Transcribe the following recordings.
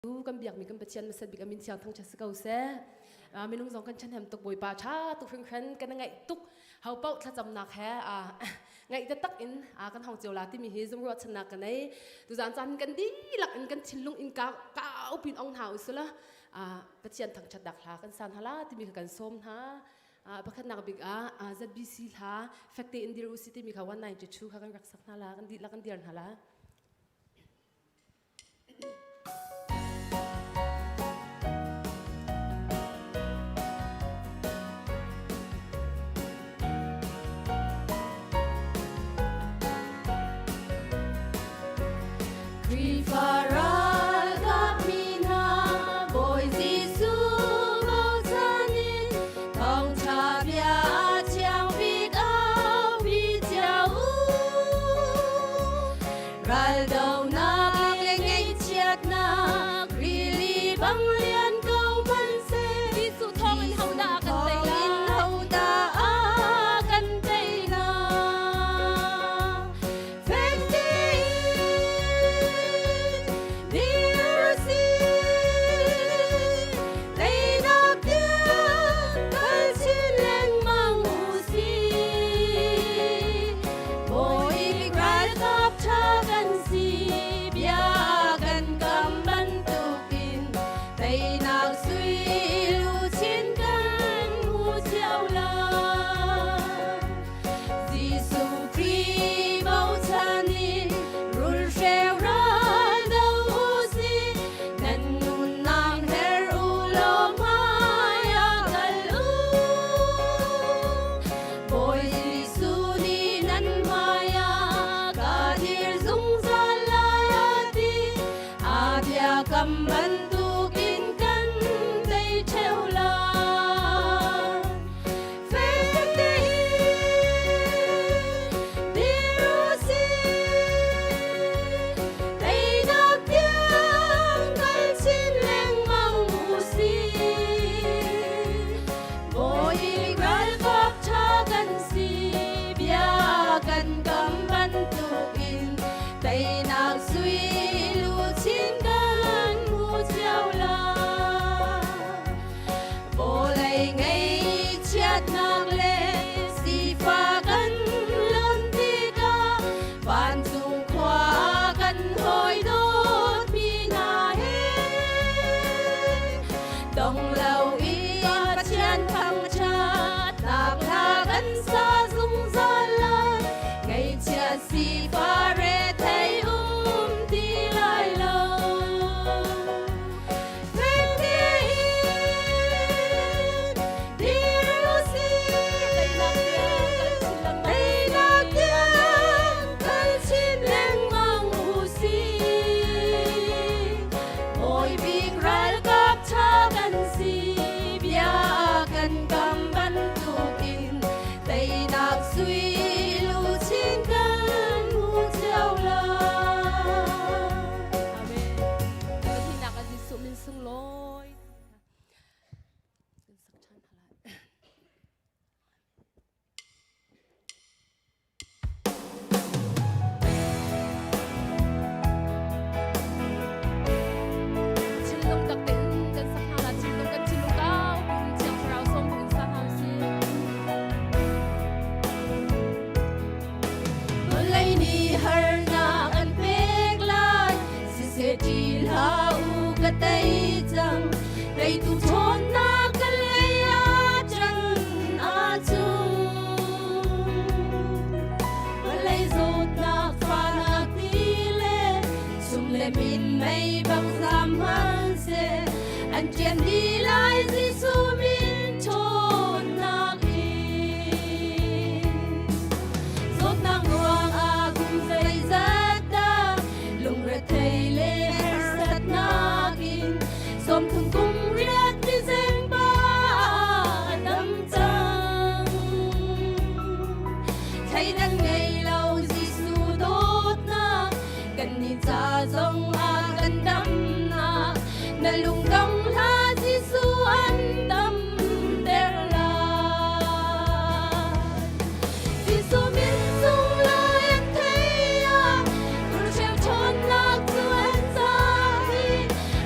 กันเบียกมีกันประชันมาสัตว์บิกอามินเสียงทั้งชัดสกาวเซ่มีนุ่งสองกันฉันแหมตกบอยป่าช้าตุกเพื่อนๆกันไงตุกเฮาเป้าถ้าจำนักแค่ไงจะตักอินกันห้องเจียวลาที่มีเฮซมรวดชนะกันไอ้ตุจานจันกันดีหลักอินกันชิลลุงอินก้าวปีนองเท้าสุดละประชันทั้งชัดดักลากันสันฮาลาที่มีกันส้มฮะประคันนักบิกจะบีซีลาแฟกต์อินดิรูซิที่มีเขาว่าไหนจะชูกันรักษาฮาลากันดีละกันเดียร์ฮาลา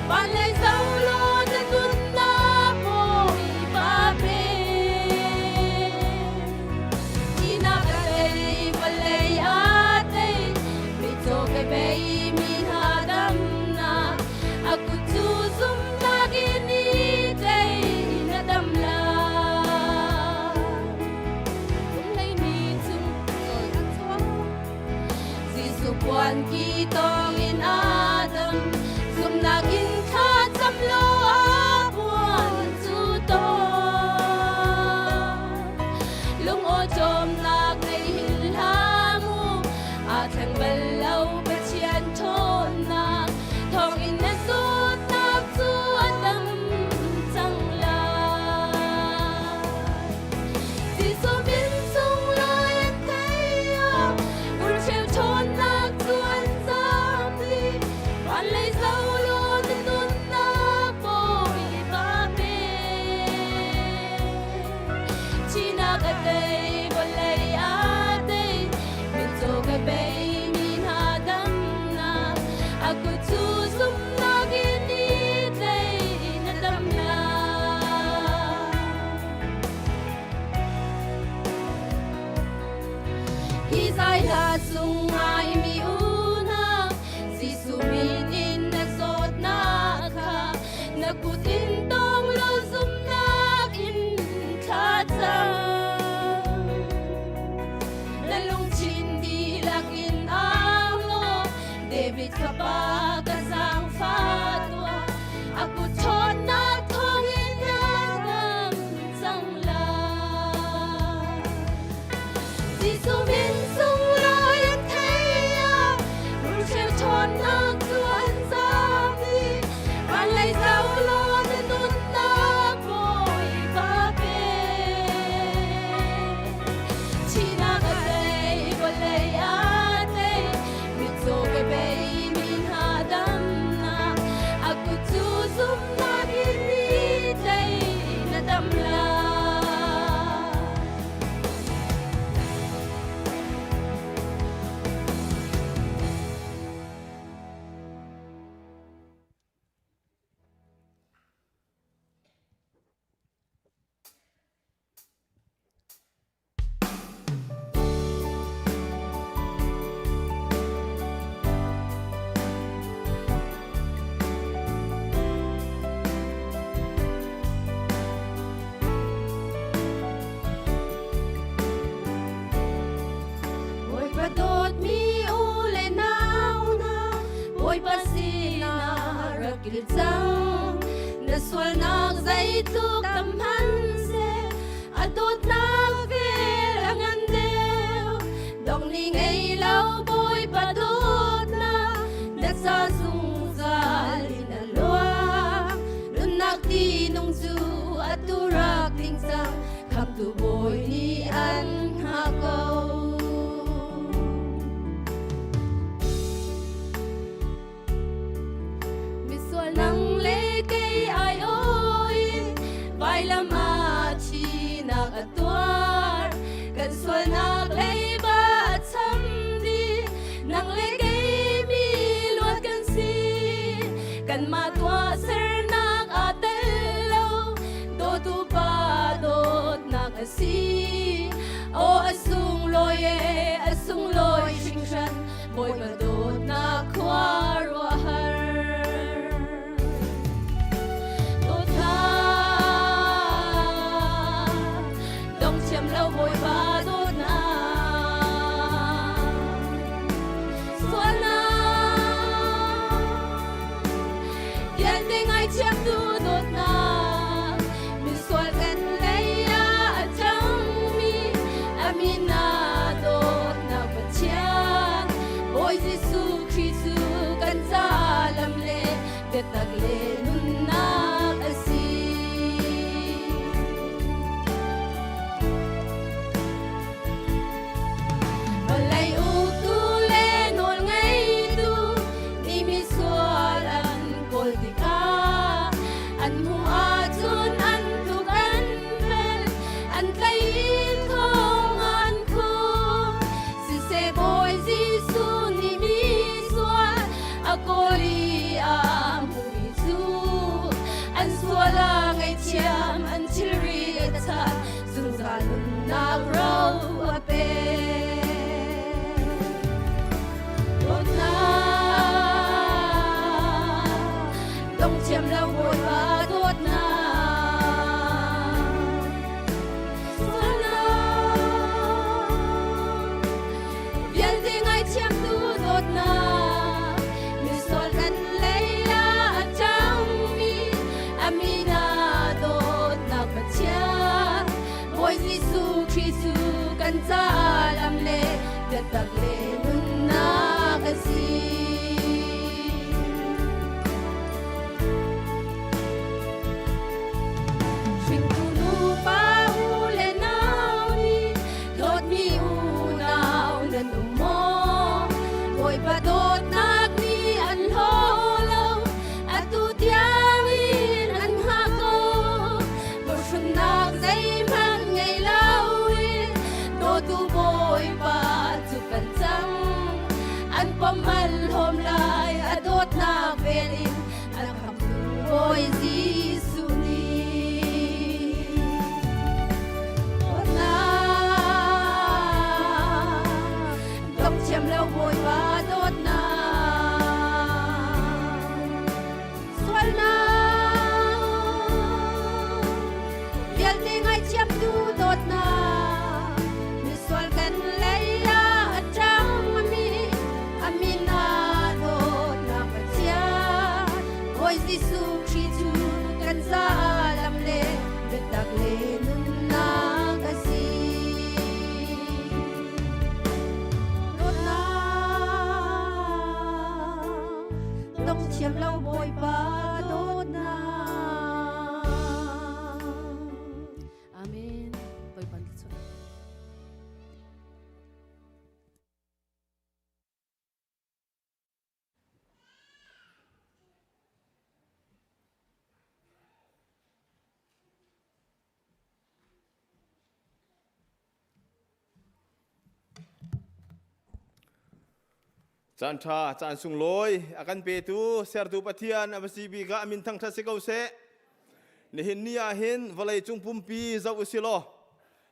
One akutin tong lo zum nak in kha chang lalong chin di lakin alo David kapa kazang fatwa aku chon na thongin ngam sang la di sumin sung lo yan thaya rul cheu chon na tuan sami ran lai zau lo na nun na boy ba pe china ka dei ko le ate mit so ke be min hadam na aku tu zum na gini dei na dam la Boy padot mi ule nauna Boy pasina rakil zang Naswal nak zaituk tamhanse Adot nak vel angandeo Dong ning ay lau boy padot na Nasa sungzalin alwa Lunak tinong zu at turak tingsang Kam tu boy ni an hakaw Miswal nang lekay ay oi Vai lama chi nak atwar Kanswal nak leba at samdi Nang lekay milwat kan si Kan matwa sir nak atelo Dotu padot nak asi O asung loy shingshan Boy padot nak kwar wahar Dong chiam lâu boy ba đốt na Xuân na Yên tình ai chiam tu đốt na Mình xuân gần lấy à trăng mi Amina đốt na bật chiang Boy Giêsu Christu gần ra làm lệ Việt tạc lệ nun na asi Balay tu le nol ngay tu Di mi sual an kol di ka An mu atun an tuk an bel An kain kong an ko Si se boy Gisu ni mi sual Akoli am hui tu An suala ngay chiam an chilri etan Sung zalun na raw ape Đốt na Dong chiam lâu boy ba đốt na Xuân na Viên tình ai chiam tu đốt na Mi sol kan leila at chang mi Amina đốt na bachia Boy Giêsu Christu kan sa alam le Gatag le nun na kasi khi chu kan sa lam le be tak le nun na ka si rốt na tông chiếm lâu bồi ba đốt na Amen. Tôi bắn cái chuột. Chan tha chan sung loi akan pe tu ser tu pathian abasi bi ga min thang tha se kau se ni hin nia hin valai chung pum pi zau usilo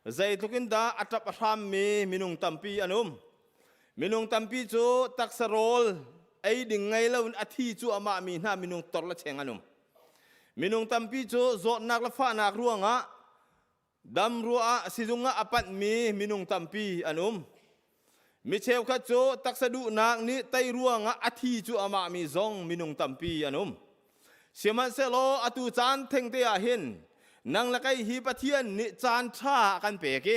zai tukin da atap atham mi minung tampi anum minung tampi chu taksarol ai ding ngai lo athi chu ama mi na minung tor la cheng anum minung tampi chu zo nak la fa nak ruanga dam ruwa sidunga apat mi minung tampi anum mi cheu kha chu taksadu nak ni tai ruanga athi chu ama mi zong minung tampi anum siaman selo atu chan theng te a hin nang la kai hi pathian ni chan tha kan pe ke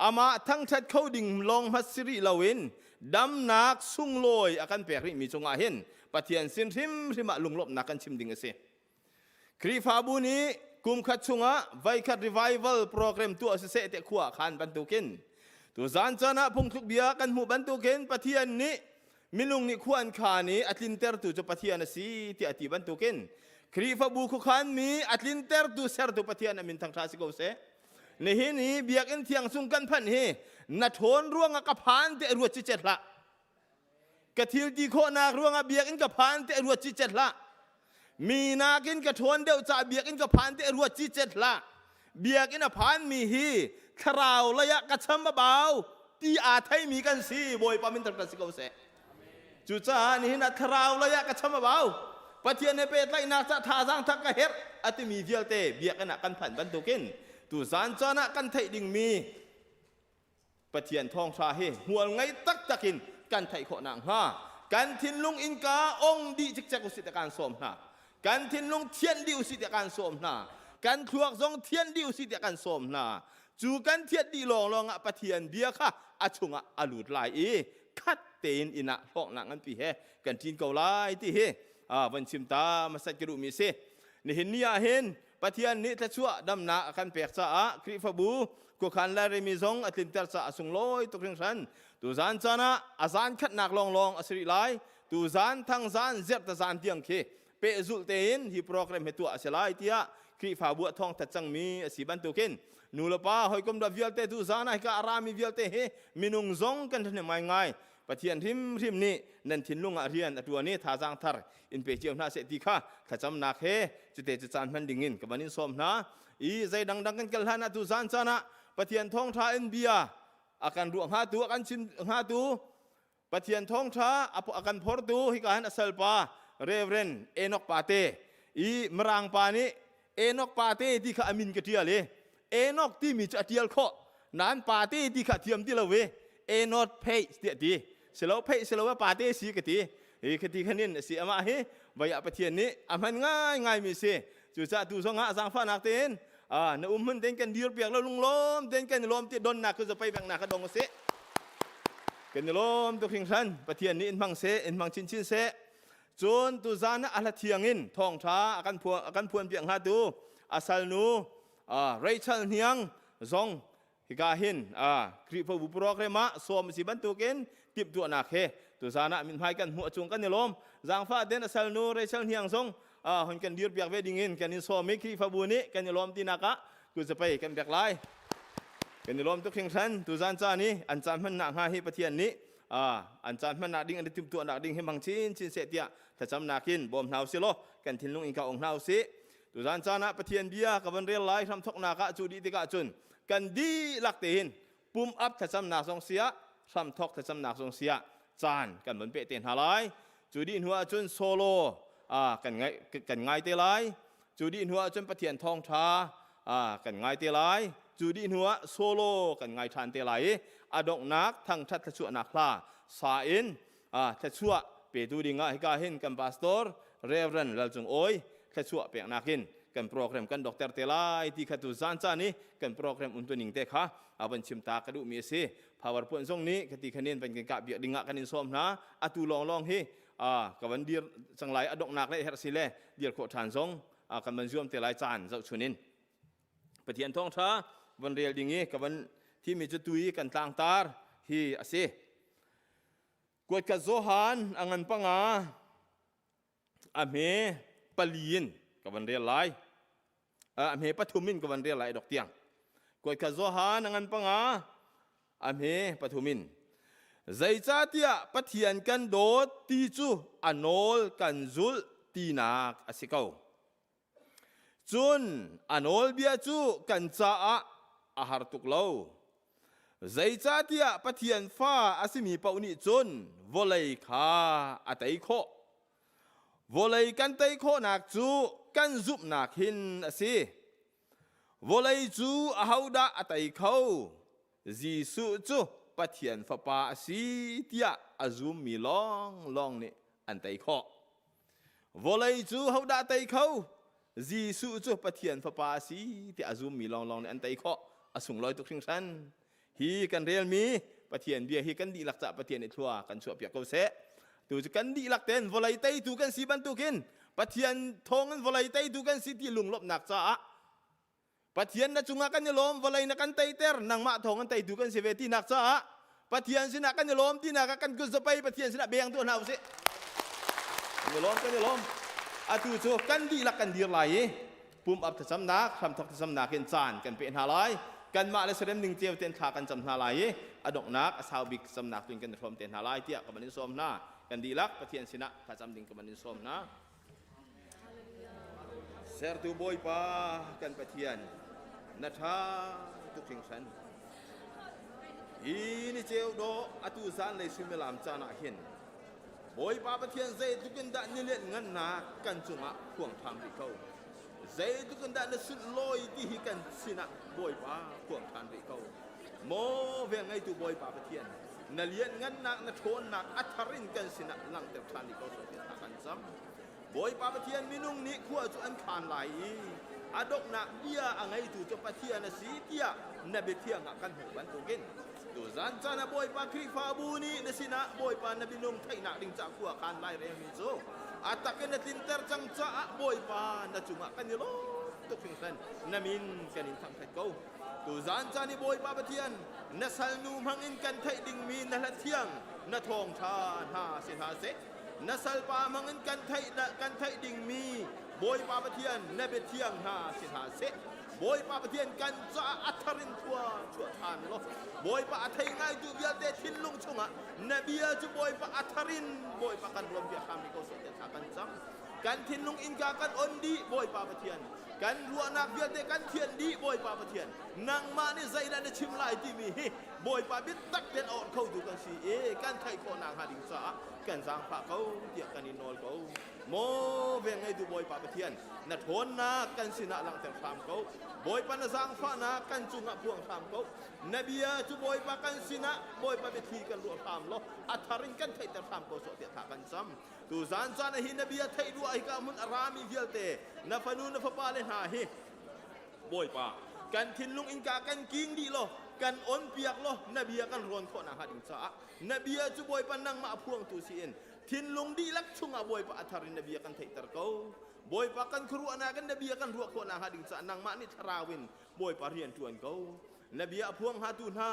ama thang that coding long hasiri lawin dam nak sung loi akan pe ri mi chunga hin pathian sin rim rima lunglop nakan chim ding ase kri fa bu ni kum khat chunga vai khat revival program tu ase se te khuwa khan ban tu ken tu zan chana phung thuk bia kan mu ban tu ken pathian ni minung ni khuan kha ni atlin ter tu cho pathian si ti ati ban tu ken kri fa bu khu khan mi atlin ter tu ser tu pathian amin thang tha si go se ni hi ni biak in thiang sung kan phan hi na thon ruanga ka phan te ruat chi chet la ka thil ti kho na ruanga biak in ka phan te ruat chi chet la mi na kin ka thon deu cha biak in ka phan te ruat chi chet la biak in a phan mi hiทราวระยะกระชัมเบาตีอาไทยมีกันสิบอยปามินตระสิกเอาเสจุจ้านี่นะทราวระยะกระชัมเบาปะเทียนในเป็ดไลนาจะท่าสร้างทักกะเฮ็ดอติมีเดียลเตเบียกันนะกันผ่านบรรทุกินตุสานจานะกันไทยดิ่งมีปะเทียนทองชาเฮหัวไงตักตะกินกันไทยขอนางฮากันทินลุงอินกาองดีจิกจักอุสิตการสมนากันทินลุงเทียนดีอุสิตการสมนากันคลวกซองเทียนดีอุสิตการสมนาจูกันเทียดดีลองอ่ะปะเทียนเบียค่ะอาชุงอ่ะอลุดลายคัดเตนอินะลองหนังอันปีเฮกันจีนเกาลายที่เฮวันชิมตามาสักกระดูมีเซนี่เห็นนี่เห็นปะเทียนนี่ถ้าชั่วดำหนักกันเปียกจ้าคริฟบูกุขันลาเรมิซงอัตินเตอร์จ้าสุงลอยตุกเริงชันตูซานจานะอาจารย์คัดหนักลองอสิริไลตูซานทั้งซานเจ็บตาซานเตียงเคเปจุลเตนฮีโปรแกรมเหตุอาเซลายที่คริฟบัวทองตัดจังมีสีบันตุกินนูลป้าหอยกมดาวิลเตตูซานะฮิกาอารามีวิลเตเฮมินุงซงกันทันไม่ง่ายปะเทียนริมนี่นั่นทินลุงอาเรียนตัวนี้ท่าจางทาร์อินเปเจียมนาเสติค่ะถ้าจำนักเฮจุดเตจจานมันดิ่งินกับวันนี้สมนะใจดังกันกันลานะตูซานซานะปะเทียนทองท่าอินเบียอาการรวม5ตัวอาการชิม5ตัวปะเทียนทองท่าอาการพอร์ตูฮิกาฮันอัสลปาเรเวนเอนอกปาเตมรางปานี้เอนอกปาเตที่ข้าอามินกะเทียเลยเอนอกที่มีจัดเดียลข้อนั้นปาเต้ที่ขัดเทียมที่เราเวเอนอดเพย์เดียดีเสลวเพย์เสลวว่าปาเต้สีกะตีกะตีขันนินสีอามาเฮใบอัปเทียนนี้อามันง่ายมีเสจุดจะดูสงะสังฟ้านักเต้นนมันเต้นกันดีร์เปียกแล้วลุงล้มเต้นกันล้มที่โดนหนักก็จะไปแบ่งหนักกระดงเสกันล้มตัวพิงชันปะเทียนนี้อินมังเสอินมังชินเสจนตุจานะอัลเทียงินทองช้าอาการพวนเปียงหาดูอาศัลนูเรเชลเนียงซองฮิกาหินคริปบุปรอกเรมาสวมสิบันตุกินติบตัวนักเฮตุสานะมินพายกันหัวจุงกันในลมจางฟ้าเดนอัลนูเรเชลเนียงซองคนกันดีร์เปียกเวดิงินกันในสวมมิคริปบุนี้กันในลมตีนักะกูจะไปกันเปียกไล่กันในลมทุกเชียงชันตุจานจานี้อันจานมันหนักหาฮิปเทียนนี้อันจานมันหนักดิ่งอันติบตัวหนักดิ่งให้บางชินเสียเตียถ้าจำนักกินบ่มหนาวสิโลกันทิ้งลงอีกเอาองหนาวสิตุจานจานะปะเทียนเบียกับวันเรียลไลทำทกนากะจูดีติกะจุนกันดีลักเตหินปุ่มอัพถ้าจำนักทรงเสียทำทกถ้าจำนักทรงเสียจานกันเหมือนเปเตียนหาไลจูดีหัวจุนโซโลกันง่ายเตไลจูดีหัวจุนปะเทียนทองชากันง่ายเตไลจูดีหัวโซโลกันง่ายทานเตไลอดกนักทั้งทัดชั่วนักลาสาอินทัดชั่วเปตูดิงะฮิกาหินกันพาสตอร์เรเวนลัลจงโอย แค่ชั่วเปียกนากินกันโปรแกรมกันดอกเตอร์เตลายที่ขัดตุจานจานี้กันโปรแกรมอุ่นตัวหนิงเตะค่ะเอาบัญชิมตากระดูมีสิพาวเวอร์พอยต์ตรงนี้คดีคะแนนเป็นกันกะเบียดิงะกันนิสอมนะอตูลองเฮกับวันเดียร์สังไหลอดอกนักเลยเฮรสิเลเดียร์โคทานซงกันมันย่อมเตลายจานเจ้าชุนินปะเทียนทองช้าวันเรียลดิ่งนี้กับวันที่มีจุดตุยกันต่างตาร์ฮีอาศัยกวดกัดโซฮานอังันปังอาอเมปลีนกับวันเรียลไลอเมปทุมินกับวันเรียลไลดอกเตียงกวดกัดโซฮานอังันปังอาอเมปทุมินใจจ้าเตียปะเทียนกันโดดตีจูอันโนลกันจุลตีนักอาศัยเขาจุนอันโนลเบียจูกันจ้าอาหารตุกเลาใจจ้าเตียปะเทียนฟ้าอาศัยมีปาอุนิจุนวอลเลย์ขาอัตไอโควอลเลย์กันไตโคนักจูกันจุบนักหินอาศัยวอลเลย์จูอาฮาวดาอัตไอเขาจีสุจูปะเทียนฟ้าป่าอาศัยเตียอาจุมมีลองนี่อันไตโควอลเลย์จูฮาวดาไตเขาจีสุจูปะเทียนฟ้าป่าอาศัยเตียอาจุมมีลองนี่อันไตโคอาสุงลอยตุกทิ้งสันฮีกันเรียลมีปะเทียนเบียฮีกันดีหลักจะปะเทียนในทัวกันชัวเปียกเขาเสะตูจะกันดีหลักเต้นวอลเลย์ไตตูกันสีบันตุกินปะเทียนทองกันวอลเลย์ไตตูกันสีที่ลุงลบหนักจ้าปะเทียนนัดจุงกันยลมวอลเลย์นักกันไตเตอร์นางมาทองกันไตตูกันเสเวทีหนักจ้าปะเทียนสินักกันยลมที่นักกันกุศลไปปะเทียนสินักเบียงตัวหนาวเสะยลมกันยลมอาตูโจกันดีหลักกันดีไหลปุ่มอับทัศน์นักทำทัศน์นักเห็นจานกันเป็นหาไรกันมาเลเซียหนึ่งเจียวเตียนขากันจำนาลายอดอกนักสาวบิกสำนักตุนกันพร้อมเตียนหาลายเตี้ยกับมันนิสมนะกันดีลักปะเทียนสินะถ้าจำดิ่งกับมันนิสมนะเซอร์ตูบอยป้ากันปะเทียนนัทธาทุกสิ่งสันอีนี่เจียวโดอตุซานเลยซิมลามจานาเห็นบอยป้าปะเทียนเซทุกันดันนี่เล่นเงินนากันจุงะพ่วงทางที่เขาใจทุกันได้สุดลอยที่หิกันสินะบอยป้าพวงทานไปเขาโมเวียงไงตัวบอยป้าปะเทียนนั่นเลี้ยงงั้นนักนั่นโทนนักอัฐรินกันสินะหลังแต่ทานที่เขาสุดที่ทานซ้ำบอยป้าปะเทียนมีนุ่งนี้ขั้วจุอันขานไหลอดกนักเบียอังไงตัวจะปะเทียนสีเตียนเบเทียงกันหกบันตุกินตัวจานจานะบอยป้าคริฟาบูนี่นสินะบอยป้านบินุ่งไทยนักดิ่งจากขั้วขานไหลเรียมิโซatakan na tinter cang caa boy pa na cuma kan ni lo tuk fingsan namin kanin tang thai kau tu zan cha ni boy pa batian na sal nu hangin kan thai ding mi na la thiang na thong tha ha sin ha se na sal pa hangin kan thai ding mi boy pa batian na be thiang ha sin ha se boy pa batian kan cha atharin thua chua than lo boy pa athai ngai tu bia te thin lung chunga na bia chu boy pa atharin boy pa kan rom bia kham ni ko so te kan cham kan thin lung in ka kan on di boy pa batian kan ruwa nak bia te kan thian di boy pa batian nang ma ni zai da ni chim lai ti mi hi boy pa bit tak den on khau tu kan si kan thai ko nang ha ding sa kan sang pha kau tia kan ni nol kau mo ve ngai tu boy pa batian na thon na kan sina lang ter pham kau boy pa na sang pha na kan chunga puang pham kau na bia chu boy pa kan sina boy pa be thi kan ru pham lo atharin kan thai ter pham ko so tia tha kan sam tu zan cha na hi na bia thai du ai ka mun arami vialte na fanu na fa pa le ha hi boy pa kan thin lung in ka kan king di lo kan on piak lo na bia kan ron kho na ha ding cha na bia chu boy pa nang ma phuang tu si en thin lung di lak chunga boy pa atharin na bia kan thai ter ko boy pa kan khru ana kan na bia kan ru kho na ha ding cha nang ma ni tharawin boy pa rian tuan ko na bia phuang ha tu na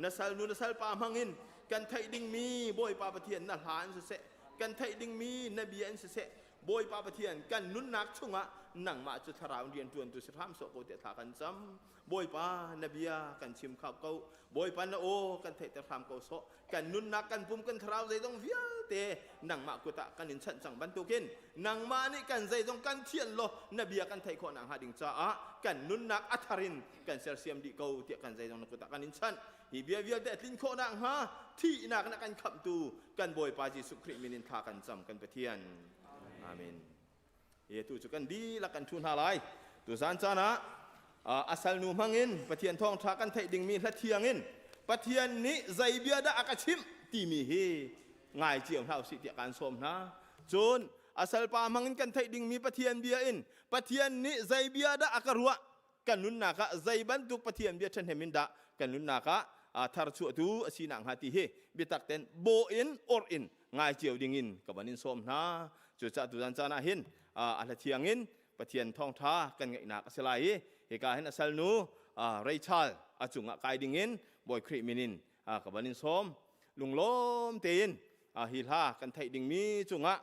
na sal nu na sal pa mangin kan thai ding mi boy pa pathian na han se kan thai ding mi na bia en se boy pa pathian kan nun nak chunga nang ma chu tharaw rian tuan tu se tham so ko te tha kan cham boy pa na bia kan chim khap ko boy pa na o kan thai te tham ko so kan nun nak kan pum kan tharaw zai dong vial te nang ma ku ta kan in chan chang ban tu kin nang ma ni kan zai dong kan thian lo na bia kan thai kho nang ha ding cha a kan nun nak atharin kan ser siam di ko te kan zai dong na ku ta kan in chan hi bia vial te tin kho nang ha thi na kan kham tu kan boy pa jesu khrist minin tha kan cham kan pathian amen ye tu chu kan di la kan thun ha lai tu san cha na asal nu mangin pathian thong tha kan thai ding mi la thiangin pathian ni zai bia da akachim ti mi he ngai chiang hau si tia kan som na chun asal pa mangin kan thai ding mi pathian bia in pathian ni zai bia da akarua kan nun naka zai bantuk pathian bia than hemin da kan nun naka thar chu tu asinang hati he bitak ten bo in or in ngai chiu ding in kabanin som na chu cha tu jan chana hin ala thiang in pathian thong tha kan ngai na ka selai he ka hin asal nu Rachel achunga kai ding in boy khri minin kabanin som lunglom tein hilha kan thai ding mi chunga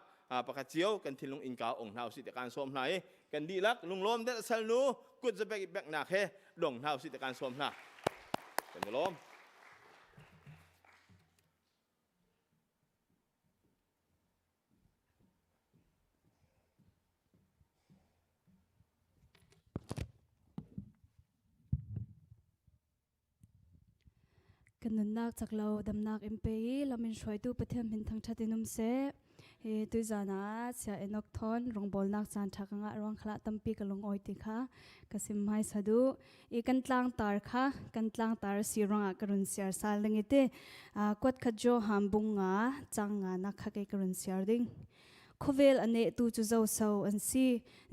pakat chiu kan thilung in ka ong nau si te kan som nai kan di lak lunglom de asal nu kutจะแบกนักhe dong nau si te kan som na kanลมกันนุนนักจากเราดำนักเอ็มพีเราเป็นช่วยตู้ประเทศเป็นทั้งชาตินุ่มเสตุจานาเสียเอนกทอนรองบอลนักจานทักงะรองขละตั้มปีกลงอ้อยติค่ะกสิมให้สะดุอีกันตลางตาร์ค่ะกันตลางตาร์สีรองกรุนเสียสาลงเตกวดขจโจหามบุงงาจังงานักขะเกกรุนเสียดิ่งโคเวลอันเนตูจูเจ้าเสาอันซี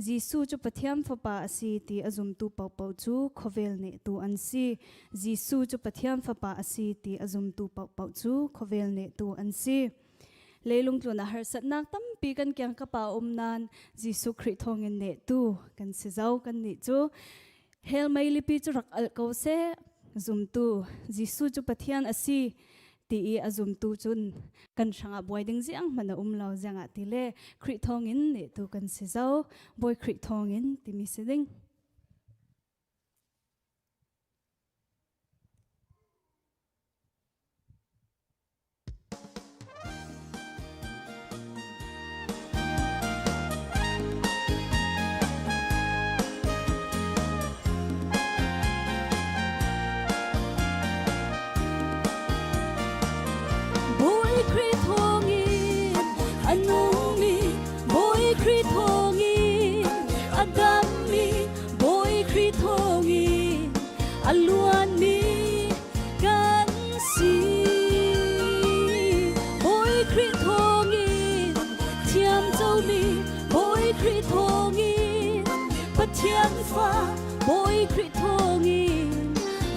จีซูจูปะเทียมฟปาอสีตีอจุมตูเป่าเป่าจูโคเวลเนตูอันซีจีซูจูปะเทียมฟปาอสีตีอจุมตูเป่าเป่าจูโคเวลเนตูอันซีเลยลุงตัวน่ะหาสัตนักตั้มปีกันเกียงกระเป๋านานจีซูคริทองเงินเนตูกันเสเจ้ากันนี่จูเฮลไม่ลิปีจูรักอัลเกาเซจุมตูจีซูจูปะเทียนอสีตีอาจุมตูจุนกันช่างบวยดึงเสียงมันเราจังตีเล่คริทองอินนี่ตูกันเสียเจ้าบวยคริทองอินตีมีเสียงเทียนฟ้าบอยคริทองอิน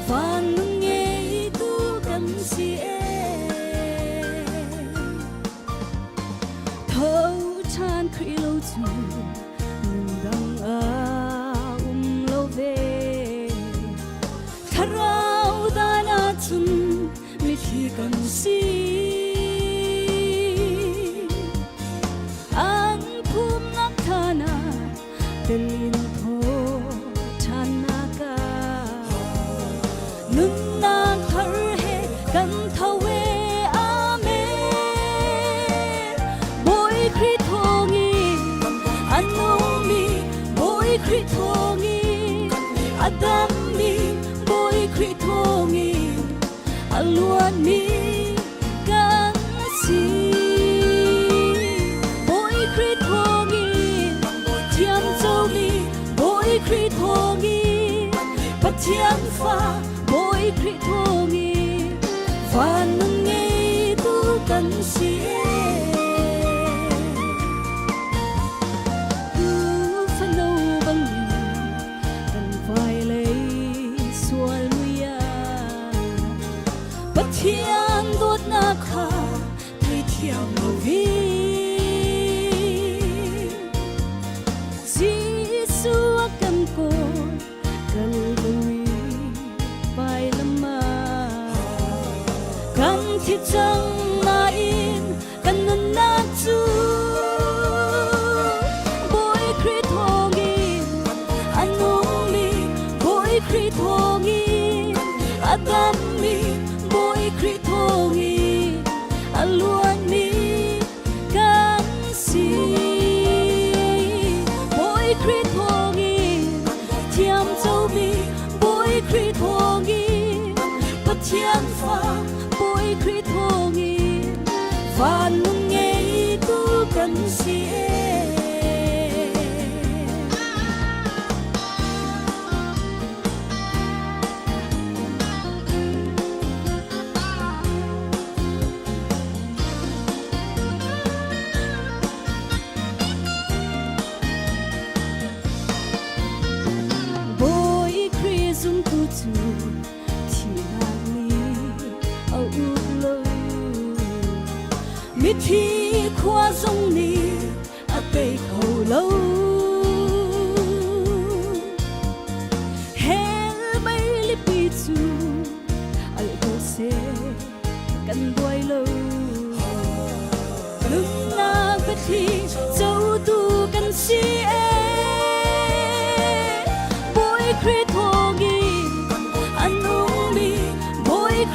ฟันเงยตูกันเสียเท่าฉันคริโลจูนุ่งดังอาโลเวทาราวดานาจุนมิที่กันสีอันภูมินักฐานะเดลินกันทเวอาเมบอยคริทองอินอันโนมีบอยคริทองอินอดัมมีบอยคริทองอินอลวนมีกันสีบอยคริทองอินเทียมเจ้ามีบอยคริทองอินปัจเจียนฟ้าบอยคริทองอินฟันเงยตูกันเสียดูฟันเอาบังอยู่กันไฟเลยสวนมุยาปัจเจียนโดดนาคาไทยเที่ยวมาวีจีสัวกันโกกันลุยไปละมากันที่จังมาอินกันนันนาจูบอยคริทองอินอันโนมีบอยคริทองอินอดัมมีบอยคริทองอินอลวนมีกันสีบอยคริทองอินเทียมเจ้ามีบอยคริทองอินปัจเจียนฟ้าบอยคริทองอินฟันเงยตูกันเสีย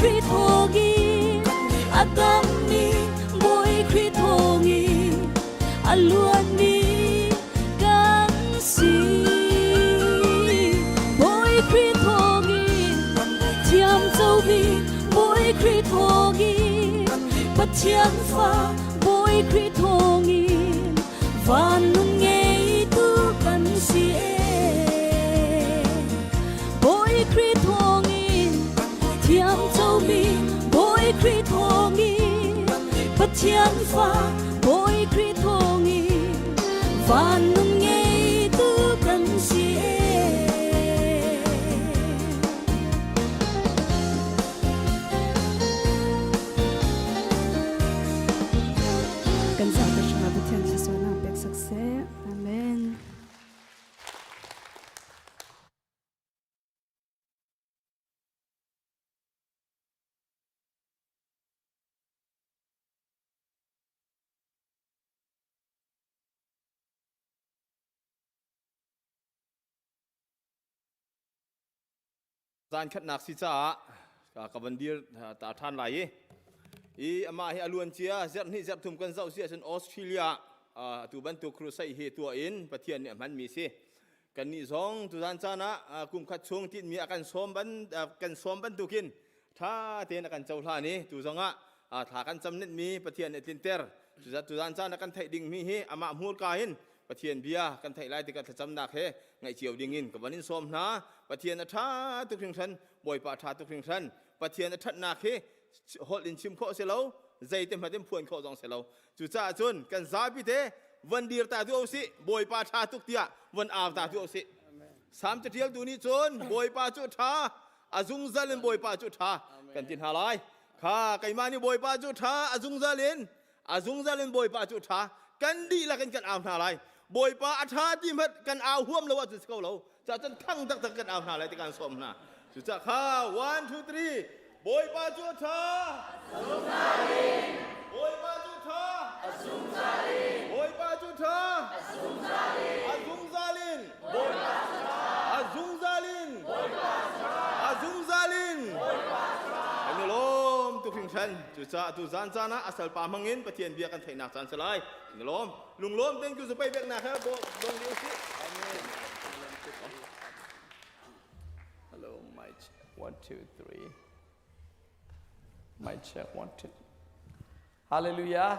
kri thogi agam ni boy kri thogi aluan ni gang si boy kri thogi thiam châu bi boy kri thogi bắt chiang pha boy kri thogi van nun nghe tu kan si boy kri thogi thiam châu bi boy kri thogi bắt chiang pha boy kri thogi van nun nghe tu kan si kan sa ka shanga butyan si sona pek sakse amen zan khat nak si cha ka bandir ta than lai i ama hi alun chia zet ni zet thum kan zau sia chen Australia tu ban tu crusade he tu in pathian ni man mi si kan ni zong tu zan cha na kum khat chung tin mi akan som ban tu kin tha te na kan chau thla ni tu zonga tha kan cham net mi pathian ne tin ter tu zan cha na kan thai ding mi hi ama mur ka hin pathian bia kan thai lai ti ka cham nak he ngai chiu ding in ka banin som na pathian na tha tu khring than boi pa tha tu khring than pathian na that nak he hol in chim kho se lo zai tem hatem phuan kho jong se lo chu cha chun kan za bi te van dir ta tu si boi pa tha tu tia van av ta tu si sam che thial tu ni chun boi pa chu tha azung zalin boi pa chu tha kan tin halai kha kai ma ni boi pa chu tha azung zalin boi pa chu tha kan di la kan av na lai boi pa atha ti mat kan av huam lo wa chu ko lo cha chan thang tak kan av na lai ti kan som na chu cha kha 1 2 3boi pa chu tha azung zalin boi pa chu tha azung zalin boi pa chu tha azung zalin boi pa chu tha azung zalin boi pa chu tha azung zalin boi pa chu tha anh lom tu khing than chu cha tu zan cha na asal pa mangin pathian bia kan thai nak chan salai anh lom lung lom thank you zu pai bek na kha bo dong liu si amen Hello, mic 1 2 3. Mic check 1 2. Hallelujah.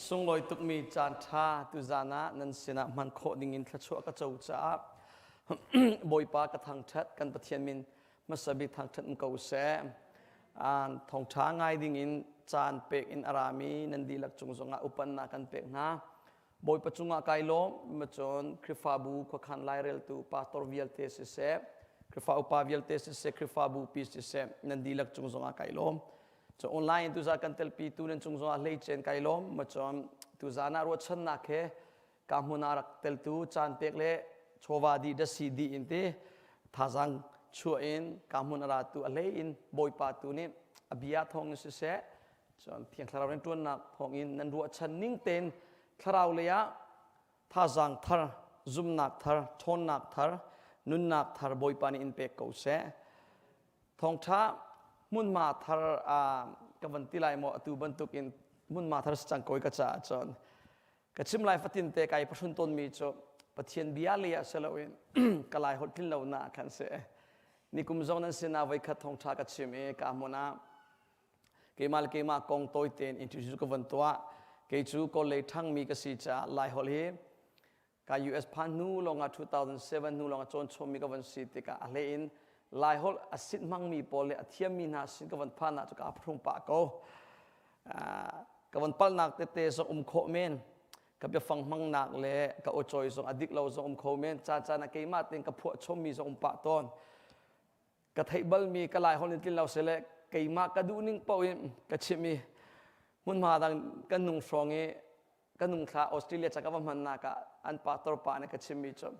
Sung loi tuk mi chan tha tu zana nan sina man kho ding in thla chua ka chau cha. Boi pa ka thang that kan pathian min masabi thang that ko se. An thong tha ngai ding in chan pek in arami nan dilak chung zonga upan na kan pek na. Boi pa chunga kai lo ma chon krifabu ko khan lai rel tu pastor vial te se. Krifa upa vial te se krifabu pis se nan dilak chung zonga kai lo. So online tu za kan tel pi tu nen chung zonga lei chen kai lo ma chon tu za na ro chan na khe ka hmuna rak tel tu chan pek le chowa di da si di in te thazang chu in ka hmuna ra tu ale in boi pa tu ni abia thong se chon thiang thlarau ren tuan nak hong in nan ro chan ning ten thlarau le ya thazang thar zum nak thar thon nak thar nun nak thar boi pa ni in pek ko se thong tha mun ma thar ka van ti lai mo atu ban tuk in mun ma thar chang koi ka cha chon ka chim lai fatin te kai pasun ton mi cho pathian bia le ya selawin kalai hot tin lo na khan se ni kum zong nan sina vai kha thong tha ka chim e ka mona ke mal ke ma kong toi ten introduce ko van toa ke chu ko le thang mi ka si cha lai hol hi ka US phan nu longa 2007 nu longa chon chom mi ka van si te ka ale in lai hol asit mang mi pole athiam mi na sin ka van phan na ka phrum pa ko ka van pal nak te te so kho men ka be fang mang nak le ka o choi so adik lo so kho men cha cha na ke ma ten ka phu chom mi so pa ton ka thai bal mi ka lai hol tin lo se le ke ma ka du ning po in ka chimi mun ma dang kan nung song e kan nung kha Australia cha ka va man na ka an pa tor pa na ka chimi chom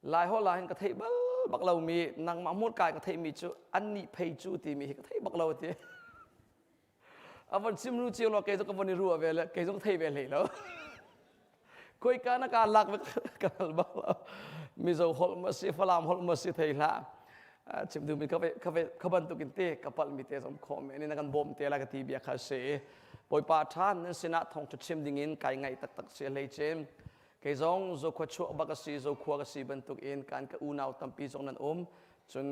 lai hol la hin ka thai bal bak lo mi nang ma mut kai ka thai mi chu an ni phei chu ti mi ka thai bak lo ti avan sim ru chi lo ke zo ka von ru ave le ke zo thai ve le lo koi ka na ka lak ka bak lo mi zo hol ma si falam hol ma si thai la ชิมดูมีเขาบรรทุกินเตะกับปัลมีเตะสมคมนี่นักบอมเตะละกตีเบียคาเซ่ปอยปาทานนั่นสินะทองจุดชิมดิ่งอินไก่ไงตักเสียเลยเจมเกยจงโจขวดชัวบักสีโจขวดกสีบรรทุกอินการกะอูนาวตัมปีจงนั้นจน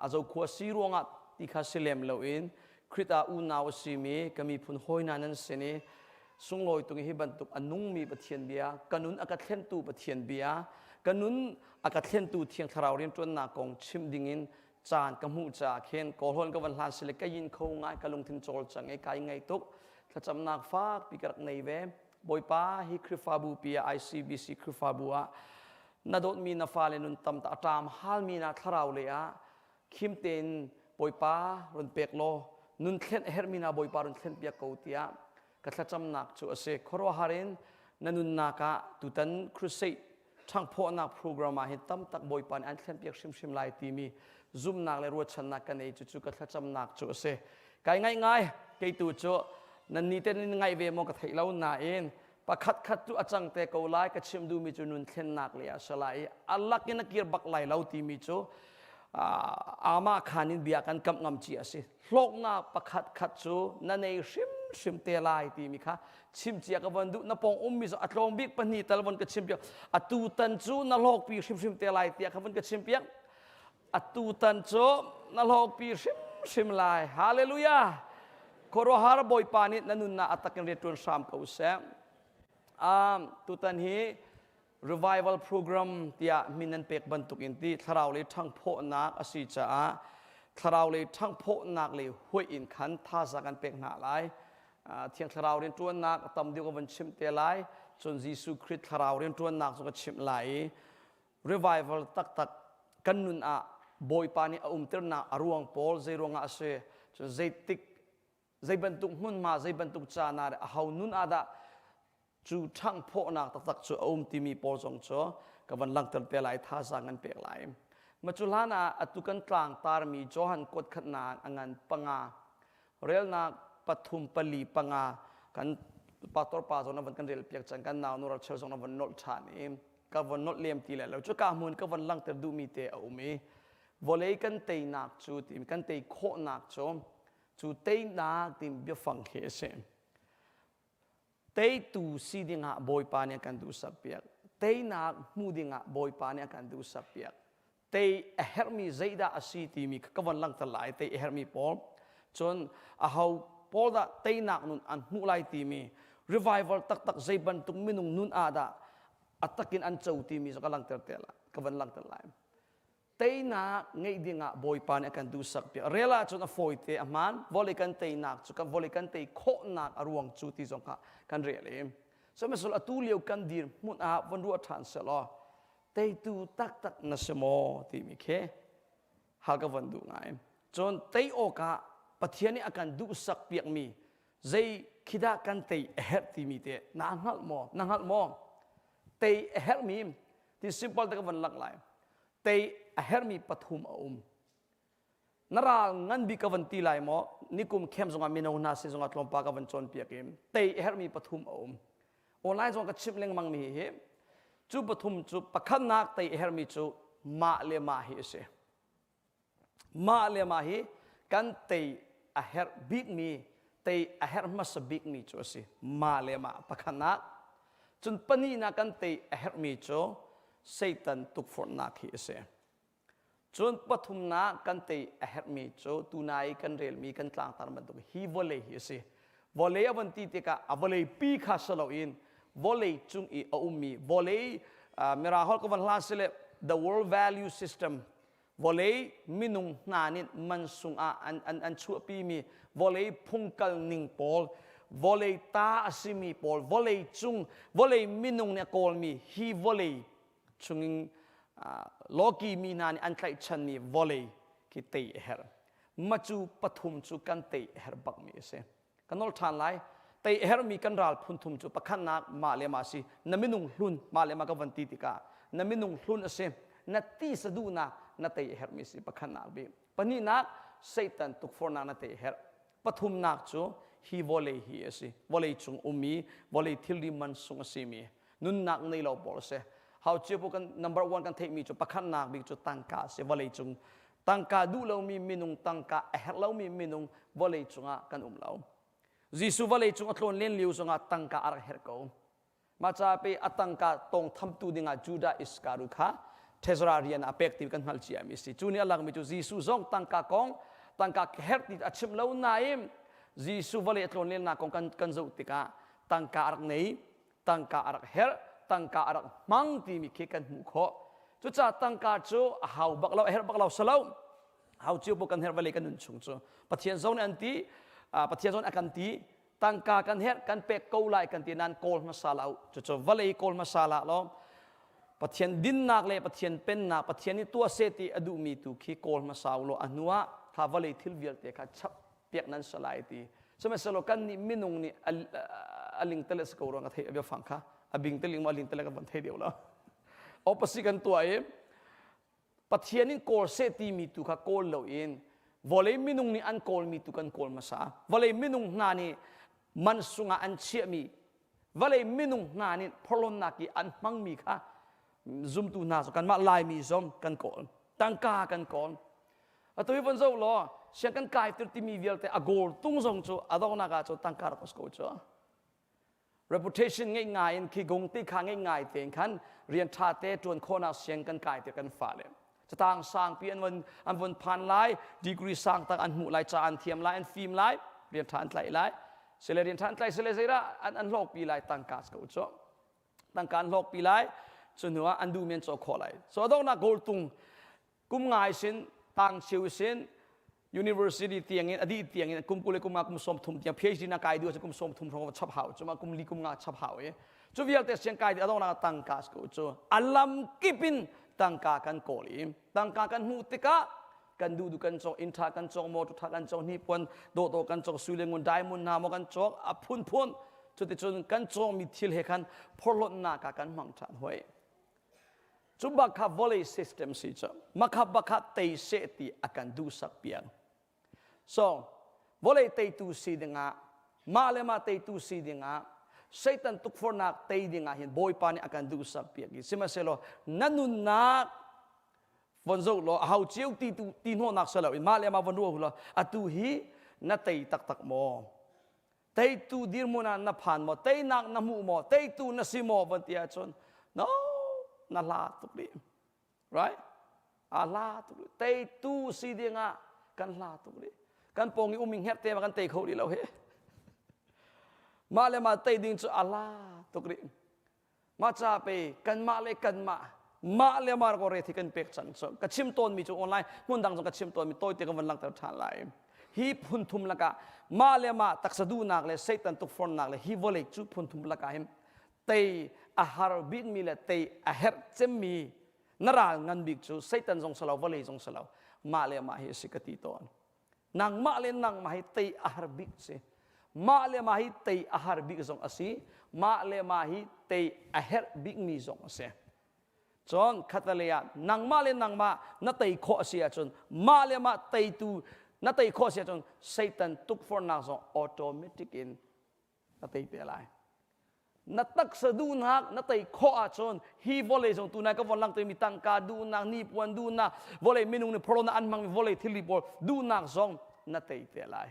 โจขวดสีรวงอ่ะที่ข้าสิเลมเลวอินคริตาอูนาวสีมีก็มีพุนหอยนันนั่นสินี่สุงลอยตรงนี้บรรทุกอันนุ่งมีปะเทียนเบียกันุนอากาศเทียนตูปะเทียนเบียกันุนอากาศเทียนตูเทียงทาราวเรียนจนนากงชิมดิ่งอินจานกำหูจ่าเข็นกอลฮอนกับวันลานสิเลกยินเขาง่ายกะลงทินโจลจังไอ้ไก่ไงตุกถ้าจำนักฟ้าปีกรักในเวบอยป้าฮิคริฟาบูปีไอซีบีซีคริฟาบัวนาดมีนาฟาเลนุนตำตาตามฮัลมีนาทาราวเลยอะคิมเตนบอยป้ารุนเปกโลนุนเข็นเฮร์มีนาบอยป้ารุนเข็นเปียกเกาเตียก็ถ้าจำนักจูเสกครัวฮารินนันุนนากะตุตันครุเซช่างพ่อนักโปรแกรมมาเห็นตั้มตักบอยป้าอันเข็นเปียกชิมลายตีมีซุ่มนักเลยรัวชันนักกันเอจู่ก็ถ้าจำนักจูเสกไกง่ายๆไกตูจูนั่นนี่เต้นไงเวมองกับไทยเราหน้าเองปะคัดตัวจังเตะกูไล่กับชิมดูมีจูนุนเทนนักเลยสลายอัลลักยันนักเกียร์บักไล่เราตีมีจูอามาขานินเบียกันกำงำจีสิโลกน่าปะคัดจูนั่นเองชิมเตะไล่ตีมีค่ะชิมจีกับวันดูนับปองมีจูอัตลองบิ๊กปนีตะวันกับชิมเปียกอัตูตันจูนั่นโลกปีชิมเตะไล่ตีกับวันกับชิมเปียกอัตูตันจูนั่นโลกปีชิมไล่ฮาเลลูยาครัวฮาร์บอยปานินันุนนาอัตกันเรียนจนสามเขาเสตุตันฮี revival program ที่มินันเป็กบรรทุกอินที่ทาราวเลยทั้งโพนักอสิจ้าทาราวเลยทั้งโพนักเลยห้วยอินขันท่าสักันเป็กหนาไลเที่ยงทาราวเรียนจวนนักตำเดียวกับวันชิมเตไลจนยิสุคริสทาราวเรียนจวนนักจนชิมไหล revival ตักกันนุนบอยปานิเตอร์นาอรวงปอลใจรวงเสจนใจติกใจบรรทุกหุ่นมาใจบรรทุกจานาเฮานุนดาจูช่างพ่อนักตักจูที่มีปอลจงโจกับวันหลังเตลเปลายท่าสังกันเปลายมาจุลานาอตุกันกลางตารมีจอหันกดขนาดงันปังาเรลนาปฐุมปลีปังากันปาตอร์ปาจงนวันกันเรลเปียกจังกันนาวนุรัชเชลจงนวันนอลชานีกับวันนอลเลียมตีแล้วจุกามุนกับวันหลังเตลดูมีเตอมีวอลเลกันเตยนักจูติมกันเตยโคนักจูเตยนักติมเบียฟังเฮเซมเตยตูซีดิงะบอยปานี่กันดูสับเปียกเตยนักมูดิงะบอยปานี่กันดูสับเปียกเตยเฮร์มีใจดาอสีตีมีกับวันหลังตลายเตยเฮร์มีปอลจนเฮาปอลดาเตยนักนุนอันมูไลตีมี revival ตักใจบันตุกมินุงนุนอาดาอัตกินอันเจ้าตีมีสักหลังเตลกับวันหลังตลายเตยนักไงดิงะบอยปานี่กันดูสับเปียกเรล่าจนอฟอยเตอมันวอลเลกันเตยนักจุกับวอลเลกันเตยโคนักอรวงจูตีจงค่ะกันเรียเลยสมัยสุดอตูเลียวกันดีมุนวันรัวทานเสลอเตยตูตักนัสโมที่มีเคหากวันดูไงจนเตยโอกาปะเทียนี่อาการดูสักเปียกมีใจคิดากันเตยเฮร์ที่มีเตนางฮัลโมเตยเฮร์มีที่สิบปัลตะวันหลักหลายเตยเฮร์มีปฐุมนรางันบิกวันตีไลมอนิคุมเข้มสงามินาวนาสิสงาตลมปากวันจนเปียกิมเตยเฮร์มีปฐุมออนไลน์สงาชิบเล็งมังมีเฮจูปฐุมจูปะขันนักเตยเฮร์มีจูมาเลมาฮิเสมาเลมาฮิกันเตยเฮร์บิกมีเตยเฮร์มัสบิกมีจูสิมาเลมาปะขันนักจนปนีนักกันเตยเฮร์มีจูเซตันตุกฝนนักฮิเสจนปฐุมนากันเตยเฮร์มีโจตูนายกันเรลมีกันกลางตารมันตุฮีวอลเลฮิสิวอลเลอวันตีเตกะวอลเลปีข้าสโลอินวอลเลจุงอีมีวอลเลเมราฮอลกวันลาสเล the world value system วอลเลมินุงนานิดมันสุงอันชัวปีมีวอลเลพุงกัลนิงปอลวอลเลตาอสิมีปอลวอลเลจุงวอลเลมินุงเนี่ยกอลมีฮีวอลเลจุงโลกีมีนานอันใครชันมีวอลเลย์คิเตยเฮร์มาจูปฐุมจูกันเตยเฮร์บักมีเสกันนอลทานไลเตยเฮร์มีกันรัลพุนทุมจูปะขันนักมาเลมาสินมินุงลุนมาเลมากับวันตีติกานมินุงลุนเสนัตตีสะดูนัเตยเฮร์มีสิปะขันนักบีปนีนักเซตันตุกฟอร์นัเตยเฮร์ปฐุมนักจูฮีวอลเลย์ฮีสิวอลเลย์จุงมีวอลเลย์ทิลดิมันสุงสิมีนุนนักในเราบอลเสเขาเชื่อพวกกัน number one กันเทมีจุดประคันนักบิจุดตังกาเสวเลยจุง ตังกาดูเรามีมินุงตังกาเฮเรามีมินุงวอลเลย์จงกันเรายิสุวอลเลย์จงอัตโลนเล่นลิวจงตังกาอาร์เฮร์โกมาจากไปอัตังกาตรงทำตูดิงาจูดาอิสการุค่ะเทสราเรียนอเปกติฟกันฮัลชีอามิสิจูนี่อัลลังมิจูยิสุจงตังกากองตังกาเฮร์ติอัชิมเลวนายมยิสุวอลเลย์อัตโลนเล่นนักองกันจุติกาตังกาอาร์เนยตังกาอาร์เฮร์ตังกาอาร์มังที่มีเคกันมุขจุดจ้าตังกาจูหาวบักเราเฮร์บักเราสลาวหาวจิวบุกันเฮร์วอลเลย์กันนุ่นชงจูปัจจัยโซนอันที่ปัจจัยโซนอากันที่ตังกากันเฮร์กันเป็กกูไลกันที่นั่นโกลมาซาลาจุดจ้าวอลเลย์โกลมาซาลาล้อปัจจัยดินนักเลยปัจจัยเป็นนักปัจจัยนี้ตัวเศรษฐีอดูมีตุขีโกลมาซาลอันนัวข้าวอลเลย์ทิลเวียลเตะข้าชับเปียกนั้นสลายตีสมัยสโลกันนี่มินุงนี่อลิงเตเลสกูรังกันเทียบฟังค่ะอบิงเตลิงมาลิงเตเลกันวันเทียเดียวแล้วเอาภาษีกันตัวเองปัจจัยนี้โกลเศรษฐีมีตุข้าโกลเราเองวอลเลย์มินุงนี่อันโกลมีตุกันโกลมาซาวอลเลย์มินุงนานี่มันสุงอันเชี่ยมีวอลเลย์มินุงนานี่พลนักอันมังมีค่ะซุ่มตูนาสกันมาลายมีซุ่มกันโกลตังกากันโกลตัวที่วันเจ้าล้อเสียงกันกายตัวที่มีเวลแต่อโกลตุ้งส่งจูอดองนักจูตังการก็สกุลจู reputation ง่ายๆขี้กงตีข้างง่ายๆเตียงขันเรียนชาเตจวนโคนาเสียงกันกายเตียกันฝ่าเลยจะต่างสร้างเปลี่ยนวันพันไลดีกรีสร้างต่างอันหมู่ไลจาอันเทียมไลอันฟิล์มไลเรียนทานไลไลเสเลเรียนทานไลเสเลเซระอันโลกปีไลตังกาสกุลจูตังการโลกปีไลจนหัวอันดูเมียนโจโคไลส่วนดองนักโกลตุงกุมง่ายสินต่างชิวสินUniversity เตียงเงินอดีตเตียงเงินกุมกุเลกุมมากุมสมทุมเตียง PhD นักกายด้วยจะกุมสมทุมเพราะว่าชับหาวจะมากุมลีกุมงาชับหาวจูวิลเตเสียงกายที่อดองนักตังกาสกุจูอัลลัมกิปินตังกากันโกลิมตังกากันหูติกะกันดูกันจงอินทากันจงโมตุทากันจงนิพนธ์โดโตกันจงสุเลงุนไดมุนนามกันจงอพุนพุนจุดที่จนกันจงมีทิลเฮกันพลดนักกันมังทันหวยจุบักขับวอลเลย์ซิสเต็มสิจ้ะมักขับบักขับเตยเสติอากันดูสักเปียงso boleh teitu si denga malema teitu si denga Satan tuk for nak tei denga hin boy pani akan du sak piagi simaselo nanun nak vonzo lo hau chiu ti tu tin ho nak selo malema vonro lo atu hi na tei tak tak mo tei tu dir mo na phan mo tei nak na mu mo tei tu na si mo von tia chon no na la tu ri right ala tu tei tu si denga kan la tu riกันปองนี่อุ้มมิงเฮ็ดเตมากันเตะเขาดีแล้วเฮ้มาเลยมาเตะดิ้งจุอาลาตุกริมาจ่าไปกันมาเลยกันมาเลยมาก็เรที่กันเป็กจันทร์กัชิมต้นมีจุออนไลน์มุ่งดังจงกัชิมต้นมีตัวเตะกันวันหลังแต่ทานไลน์ฮีพุนทุมละกะมาเลยมาตักสะดูนักเลยเซตันตุกฟอนนักเลยฮีวอลเลจุพุนทุมละกะเห็นเตะอาหารบินมีเลยเตะอาหารเจมีนรางันบิกจุเซตันจงสลาววอลเลจงสลาวมาเลยมาเฮสิกติตอนนางมาเลนางมาให้เตยอาหารบิกสิมาเลมาให้เตยอาหารบิกจงอาศัยมาเลมาให้เตยอาหารบิกมีจงอาศัยจนขัดเลยนางมาเลนางมาณเตยข้อเสียจนมาเลมาเตยตูณเตยข้อเสียจนเซตันตุกฟอร์นักจงออโตเมติกินณเตยเปล่าณตักสะดูนักณเตยข้อจนฮีวอลเลจงตูนายก็วันหลังเตยมีตังกาดูนักนีปวนดูนักวอลเลมินุงเนี่ยพลนักอันมังวอลเลทิลิบอลดูนักจงนั่นเตยเปล่า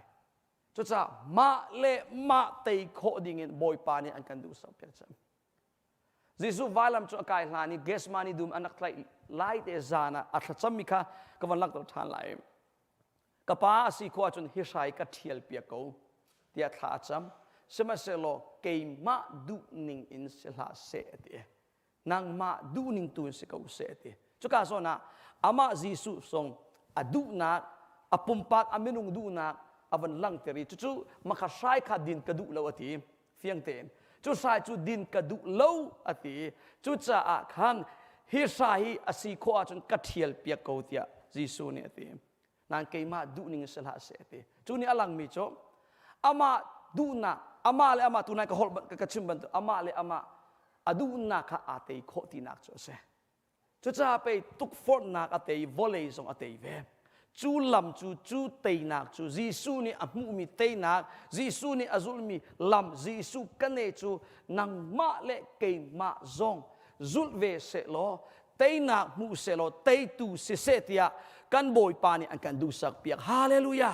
จุดจ้ามาเลมาเตยโคดิ่งเงินบอยปานี่อันกันดูสับเพียงจำยิสุวาลัมจุกายลานี่เกสมานี่ดูมอันนักไล่เตจานะอัตจำมิค่ะก็วันหลังตัวทานไล่กับป้าสิขวาจนฮิชัยกัดเทียลเปียกกูเดียขาจำสมัยเสโลเกยมาดูนิ่งอินเสลาเสตีนางมาดูนิ่งตุนสิเขาเสตีจุกาโซนะอามายิสุทรงอดูนักอปุ่มปากอเมนุงดูนักอวันลังเตรีจู่มาขัดใช้ขัดดินกระดูเลวอติเฟียงเตนจู่ใช้จู่ดินกระดูเลวอติจู่จะอาคันฮิสาฮีอสีโคอาจนกัดเทียลเปียกเกาเตียยิสุเนี่ยตินางเกยมาดูนิ่งเสลาเสติจู่นี่อลังมีโจอามาดูนักอามาเลอามาตุนายก็ฮอลกระชิมบันตุอามาเลอามาอดูนักอาเตยโคตินักโจเสจู่จะไปตุกฟอร์นักอาเตยวอลเลย์ซงอาเตยเวจูลำจูเตยนักจูยิสุนี่อามุมีเตยนักยิสุนี่อาซุลมีลำยิสุกันเนจูนังมาเลเกยมาซงจุลเวเสโล เตยนักมูเซโลเตยตูเสเตียกันบอยปานี่อันกันดูสักเปียกฮาเลลูยา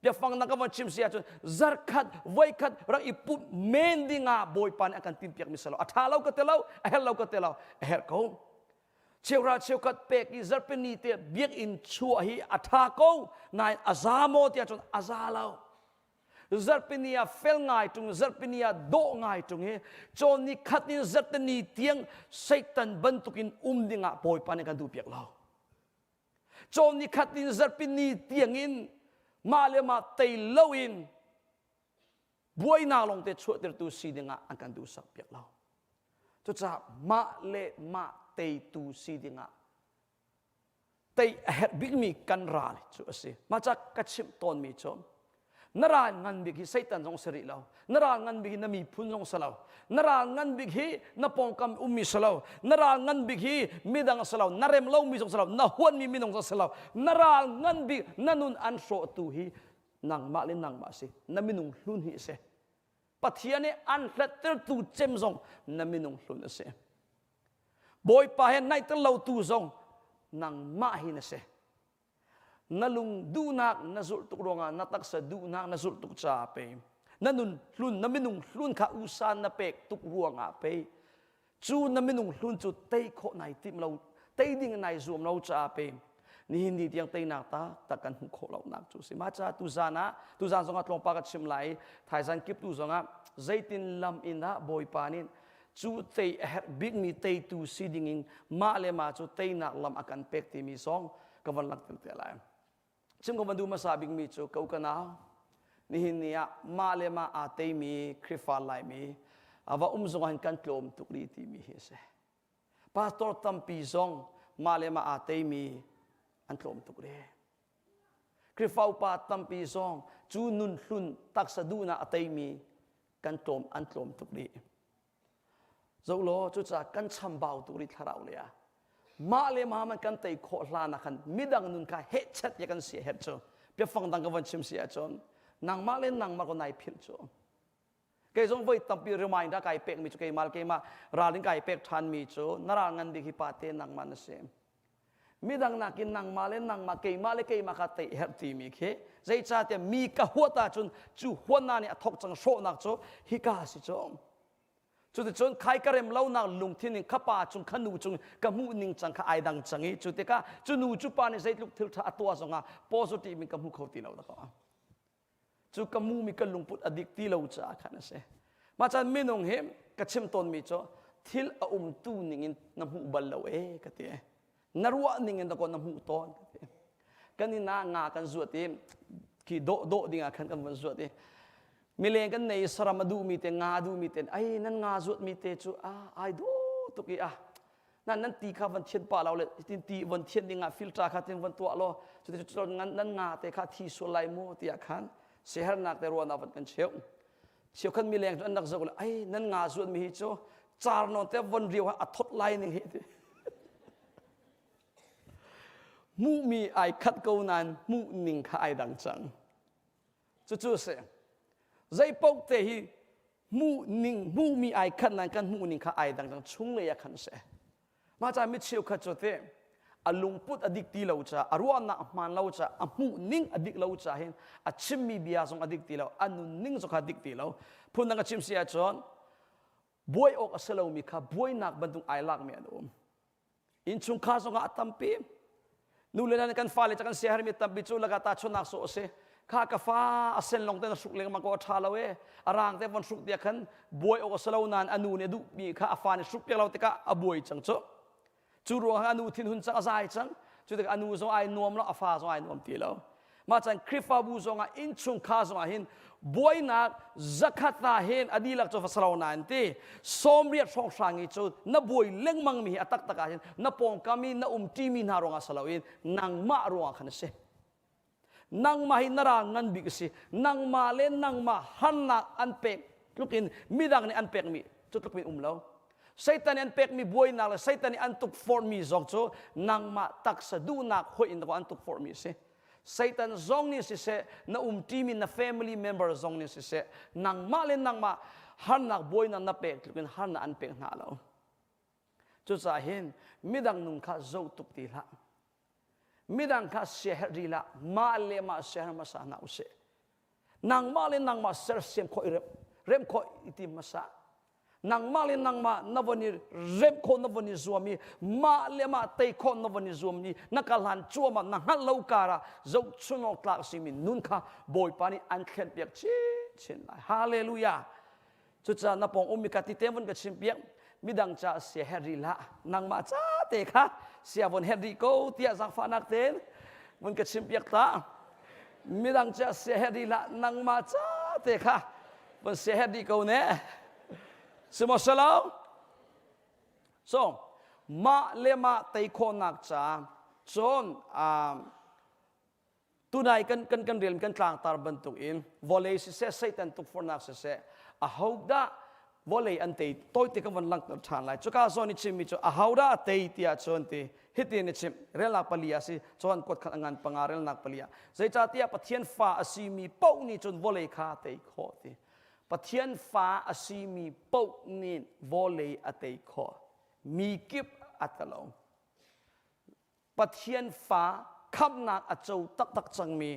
อย่าฟังนักวันชิมเสียจนซาร์คัดไว้คัดรักอิปุเมนดิงาบอยปานี่อันกันติมเปียกมิสโลอัฐาเราก็เตลาเฮลเราก็เตลาเฮลเขาเชียวราเชียวกัดเปกอีซาร์เป็นนี่เตะเบียกอินชัวฮีอัฐาเขานายอาซาโมเตียจนอาซาเราซาร์เป็นนี่เฟลง่ายตรงซาร์เป็นนี่โดง่ายตรงเฮจนนี่ขัดนี่ซาร์เป็นนี่เตียงไซตันบันตุกินดิงาบอยปานี่กันดูเปียกเราจนนี่ขัดนี่ซาร์เป็นนี่เตียงอินมาเลมาเตยเลวินบวยนาลงเตช่วยเตตูซีดิงาอันกันดูสักเปียกเราจุดจ้ามาเลมาเตยตูซีดิงาเตยเฮดบิกมีกันราลจุดสิมาจากกัจฉิมตอนมีชมนรางันบิกฮิไซตันจงสริเลานรางันบิกฮินมีพุนจงสลาวนรางันบิกฮินปองคำมิสลาวนรางันบิกฮิมีดังสลาวนเรมเลามีจงสลาวนหวนมีนงสลาวนรางันบิกนันุนอันโชตูฮีนางมาเลนางมาสินมินุงลุนฮิเสปัทยานีอันเลตเตอร์ตูเจมซงนมินุงลุนเสบอยปะเห็นในตะเลาตูซงนางมาฮินเสnalung dunak nazul tuk ronga natak sa dunak nazul tuk cha pe nanun hlun naminung hlun kha usan na pek tuk ruanga pe chu naminung hlun chu tei kho nai tim lo tei ding nai zoom lo cha pe ni hindi tiang tei nak ta takan hu kho lo nak chu si ma cha tu zan zonga tlong pa ka chim lai thai san kip tu zonga zaitin lam ina boy panin chu tei big mi tei tu siding in ma le ma chu tei nak lam akan pek ti mi song ka van lak tel lai chim ko bandu masabing mi chu kau kana ni hinia ma le ma atei mi krifa lai mi ava zongan kan tlom tukri ti mi hi se pastor tampi zong ma le ma atei mi an tlom tukri krifa pa tampi zong chu nun hlun tak sa du na atei mi kan tlom an tlom tukri zo lo chu cha kan cham bau tukri tharau le yaมาเลมามันกันเตยโคลานะคันมิดังนุนค่ะเฮชัดยังกันเสียเฮจอเปียฟังดังกับวันชิมเสียจอนนางมาเลนางมาก็นายพิลจอเกยจงไว้ตั้งปีรีมายน์ได้ไก่เป็กมีจุกเกยมาลเกยมาราลิงไก่เป็กทันมีจอนรางันดิขิปาเตนางมันเสมมิดังนักินนางมาเลนางมาเกยมาเลเกยมาคัดเตยเฮตีมีเคใจจ่าเตมีกะหัวตาจนจูหัวนานี่ทกจังโชนักจอฮิกาสิจอจุดจนใครก็เริ่มเล่านักลุงที่นี่ข้าป่าจงขนูจงกะมูนิงจังข้าไอดังจังอีจุดที่ก้าจุนูจุปานี่ใจลุกทิลท่าตัวสงะโพสติมีกะมูเขาตีเราตะก้าจุกะมูมีกะลุงพุทธอดิกตีเราจ้าขันเสมาจากมินงเฮมกะชิมตนมีจ่อทิลตูนิงินน้ำหูบัลเรากะเตะนรัวนิงินตะก้าน้ำหูตอนกะเตะกันนี่นางากันสวดที่ขีโดดิ่งขันกันวันสวดที่มิเลงกันในสระมาดูมีเตงาดูมีเตไอ้นั่นงาสวดมีเตจูไอ้ดูตุกี้นั่นตีข้าวันเทียนป่าเราเลยตีวันเทียนดิ่งฟิลตราข้าเทียนวันตัวเราจุดนั่นงาเตข้าที่สุไลโมตีอาคันเสียหนักแต่รัวนาวันกันเชียวขันมิเลงอันนักจักเลยไอ้นั่นงาสวดมีฮิโจจาร์นอนแต่วันเรียวอัดทดไลนึงเฮติมูมีไอคัดเกานันมูนิงข้าไอดังจังจู่ๆเสียใจปกเตหีมูนิงมูมีไอขันนั้นกันมูนิงข้าไอดังชุ่งเลยขันเสมาจากมิเชียวขัดจุดเตอลุงพุทธอดิกตีเราจ้าอรัวนักมันเราจ้ามูนิงอดิกเราจ้าเห็นชิมมีเบียร์ส่งอดิกตีเราอนุนิงส่งอดิกตีเราพูดนักชิมเสียจอนบวยออกเสลามีข้าบวยนักบรรทุกไอลักเมียนอินชุงข้าส่งอาตัมปีนู่นเลยนั่นกันฟ้าเลยจากกันเสียหายมีตัมปีจูแล้วก็ตาชนนักโซเสข้ากฟ้าเส้นลงเต้นสุกเลี้ยงมาก็ชาลาเวอารางเต้วันสุกเดียกันบวยอกสลาวนานอนุเนี่ยดูมีข้าฟ้าเนี่ยสุกเลี้ยงเราเตะก้าบวยจังโจจูรัวอนุทินหุ่นจังอาศัยจังจุดเด็กอนุส่งไอ้นวมแล้วฟ้าส่งไอ้นวมตีแล้วมาจากคริฟาบูส่งไอ้อินชุงข้าส่งไอ้หินบวยนักจักรตาเห็นอดีลักจะฟ้าสลาวนานตีสมเรียดช่องช่างอีจูนับบวยเลี้ยงมังมีอัตักตะการเห็นนับปองกามีนับทีมีนารองอาสลาวินนางมารัวขันเสนางมาหินรางันบิกสินางมาเล่นนางมาหันนักอันเป็กลุกินมีดังในอันเป็กมีจุดลุกเป็นเราไซตันอันเป็กมีบวยนักเลยไซตันอันตุกฟอร์มีจงโจนางมาตักสะดูนักหอยอินตัวอันตุกฟอร์มีสิไซตันจงนี่สิเสนทีมีน family member จงนี่สิเสนางมาเล่นนางมาหันนักบวยนักนับเป็กลุกินหันนักอันเป็กหน้าเรา จุดสาเหตุมิดังนุงข้าโจตุกตีละมิดังข้าเสียรีละมาเลมาเสียมาสานาอุเสนางมาเลนางมาเสียเสียมคอยเร็มคอยอิติมาสานางมาเลนางมานวันนี้เร็มคนนวันนี้รวมีมาเลมาเตยคนนวันนี้รวมีนักลันจัวมันนังฮัลโลการะโจชุนอตลาสิมินุนข้าบอยปานีอันเข็นเปียกชินไลฮาเลลูยาจุดจ้านับปองอุมิกาติเตวันกับชิมเปียกมิดังจ้าเสียเฮริละนางมาจ้าเตะค่ะเสียวันเฮริโกเตียสักฟานักเตนวันกับชิมเปียกตามิดังจ้าเสียเฮริละนางมาจ้าเตะค่ะวันเสียเฮริโกเนี่ยสมอสลาวส่งมาเลมาเตยโคนักจ้าจนตุนายกันเรียนกันกลางตาบันตุกินวอลเลย์เสใส่ตันตุกฟอร์นักเสฮาวดาวอลเลย์อันเตยตัวที่กันวันหลังตัดทานไลจุก้าโซนิชิมิจูฮาวดาเตยที่อาชวนที่ฮิตนิชิมเรลักปลียาสิจวนกดขันงานปังอาเรลักปลียาใจจ่าที่ปะเทียนฟ้าอสีมีเป้านี่จนวอลเลย์ขาเตยโคที่ปะเทียนฟ้าอสีมีเป้านี่วอลเลย์อเตยโคมีกิบอัตลงปะเทียนฟ้าคำนักอาจูตักจังมี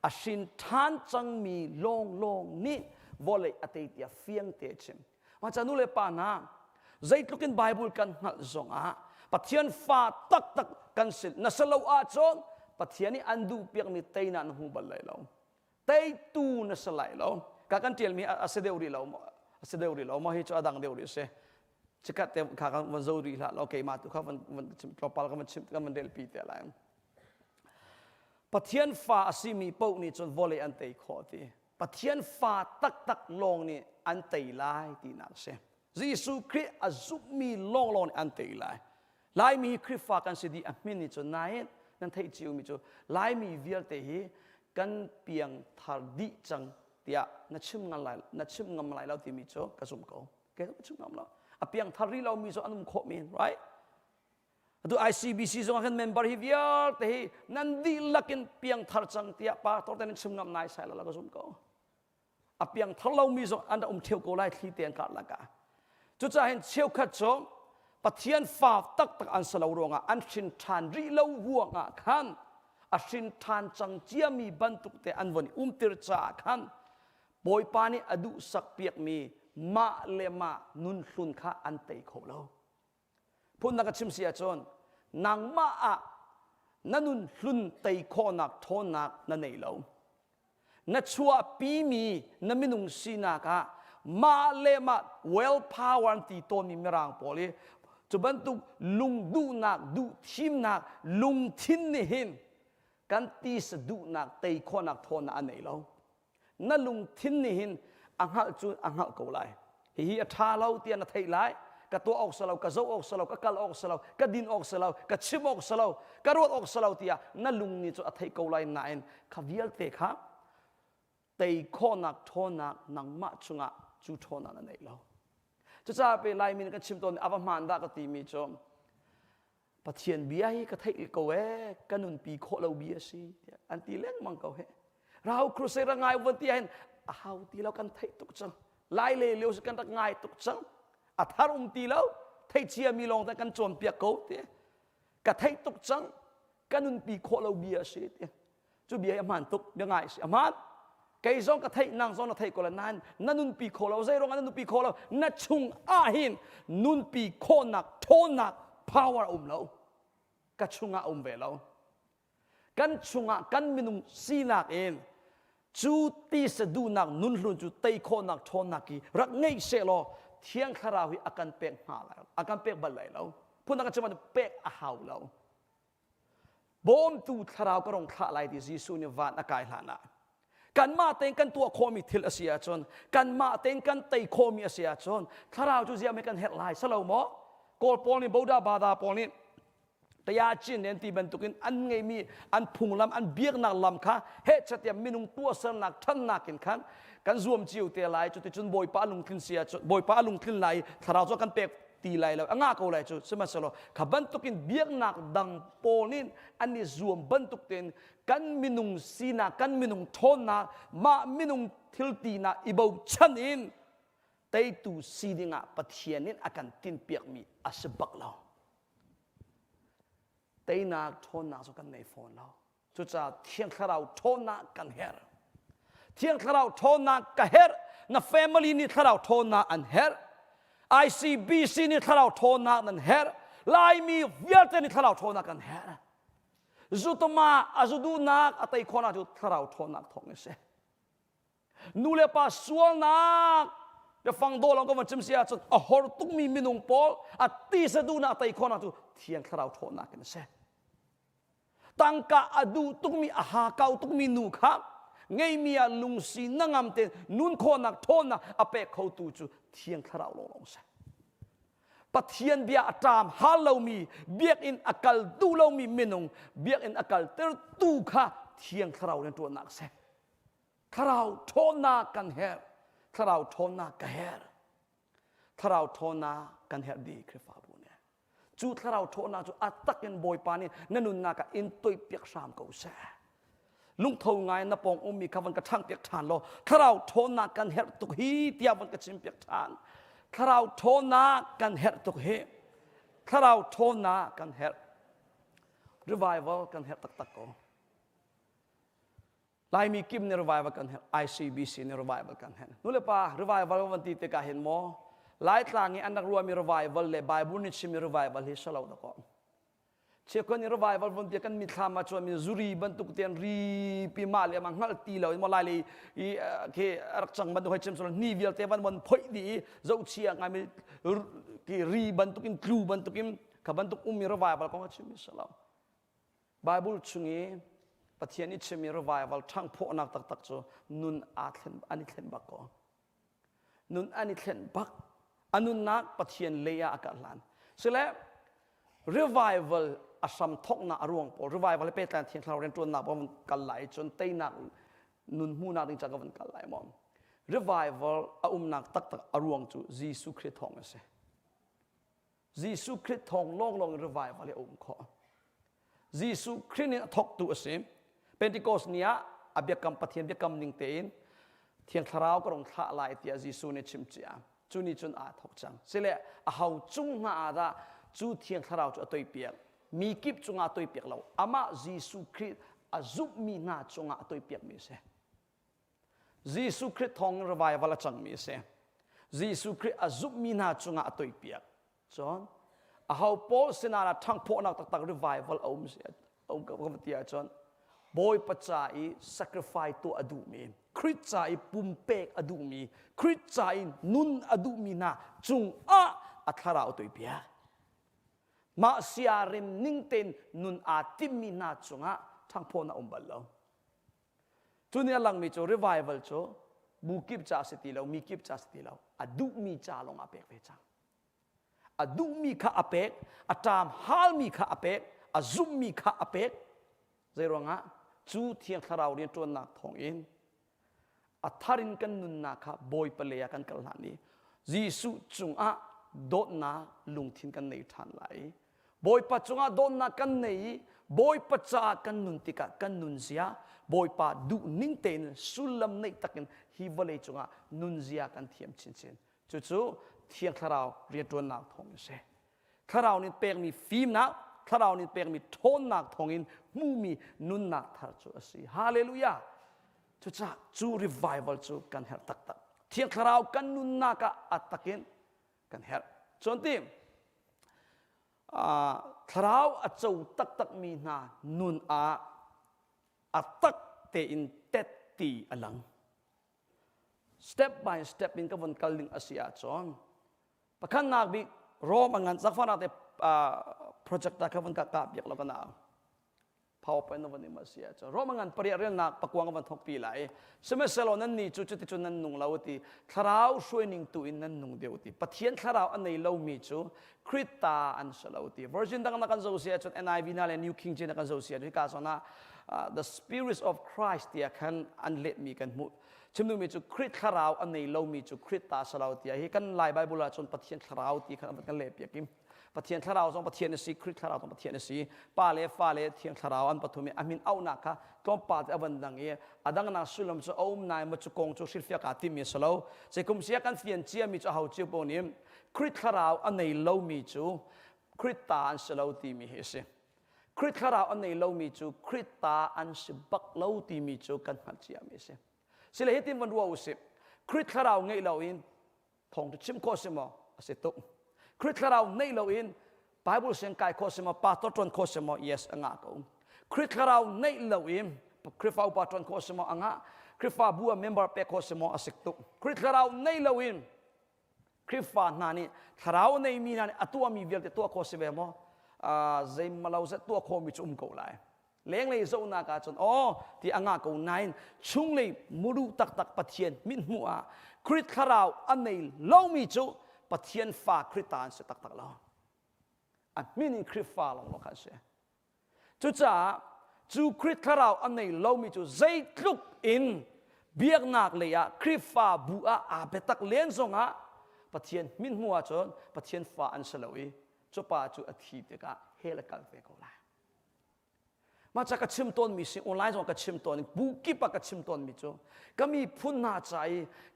อาชินทานจังมีลงนี่วอลเลย์อเตยเฟียงเตชิมมันจะนู่นเลยป่านะใจทุกินไบเบิลกันหัดจงปะเทียนฟ้าตักกันสินัสเลวอาจงปะเทียนนี้อันดูเปียกมีเตยนันหูบัลเลยเราเตยตูนัสไลเรากันเทียนมีอาเสเดวรีเรามาให้เจ้าดังเดวรีเสจะกัดเต็มขากันวันโจรีละเราเกี่ยมาตุเขาวันเราปาลกันมันชิมกันมันเดลปีเตอะไรปะเทียนฟ้าสิมีเป้านี่จนวอลเลย์อันเตยขอทีปะเทียนฟ้าตักลงนี่อันเตยไล่ตีนักเสยิสุคริสต์อาจุมีลงอันเตยไล่มีคริสฟ้ากันสิดีอามินนี่จนนายนั่นไทยจิวมีจูไล่มีวิลเตหีกันเปียงทาร์ดิจังเตียนัชชิมงำไหลเราที่มีจูกระสุมเขาแกก็ชิมงำเราเปียงทาร์ดิเรามีจูอันนุ่มโคมีน rightดู ICBC จงกัน member ฮิวิลเตหีนั่นดีลักินเปียงทาร์จังเตียป้าตัวแต่นั่นชิมงำนายใส่แล้วกระสุมเขาเปียงทาร์เรามีจูอันเที่ยวกูไล่ที่เตียงกัดละกาจุดจะเห็นเชี่ยวขัดจงปะเทียนฟ้าตักอันสลาวรงอันชินทานรีเลวห่วงขันอันชินทานจังเจียมีบรรทุกแต่อันวันติรจ่าขันบอยปานีอดุสักเปียกมีมาเลมานุนสุนข้าอันเตยเขาเราพูดนักชิมเสียจนนางมานันุนสุนเตยโคนักโทนักนั่นเองเรานัชัวปีมีนั่นมินุงสีนักมาเลมาเวลพาวันที่ตัวมีมรังพอลีจุบันตุลุงดูนักดูทิมนักลุงทินนี่หินกันตีสดูนักเตยโคนักโทนักอันไหนเรานั่นลุงทินนี่หินอังหัลจูอังหัลกูไลฮีอัฐาเราเตียนไทยไลกับตัวออกสลาวกับเจ้าออกสลาวกับกัลออกสลาวกับดินออกสลาวกับชิมออกสลาวกับรถออกสลาวเตียนั่นลุงนี่จูอัฐไทยกูไลนั่นขวิลเตะครับเตยโคนักโทนักนังมาจุงะจูโทนักนั่นเองเราจะจะไปไล่มินกันชิมตัวนี้อัปมันดาก็ตีมีจอมปะเทียนเบียให้ก็ไทยกูกันนุนปีโคเราเบียสิอันตีเล่งมังกูเราครูเสระไงวันที่เห็นเอาตีเรากันไทยตุกจังไล่เลยเลี้ยวสกันตักไงตุกจังอัฐารุมตีเราไทยเชียมีลงแต่กันโจมเปียกกูเตี้ยกับไทยตุกจังกันนุนปีโคเราเบียสิเตี้ยจูเบียมันตุกยังไงสิมันไก่ซองกับไทยนางซองกับไทยคนละนั้นนั่นนุนปีโคเราใจร้องนั่นนุนปีโคเรานั่นชุงอาหินนุนปีโคนักโทนัก power เรากับชุงอาเวเรากันชุงอากันมินุงสีนักเองจูตีสะดูนักนุนลุนจูเตยโคนักโทนักกีรักไงเสลอเที่ยงคาราวิอาการเป็กหาเราอาการเป็กบัลลัยเราพูดนักจะมันเป็กอาหาวเราบอมตูคาราวก็ร้องข่าไล่ที่ยิสุนิวานอากาศหานะกันมาเต็งกันตัวโคมิทิลเสียจนกันมาเต็งกันเตยโคมิเสียจนคาราวจูเสียไม่กันเฮดไลสลาวมอกอลปอลนี่บูดาบาดาปอลนี่แต่ยาจีนเน้นที่บรรทุกินอันไงมีอันพุงลำอันเบียกนักลำค่ะเฮ็ดจะเตรียมมินุงตัวเสนักท่านนักกินขันกันรวมจิวเตะไหลจุดจนบอยป้าลุงขึ้นเสียจนบอยป้าลุงขึ้นไหลคาราวจะกันเป็กตีไหลแล้วง่าเขาไหลจุดสมัยสโลขับบรรทุกินเบียกนักดังปอลนี่อันนี้รวมบรรทุกเต็นกันมินุงสีนักกันมินุงทนนักมามินุงทิลตีนักอีบ่าวชันอินแต่ตูสีดิงะปะเทียนินอาการตินเปียกมีอาสบักเรา เตยนักทนนักสกันในโฟนเราจุดจะเที่ยงข้าเราทนนักกันเฮรเที่ยงข้าเราทนนักกันเฮรนะ family นี่ข้าเราทนนักอันเฮร ICBC นี่ข้าเราทนนักนันเฮรลายมีเวียดนี่ข้าเราทนนักกันเฮรจุดมาอาจุดูนักอัตยคนอาจุดข้าเราทนนักทงเสนูเลปาสวลนักจะฟังโดลองก็มันจิมเสียจนหอตุกมีมินุงปอลอัตตีสะดูนักอัตยคนอาจุเที่ยงข้าเราทนนักกันเสตั้งกะอดูตุกมีอาหาเกาตุกมีนูครับไงมีอาลุงสีนังอัมเตนุนคนนักทนนักอเปกเขาตูจูเที่ยงข้าเราลงเสปะเทียนเบียอัตรามฮาเรามีเบียกอินอากาศดูเรามีมินุงเบียกอินอากาศเตอร์ตูข้าเที่ยงข้าเราในตัวนักเสข้าเราทนนักกันเฮรข้าเราทนนักกันเฮรข้าเราทนนักกันเฮรดีคริฟาบุเนี่ยจูข้าเราทนนักจูอัตตักกันบอยปานี่นั่นนุนนักอินตุยเปียกสามกูเสลุงทงไงนับปองมีคำวันกระทั่งเปียกฐานโลข้าเราทนนักกันเฮรตุกฮีเตียวันกระชิมเปียกฐานข้าเราทนนักกันเฮรตุกฮีข้าเราทนนักกันเฮร revival กันเฮรตักตักก็ลายมีกิมใน revival กันเฮร ICBC ใน revival กันเฮรนู่นเลยป่ะ revival วันที่เตะกันเห็นมั้ยหลายครั้งนี้อันนักรัวมี revival เลย Bible นี่ชิมี revival ที่สลาวตะกอนเชื่อคนใน revival วันที่กันมีทำมาชวนมีจุรีบรรทุกเตียนรีปีมาเลยมังหัลตีเรามาลายเลยเครักจังบรรทุกให้เชื่อมสลนี่วิลเทวันวันพ่อยดีเจ้าเชียงไงมีเครีบรรทุกินครูบรรทุกินขับบรรทุกมี revival ก็ชิมีสลาว Bible ชุงี้ปะเทียนนี่ชิมี revival ทั้งพวกนักตักๆจูนุนอาเทนอันนี้เทนบักก็นุนอันนี้เทนบักอันนุนนักปะเทียนเลียอากาศลานสุดแล้ว revival อาสัมทกนาอรวงปอ revival เป็นการเทียนเราเรียนตัวนักว่ามันกันไหลจนเตยนักนุนหูนักถึงจะกันกันไหลมอง revival นักตักอรวงจูยิสุคริสต์ทองเสยิสุคริสต์ทองโลกลง revival เลยขอยิสุคริสต์เนี่ยทกตัวเสเป็นที่โกสเนียอเบียกรรมปะเทียนเบียกรรมนิงเตนเทียนคราวก็ลงท่าลายเตียยิสุเนี่ยชิมเจียจูนี่จุนอาทกจังเสเลยเอาจุงมาอาดาจูเทียนคราวจูตัวเปียกมีกิบจุงอาตัวเปียกเราอามายิสุคริสต์อาจุมีนาจุงอาตัวเปียกมีเสยิสุคริสต์ทองระบายวลจังมีเสยิสุคริสต์อาจุมีนาจุงอาตัวเปียกจอนเอาโพสนาราทั้งพวกนักตักระบายวลเอามีเสเอากับคำเตียจอนบอยปัจจัย sacrifice ตัวอดูมีคริสต์ใจปุ่มเปกอดูมีคริสต์ใจนุนอดูมีนาจุงอัทราตัวเปียมาเสียริมนิ่งเต็นนุนอาติมีนาจุงทั้งพวกนักบัลลังจุนี่หลังมีโจ revival โจบุกิบจ่าสติเรามีกิบจ่าสติเราอดูมีจ่าลงอาเปกเวจังอดูมีข้าอาเปกอตามฮาลมีข้าอาเปกอซุมมีข้าอาเปกใจร้องจูเทียงคาราวเรียนตัวนักทองอินอัทารินกันนุนนักบอยเปลียกันกันหลานี้ยิสุจุงโดนนาลุงทินกันในทานไหลบอยปัจจุงโดนนากันในบอยปัจจากันนุนติกากันนุนเสียบอยปัดดูนิ่งเตนสุลัมในตักันฮิวเลจุงนุนเสียกันเทียมชินชินจู่ๆเทียงคาราวเรียนตัวนักทองเสคาราวนี่เปกมีฟิล์มนักคาราวนี่เปกมีโทนนักทองอินมูมีนุนนักทาร์จูสิฮาเลลูยาจู่ๆจู revival จูกันเฮตักตักเทียงคาราวกันนุนนักอัตตักินกันเฮจนที่คราวอาจูตักตักมีนานุนอัตตักเตอินเตตีอลัง step by step อินกับวันกัลลิงอาเซียจอนประคันนักบิรอมังงันสักฟันอาเตproject ตะกับวันกักเบียกเรากันนะ PowerPoint วันนี้มาเสียจอนรอมังงันปริยาเรียนนักประกวงกับวันทกปีไหลสมัยเซลล์นั้นนี่จุดที่จุดนั้นนุ่งเราตีคราวช่วยนิ่งตัวอินนั้นนุ่งเดียวตีปะเทียนคราวอันในเรามีจูคริตตาอันเซลล์ตี Virgin ดังนักการโซเซียจน NIV นั่นแหละ New King James นักการโซเซียที่กาสนะ the Spirit of Christ ที่kanอันเล็ดมีกันมุดชิมดูมีจูคริตคราวอันในเรามีจูคริตตาเซลล์ตีให้กันไล่ไบเบิลจนปะเทียนคราวตีกันเล็บเปียกิมปะเทียนคราวต้องปะเทียนสีคริตคราวต้องปะเทียนสีป้าเล่ฟ้าเล่เทียนคราวอันปฐุมอามินเอาหนักค่ะต้องปาดอวันดังเออดังนั้นสุลมจะเอาหน่ายมาจุกงจุศิลฟิกาติมีสโลจะคุมเสียกันเฟียนเจียมีจะหาจิบปนิมคริตคราวอันในเรามีจูคริตตาอันสโลตีมีเฮเซ คริสข้าเราอันในเรามีจูคริสตาอันสิบักเราตีมีจูกันหัดเจียมีเสสิเลหิติมันรัวอุสิคริสข้าเราไงเราอินทองชิมโคสมอสิตุคริสข้าเราในเราอินไบเบิลเสียงกายโคสมอปาตตรนโคสมอ yes อ่างกูคริสข้าเราในเราอินคริสฟ้าอุปาตรนโคสมออ่างคริสฟ้าบัวเมมเบอร์เปโคสมอสิตุคริสข้าเราในเราอินคริสฟ้านานี่ข้าเราในมีนานี่ตัวมีเวลแต่ตัวโคสเบมอใจมาเราจะตัวโคมิจุ่มกูไลเลี้ยงเลยโซนากาจนที่อ่างกูนายชุงเลยมุรุตักตักปะเทียนมินหัวคริสข้าเราอันในเรามีจูปะเทียนฟ้าคริสตานเสตักตักเราอันมินิคริสฟ้าลงลงกันเสียจุจ้าจูคริสข้าเราอันในเรามีจูใจลุกอินเบียกนักเลยอะคริสฟ้าบัวอาเบตักเลี้ยงทรงอะปะเทียนมินหัวจนปะเทียนฟ้าอันเสลวิจุป้าจูอธิเดกะเฮลกัลเวกอลามาจากกระชิมต้นมีสิ่งออนไลน์จงกระชิมต้นบุกิปกระชิมต้นมีจูก็มีพุนนาใจ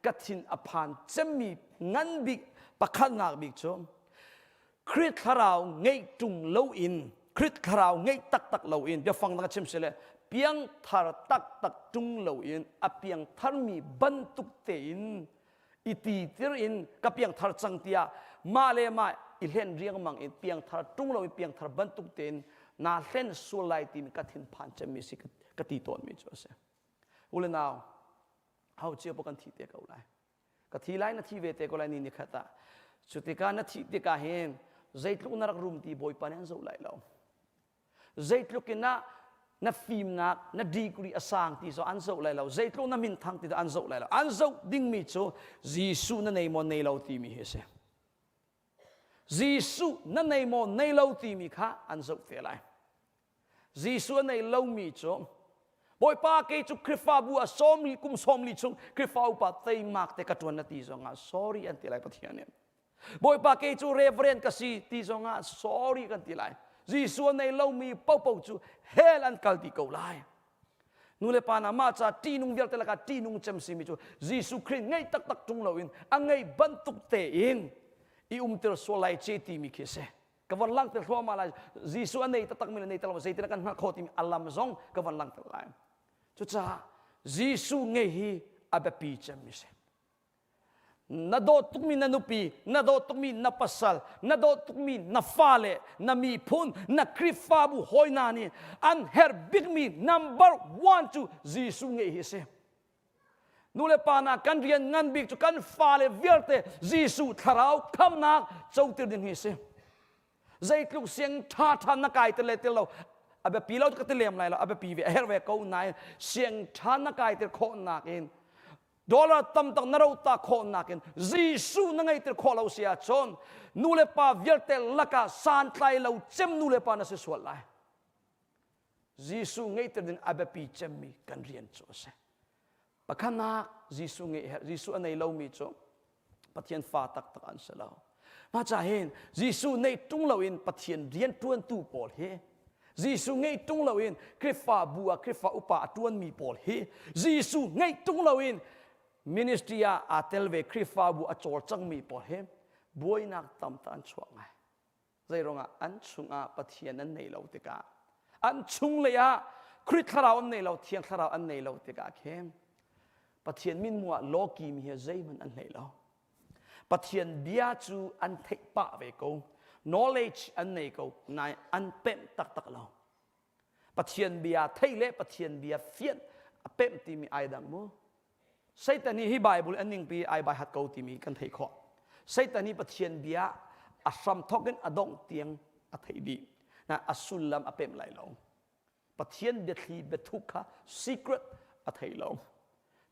กระทินอภานจะมีงั้นบิปะขันนักบิจูคริสข้าเราไงจุงเลวอินคริสข้าเราไงตักตักเลวอินเดี๋ยวฟังนักชิมเสร็จเพียงทารตักตักจุงเลวอินอเพียงทารมีบันทุกเตอินอิตีติรินกับเพียงทารจังเตียมาเลมาอิเลนเรียงมังอินเพียงทารจุงเลวเพียงทารบันทุกเตอินนาเล่นสุไลติมีกฐินพันจะมีสิกติตนมีจ้าเสอุลนาวเขาเชื่อพวกกันทีเตกเอาไลกฐิไลนาทีเวเตกเอาไลนี่นิขตาสุติการนาทีเตกาเฮนใจลุกนรักรุมตีบอยปานันจะไลเราใจลุกน่าฟิล์มน่าดีกรีอสังตีโซอันจะไลเราใจลุกน่ามินทังตีอันจะไลเราอันจะดิ้งมีจ้าจีสุนั่นในมอนในเราตีมีเฮเสจีสุนั่นในมอนในเราตีมีข้าอันจะเตไลจีสุในเรามีจ้าบอยป้าเกจุคริฟ้าบัวสมลิคุมสมลิจุงคริฟ้าอุปาเตยมากแต่กระตวนนาทีจงอ่ะ sorry อันที่ไรปะเทียนเนี่ยบอยป้าเกจุเรเวรนกสีตีจงอ่ะ sorry กันที่ไรจีสุในเรามีเป้าเป้าจูเฮลันกัลติเกาไลนู่นเลยปานามาจากตีนุ่งเดียวแต่ละกันตีนุ่งจำสิมิจูจีสุคริสไงตักตักจงเราอินอังไงบรรทุกเตอินอีเตอร์โซไลเจตีมิเคเซกวันลังเตอร์ทัวมาลายจีสุอันไหนตักมิลในตลาดเซตินักกันนักโคติมิอัลลัมซองกวันลังเตอร์ไลจุดจ้าจีสุไงฮีอาเบปีจำมิเซนาโดตุกมีนานุปีนาโดตุกมีนาปัสสัลนาโดตุกมีนาฟาเลนามีพุนนาคริฟาบุหอยนานีอันเฮร์บิกมี number 1 จูจีสุไงฮีเซนู่นเลยปานากันเรียนงานบิกจุกันฟาเลเวียร์เตจีสุทาราวคำนักเจ้าติดดินฮีเซใจกลุกเสียงท่าทานนักไก่เตเลเตลเราอาเบปีเราก็เตเลมไรเราอาเบปีเวเฮร์เวก้าวนายเสียงท่านักไก่เตลโคนักเองดอลลาร์ตั้มตั้งนราตาโคนักเองจีสุนังไงเตลโคเราเสียชนนู่นเลยปาเวียร์เตลลักาซานไตเราเจมนู่นเลยปานาเสสวลไลจีสุไงเตลดินอาเบปีเจมมีกันเรียนโจเซปะขันนักจีสุไงจีสุอันไหนเรามีโจปะเทียนฟ้าตักตักอันเสลามาจากเห็นจีสุในตุ้งเราเองปะเทียนเรียนต้วนตู้ปอลเฮจีสุไงตุ้งเราเองคริฟ้าบัวคริฟ้าอุปาต้วนมีปอลเฮจีสุไงตุ้งเราเองมินิสทรีอาเทลเวคริฟ้าบัวอจอร์จังมีปอลเฮบวยนักตำตันช่วงไงใจรงอันชุงปะเทียนนั้นในเราติกาอันชุงเลยคริสเราอันในเราเทียงเราอันในเราติกาเข้มปะเทียนมินมัวโลกีมีเฮใจมันอันไหนเราปะเทียนเบียจูอันเทปะเวกู knowledge อันไหนกูนายอันเป็นตักตักเราปะเทียนเบียไทยเล่ปะเทียนเบียเฟียนเป็นที่มีไอดังมั้งใช่แต่นี่ที่ไบเบิลอันหนึ่งปีไอใบหัดเกาที่มีกันไทยขอใช่แต่นี่ปะเทียนเบียอัศมทอกันอดงเตียงอัไทยดีนะอัสุลลัมเป็นไรเราปะเทียนเบียทีเบทุกข์ secret อัไทยเรา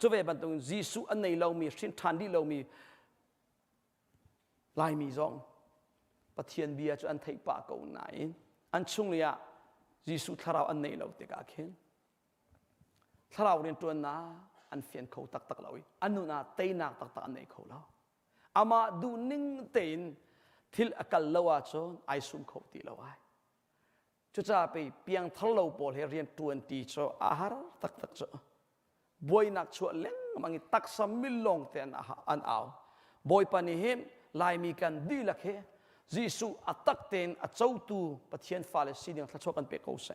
จะเวบันตรงจีสุอันไหนเรามีสิ่งทันที่เรามีลายมีซองปะเทียนเบียจะอันไทยปากเอาไหนอันช่วงนี้จีสุทาราวอันไหนเราเตกาเข็นทาราวเรียนตัวน่าอันเฟียนเขาตักตักเราอันนู้นเตยนักตักตักอันไหนเขาเราอามาดูนิ่งเตนทิลอากาศเราจนไอซุ่มเขาตีเราไว้จะจะไปเพียงทะเลาะบอลเรียนตัวตีโจอาหารตักตักโจบอยนักชวนเล่นมังตักสมิลลงเตนอันเอาบอยปนิเห็นลายมีกันดีละเค Giêsu atak ten a chau tu pathian fa le si ding thachok kan pe ko se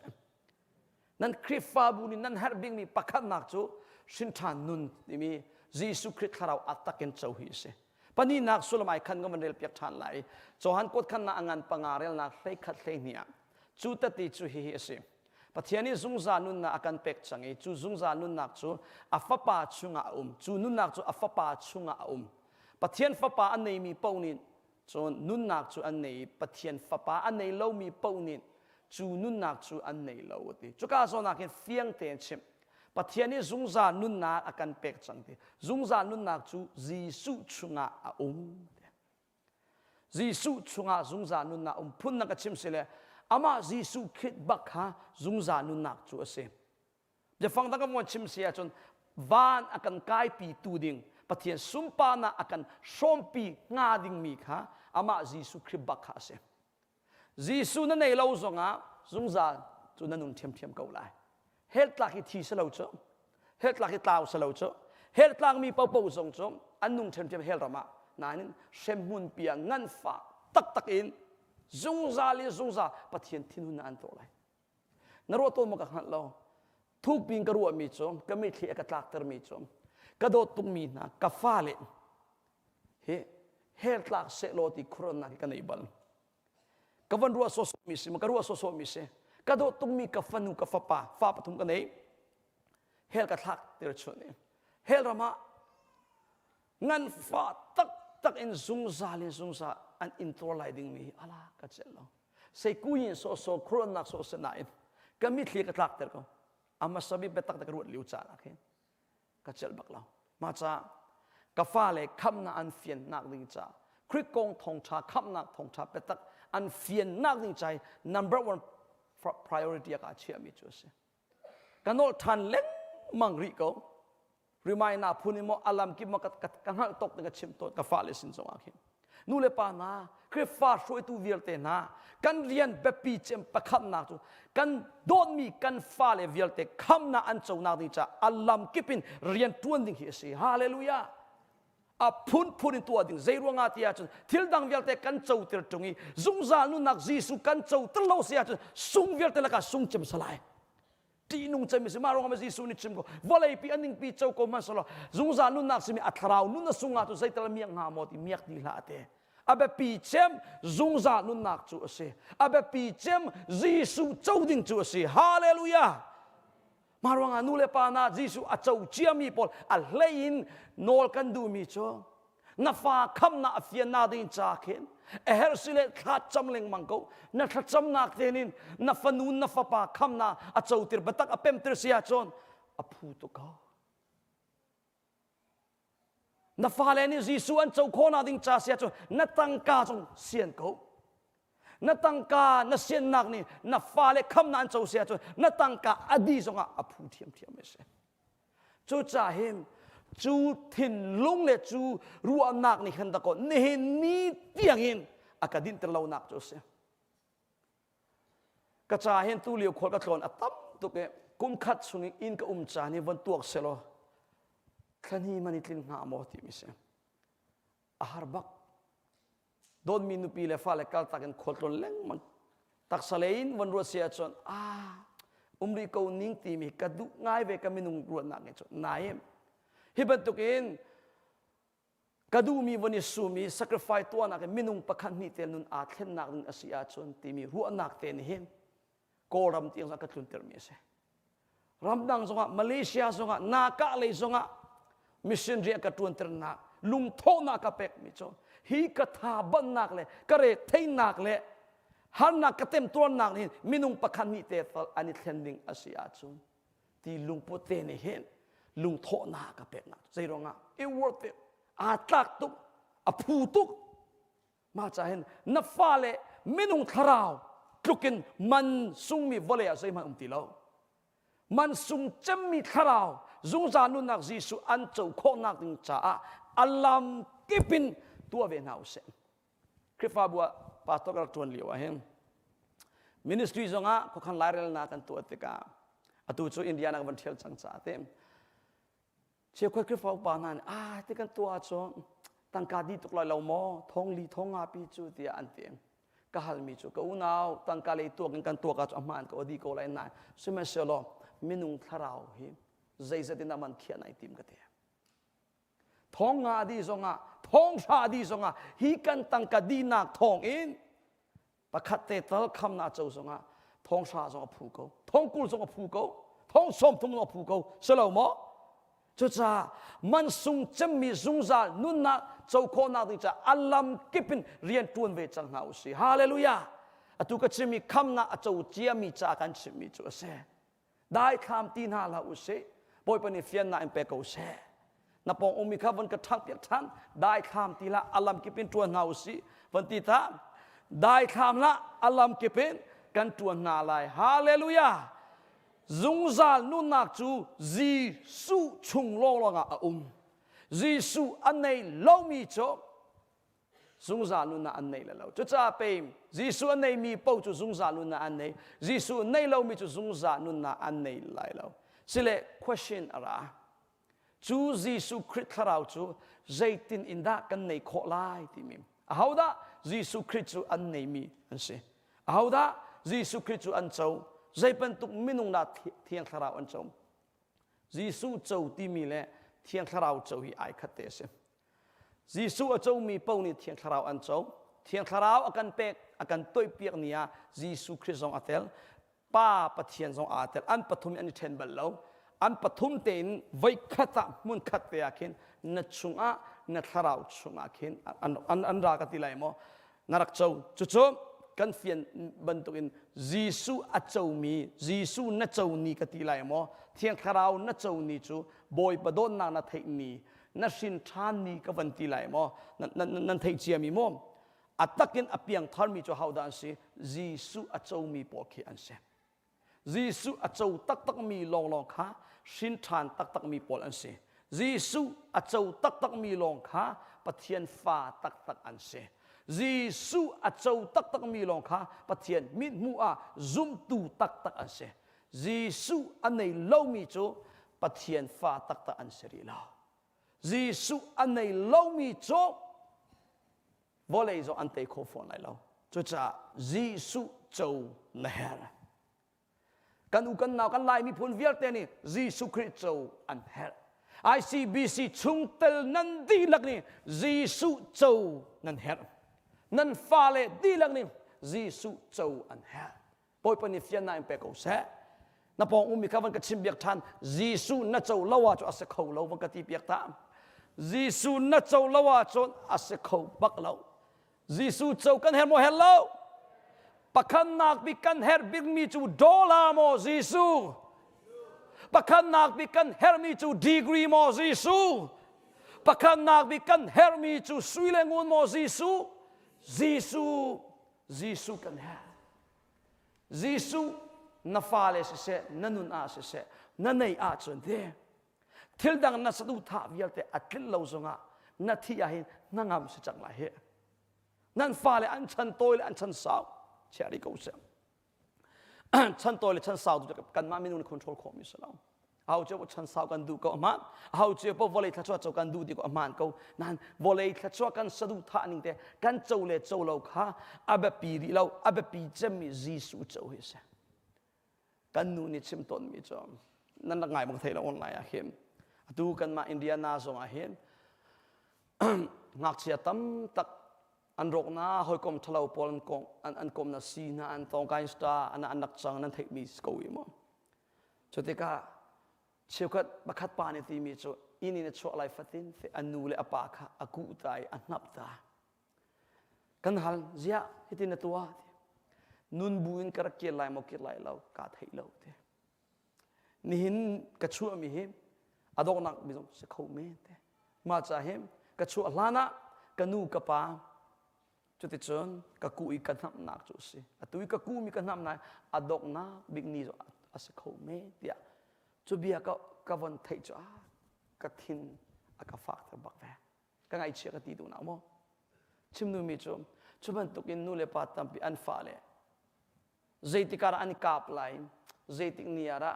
nan Christ fa bu ni nan har bing mi pakhat nak chu sin than nun ni mi Giêsu Christ kharau atak ken chau hi se pani nak sulamai khan ngam rel piak than lai chohan kot khan na angan pangarel nak hlei khat hlei nia chu ta ti chu hi hi se pathiani zungza nun na akan pek changi chu zungza nun nak chu afapa chunga chu nun nak chu afapa chunga pathian fapa an nei mi paunin chon nun nak chu an nei pathian fapa an nei lo mi paunin chu nun nak chu an nei lo ti chu ka so nak fiang ten chim pathiani zungza nun na akan pek changti zungza nun nak chu Giêsu chunga Giêsu chunga zungza nun na phun na ka chim sele ama Giêsu khit bakha zungza nun nak chu ase je fang ta ka mo chim sia chon van akan kai pi tu ding pathian sumpa na akan sompi nga ding mi kha ama Giêsu khit bakha ase Giêsu na nei lo zonga zungza chu na nun thiam thiam ko lai helt lak hi thi selo cho helt lak hi tlaw selo cho helt lak mi pau pau zong cho an nung thiam thiam hel rama nanin semmun pia ngan fa tak tak in zungza li zungza pathian thin hun an to lai naro to ma ka khan lo thuk ping ka ruwa mi chom ka mi thli ka tlak ter mi chom ka do tum mi na ka fa le he her tlak se lo ti khron na ka nei bal ka van ruwa so mi se ma ka ruwa so mi se ka do tum mi ka fanu ka fa pathum ka nei her ka tlak ter chone her rama ngan fa tak tak in zungza le zungza an intro ding mi ala ka chelo sei kuyin so khron nak so se na in kami thli ka tlak ter ko ama sabi betak tak ruat liu cha la khen ka chel bak lao ma cha ka fa le kham na an fian nak ding cha khrit kong thong cha kham nak thong cha betak an fian nak ding chai number 1 priority ka chia mi chu se kanol than leng mang ri ko remind na phunimo alam ki makat ka ngal tok na chim to ka fa le sin so akhin nu le pa na khre fa shroi tu vialte na kan rian bepi chem pakhat na chu kan don mi kan fa le vialte kham na an chau na ni cha alam kipin rian tuan ding hi si hallelujah a phun in tu ding zeirunga tia chu thil dang vialte kan chau tir tungi zungza nu nak Giêsu kan chau tir lo sia chu sung vialte la ka sung chem salai ti nung chem si marong ma Giêsu ni chim ko volei pi aning pi chau ko man solo zungza nu nak simi atharau nu na sunga tu zaital miang nga mo ti miak di la te abe pi chem zungza nu nak chu ase abe pi chem Giêsu chau ding chu ase hallelujah marong anu le pa na Giêsu a chau chiam mi pol a hlein nol kan du mi cho na fa kham na afian na ding cha khen a her sile kha chamleng mangko na kha cham nak tenin na fanun na fa pa kham na a chau tir batak a pem tir sia chon a phu to ka na fa le ni Giêsu an chau khona ding cha sia chon na tang ka chong sian ko na tang ka na sian nak ni na fa le kham na an chau sia chon na tang ka adi zonga a phu thiam thiam se chu cha him chu thin lung le chu ruwa nak ni khan da ko ne ni tiang in akadin ter lo nak chu se ka cha hen tu liu khol ka thlon atam tu ke kum khat sungi in ka cha ni van tuak selo khani mani tlin nga mo ti mi se a har bak don minu pi le fa le kal taken khol ton leng man tak salein van ro sia chon umri ko ning ti mi ka du ngai ve ka minung ro nak nge chon naim hiban tukin kadu mi vani sumi sacrifice to na ke minung pakhan ni tel nun a thlen nak ning asia chon ti mi ru anak te ni hin koram tiang sa ka tlun ter mi se ramdang zonga Malaysia zonga naka le zonga mission ria ka tuan ter na lung tho na ka pek mi cho hi ka tha ban nak le kare thei nak le har nak ka tem tuan nak ni minung pakhan ni te ani thlen ding asia chon ti lung po te ni hin lung tho na ka pek na zeironga it worth it a tlak tu a phu tu ma cha hen na fa le minung tharau tlukin man sung mi vole a sei ma ti lo man sung chem mi tharau zung za nu nak Giêsu an chau kho nak ding cha alam kipin tua ve nau se krifa bua pastor ka tuan liwa hen ministry zonga ko khan lairel na kan tu atika atu chu India na van thel chang cha tem che khoi krifa pa nan ti kan tua cho ตังกาดีตุกลอยเราโมท้องลีท้องอาปีจูเตียอันเตียงกะฮัลมีจูกะอุนาวตังกาเลยตัวกันตัวกะอามันกอดีโกไลนายสมัยเชลอมินุงทาราวหิใจจะตินามันเขียนในทีมกะเตียท้องอาดีสงะท้องชาดีสงะฮีกันตังกาดีนักท้องอินปะคัดเตตลคำนาเจ้าสงะท้องชาสงะผูกเขาท้องกุลสงะผูกเขาท้องสมทุมสงะผูกเขาเสลามอจุจ้ามันสุงจะมีสุงซานุนนักเจ้าคนนักที่จะอัลลัมกิปินเรียนตัวเวจังหาอุสิฮาเลลูยาตุกจะมีคำนาเจ้าเจียมีจากกันชิมีจุเสได้คำตีนาลาอุสิบอยปนิฟิยนนาอิมเปกอุเสนับปององค์มีข้าวันกระทังเปียกทันได้คำตีละอัลลัมกิปินตัวหาอุสิวันตีตาได้คำละอัลลัมกิปินกันตัวนาลายฮาเลลูยาzungzal nu nak chu Giêsu chung lo lo nga Giêsu an nei lo mi cho zungzal nu na an nei la lo cho cha pe Giêsu an nei mi po chu zungzal nu na an nei Giêsu nei lo mi chu zungzal nu na an nei lai lo sile question ara chu Giêsu Christ tharau chu zaitin inda kan nei kho lai ti mi how da Giêsu Christ chu an nei mi an se how da Giêsu Christ chu an chau dây bên tục minung na thiêng thà rào anh chồng, Giêsu châu ti mi lệ thiêng thà rào châu hi ai khát tế xem, Giêsu ở châu mi bao ni thiêng thà rào anh chồng, thiêng thà rào akan pek akan toy piak nia Giêsu Christ zong atel, pa pathian zong atel, an pathum ani ten belau, an pathum ten vai khata mun khat pe akin na chunga na thà rào chunga akin an ra katilai mo, narak châu chu chu kan phiền bần tụ in Giêsu a châu mi Giêsu na châu ni ka ti lai mo thiang kharau na châu ni chu boy badon na thei ni na sin than ni ka van ti lai mo nan thei chia mi mo atakin apiang thar mi chu haudan si Giêsu a châu mi po khi an se Giêsu a châu tak tak mi long long kha sin than tak tak mi pol an se Giêsu a châu tak tak mi long kha pathian fa tak tak an se Giêsu a châu tak tak mi long kha pathian mit mu a zum tu tak tak an se Giêsu an nei lo mi chu pathian fa tak tak an se ri lo Giêsu an nei lo mi chu volei zo an te kho phone lai lo chu cha Giêsu châu na her kan u kan naw kan lai mi phun vial te ni Giêsu Christ châu an her ICBC chung tel nan di lak ni Giêsu châu nan her nan pha lệ đi lăng ni Giêsu châu an ha boi pani fian na impe ko se na pong umi kavan ka chim biak than Giêsu na châu lawa cho ase khâu lo ka ti biak ta Giêsu na châu lawa cho ase khâu bak lo Giêsu châu kan her mo hello pakhan nak bi kan her big mi chu dola mo Giêsu pakhan nak bi kan her mi chu degree mo Giêsu pakhan nak bi kan her mi chu suilengun mo Giêsu Giêsu kan ha Giêsu na fale se nanun a se na nei a chon the thil dang na sadu tha vial te atlil lo zonga na thi a hin na ngam se chang la he nan fale an chan toil an chan sao chari ko se chan toil chan sao du kan ma minun control ko mi salam how je chan sao kan du ko man how je po volei thachwa chau kan du di ko man ko nan volei thachwa kan sadu tha ning te kan chau le chau lo kha aba pi ri lo aba pi chemi Giêsu chau hi se kan nu ni chim ton mi chom nan la ngai bang thei la online a hem tu kan ma India na zong a hem ngak chia tam tak an rok na hoi kom thalo pol kong an kom na si na an tong kain sta an anak chang nan thei mi ko i mo chote ka chiêu khát bác khát pa này thì mi cho ini này cho lại phát tin phải anh nu lại apa kha aku tai anh nắp ta kan hal zia itu na tua nun buin karak kia lai mau kia lai lau ka thei lau te nihin kachua mi him adok nak bizong se khâu me te ma cha him kachua lana kanu kapa cho te chon ka ku I kan nam nak chu si atui ka ku mi kan nam na adok na big ni zo as khâu me tia cho bia ka von thei cho ka thin aka fak ta bak ve ka ngai chia ka ti du na mo chim nu mi chom chuban tukin nu le pa tam pi an fa le zaitikara an kap lai zaitik niara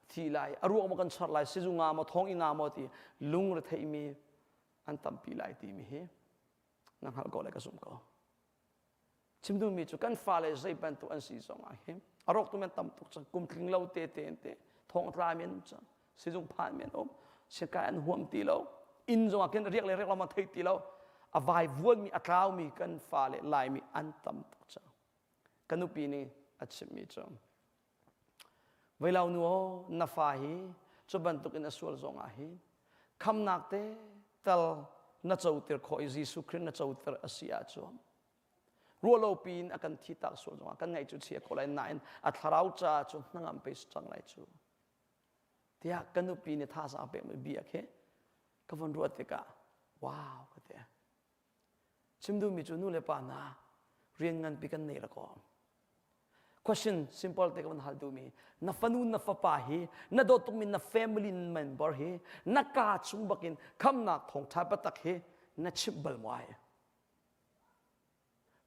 thi lai aru mo kan char lai sijunga mo thong ina mo ti lung re thei mi อันตั้มปีไลตีมีเฮนังฮัลโกเลยก็สุ่มก็ชิมดูมีจุกันฟ้าเลยใจเป็นตัวอันสีสองเฮอารมณ์ตัวมันตั้มตุกจังกุมทิ้งเราเตะทองรามีนจังสิจงผ่านเมียนเสียการห่วงตีเราอินจงอากินเรียกเรามาเทตีเราอวัยวนมีอัตราวมีกันฟ้าเลยลายมีอันตั้มตุกจังกันนุปีนี้อัจฉริยะเวลาหนูนับฟ้าฮีจะบรรทุกอินส่วนจงอาฮีคำนักเตตลนัดเจ้าเตอร์ขออิจิสุครินนัดเจ้าเตอร์อาเซียจอมรัวโลปีนอากันที่ตักส่วนจงอากันไงจุดเสียคนไรนายอัตราวจ้าจุดนั่งอันไปจังไรจูเดียกันนุปีนี้ท่าสาเปไม่เบียกเก็วันรัวเตกะว้าวก็เดียชิมดูมีจุดนู่นเลยป่านาเรียนงานปีกันเนี่ยละก่อน question simple เตกวันฮัลดูมีนับฟันูนับฟ้าฮีนัดโดตุมินนับ family member ฮีนักกาจุงบักินคำนักทองทับตักฮีนัดชิบบลมวย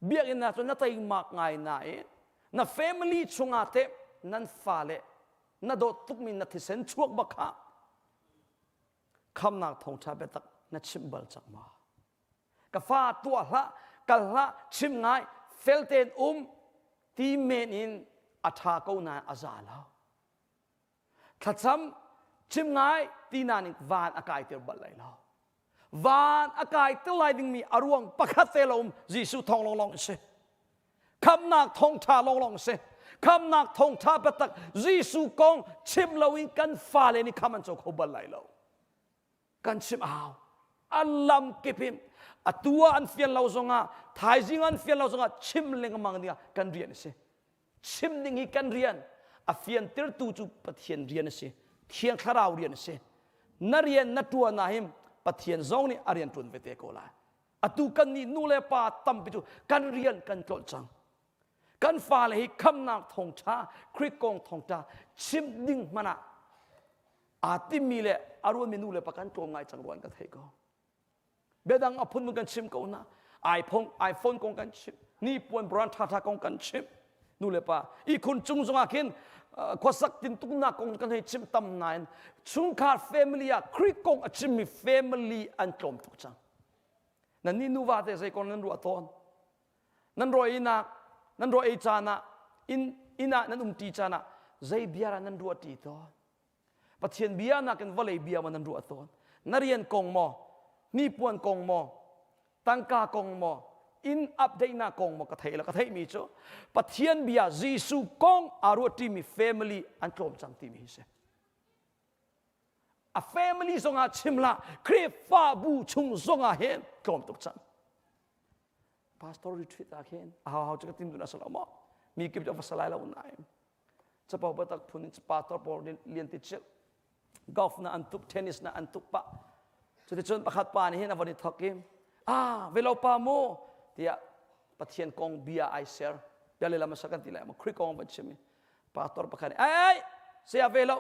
เบียกินนัดจนนัดอิงมากไงนายนับ family จุงอาเตนันฟ้าเลนัดโดตุมินนัดที่เซนชวกบักฮะคำนักทองทับตักนัดชิบบลจังมากฟ้าตัวละกัลละชิมไงเฟลเตนที่เมนินอัฐากูนาอาซาลาขัดซ้ำชิมไงที่นานิวานอากาศเตอร์บัลไลลาวานอากาศเตอร์ไลดิ้งมีอารวงปะคัตเตลมยิสุทองลองเสคำนักทองชาลองเสคำนักทองชาปตักยิสุกงชิมลาวินกันฟาเลนี่คำมันจกขบัลไลลาวกันชิมเอาอัลลัมกิพิมอัตัวอันเฟียนเราสงะท้ายจิงอันเฟียนเราสงะชิมเลงมังเนี่ยกันเรียนสิชิมดิ่งกันเรียนอัเฟียนเตอร์ตูจูปะเทียนเรียนสิเทียนคาราวเรียนสินัเรียนนัตัวนาหิมปะเทียนซองนี่อาเรียนตุนเวเตโกลาอัตุกันนี่นูเลปาตัมปิจูกันเรียนกันโจลจังกันฟ้าเลยคำนักทองชาคริกงทองชาชิมดิ่งมันอะอาติมีเลอารมณ์เมนูเลปะกันโจมไงจังรวนกันเทโกเบดังอพุนมันกันชิมกูนะไอโฟนกงกันชิมนี่ปวนบรันทาทากงกันชิมนู่นเลยป่ะอีคุณจุงจงอากินขวัสักตินตุกนักกงกันให้ชิมตำนายชุงขาด family อะคริกงชิมมี family อันกลมทุกจังนั่นนี่นูว่าแต่ใส่คนนั้นรัวตอนนั้นรัวอินักนั้นรัวอิจานะอินักนั้นตีจานะใจเบียร์นั้นรัวตีตอนปัจเจียนเบียร์นักกันว่าเลยเบียร์มันนั้นรัวตอนนักเรียนกงมอนี่ปวนกงมอตังกากงมออินอัปเดตนากงมอกระเทยละกระเทยมีโจปะเทียนเบียจีสุกงอารวตีมี family อันกลมจังตีมีเสa family สงอาชิมละครีฟ้าบูชุงสงอาเห็นกลมตุกจัง pastor retreat อาเห็นเอาจะกระติมดุนัสลามะมีกิจวัตรสลายละอุ่นไหนจะพอบัตักพุนิจะ pastor พอเรียนติดเชลกอล์ฟน่ะอันตุกเทนนิสน่ะอันตุกปะจะได้ชนประคัดปานี่เห็นวันนี้ทักกิมเวลาปาโมที่ปะเทียนกองเบียไอเซอร์เบียเลยละมาสักกันทีละมาคริกองบัญชีมีปาตอร์ประคัดเสียเวลา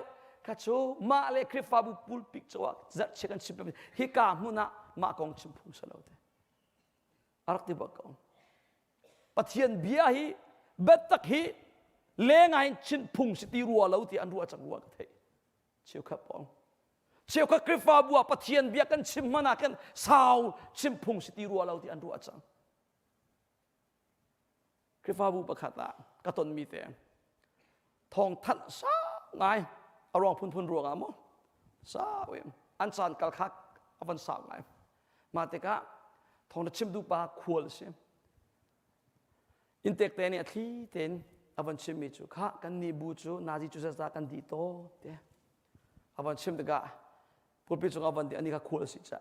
คัจโจมาเลคริฟาบุปูลปิกจัวจัดเช็กันชิมฮิกามุนะมากองชิมพุงสลาวเตอารักติบักองปะเทียนเบียฮีเบ็ดตักฮีเลงไงชิมพุงสิตีรัวลาวที่อันรัวจังรัวกันเทเชียวขับปองเชี่ยวกับคริฟาบัวปะเทียนเบียกันชิมมานากันสาวชิมพุงสติรัวเราที่อันรัวจังคริฟาบัวประคาตากระตนมีแต่ทองทัดสาไงอารมณ์พุ่นรัวงามมั้งสาเวมอันสันกัลคักอวันสาวไงมาแต่กะทองชิมดูปลาขวดเสียอินเตกเตเนี่ยที่เต็นอวันชิมมีจุค่ะกันนีบูจูนาจิจูเซตากันดีโตเตอวันชิมตะกะพูดไปจงอวันเดียนี่ก็ควรสิจ้ะ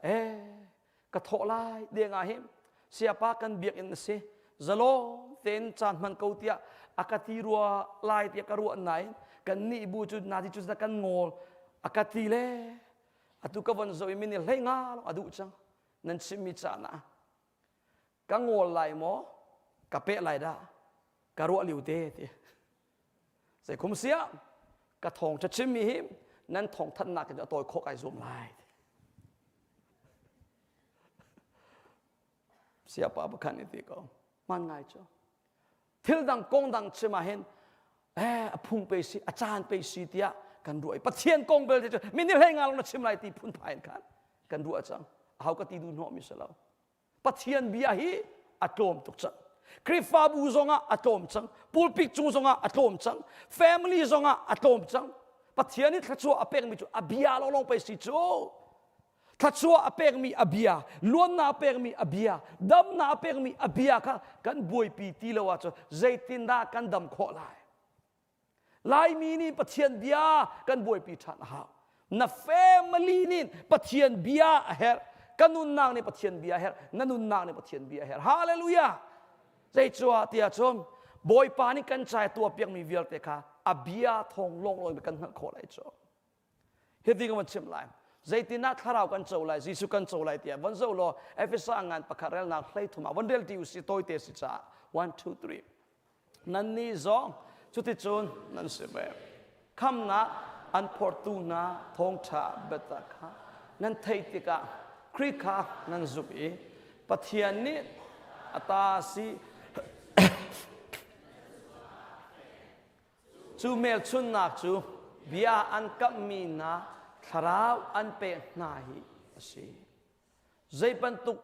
กระโถไล่เดียงอาหิมเสียปากันเบียกอินเสจะโลเต็นจานมันเกาเตียอากาศรัวไล่เตียกรัวไหนกันนี่บูจุนาทีจุดนักกันงอลอากาศเล่อตุกวันโซอิมินิเล่งาลอดุจังนั่นชิมิจานะกันงอลไล่หมอกะเปะไล่ได้กรัวลิวเตะใส่คุมเสียกระทงจะชิมิหิมนั่นทองท่านนักจะตัวโคกไอซุ่มไล่เสียป้าบุคคลนี่ตีก็มันง่ายจ้ะทิลดังกงดังชิมาเห็นพุ่งไปสิอาจารย์ไปสิเดียกันรวยปะเทียนกงเบลจะมินิเฮงาลงชิมไล่ตีพุ่นพายกันรวยจัง เขาก็ตีดูหอมิสลาวปะเทียนเบียฮีอัตโลมตุกจังคริฟาบูซงะอัตโลมจังปูลปิกจูซงะอัตโลมจังแฟมิลี่ซงะอัตโลมจังปะเทียนนี่ทัชัวอเปกมิจูอเบียลงไปสิจูทัชัวอเปกมีอเบียล้วนนาอเปกมีอเบียดำนาอเปกมีอเบียค่ะกันบวยปีตีละว่าจูใจตินดากันดำขอลายมีนี่ปะเทียนเบียกันบวยปีทันหาna family nin pathian bia her kanun nang ni pathian bia her nanun nang ni pathian bia her hallelujah zai chua tia chom boy pa ni kan chai tua piak mi vial te kha abia thong long loi kan kho lai cho he ding man chim lai zai tina tharau kan chau lai jisu kan chau lai tia van zo lo efesa ngan pakharel na khlai thuma van del ti usi toy te si cha 1 2 3 nan ni zong chuti chun nan se be kham naอันพอร์ตูนาทงชาเบตาค่ะนั่นไทยติกะคริกะนั่นจุบีปะเทียนนี้อัตาสีจูเมลชุนนักจูเบียอันกับมีนาทาราวอันเป็นนาฮีสิใจปันตุก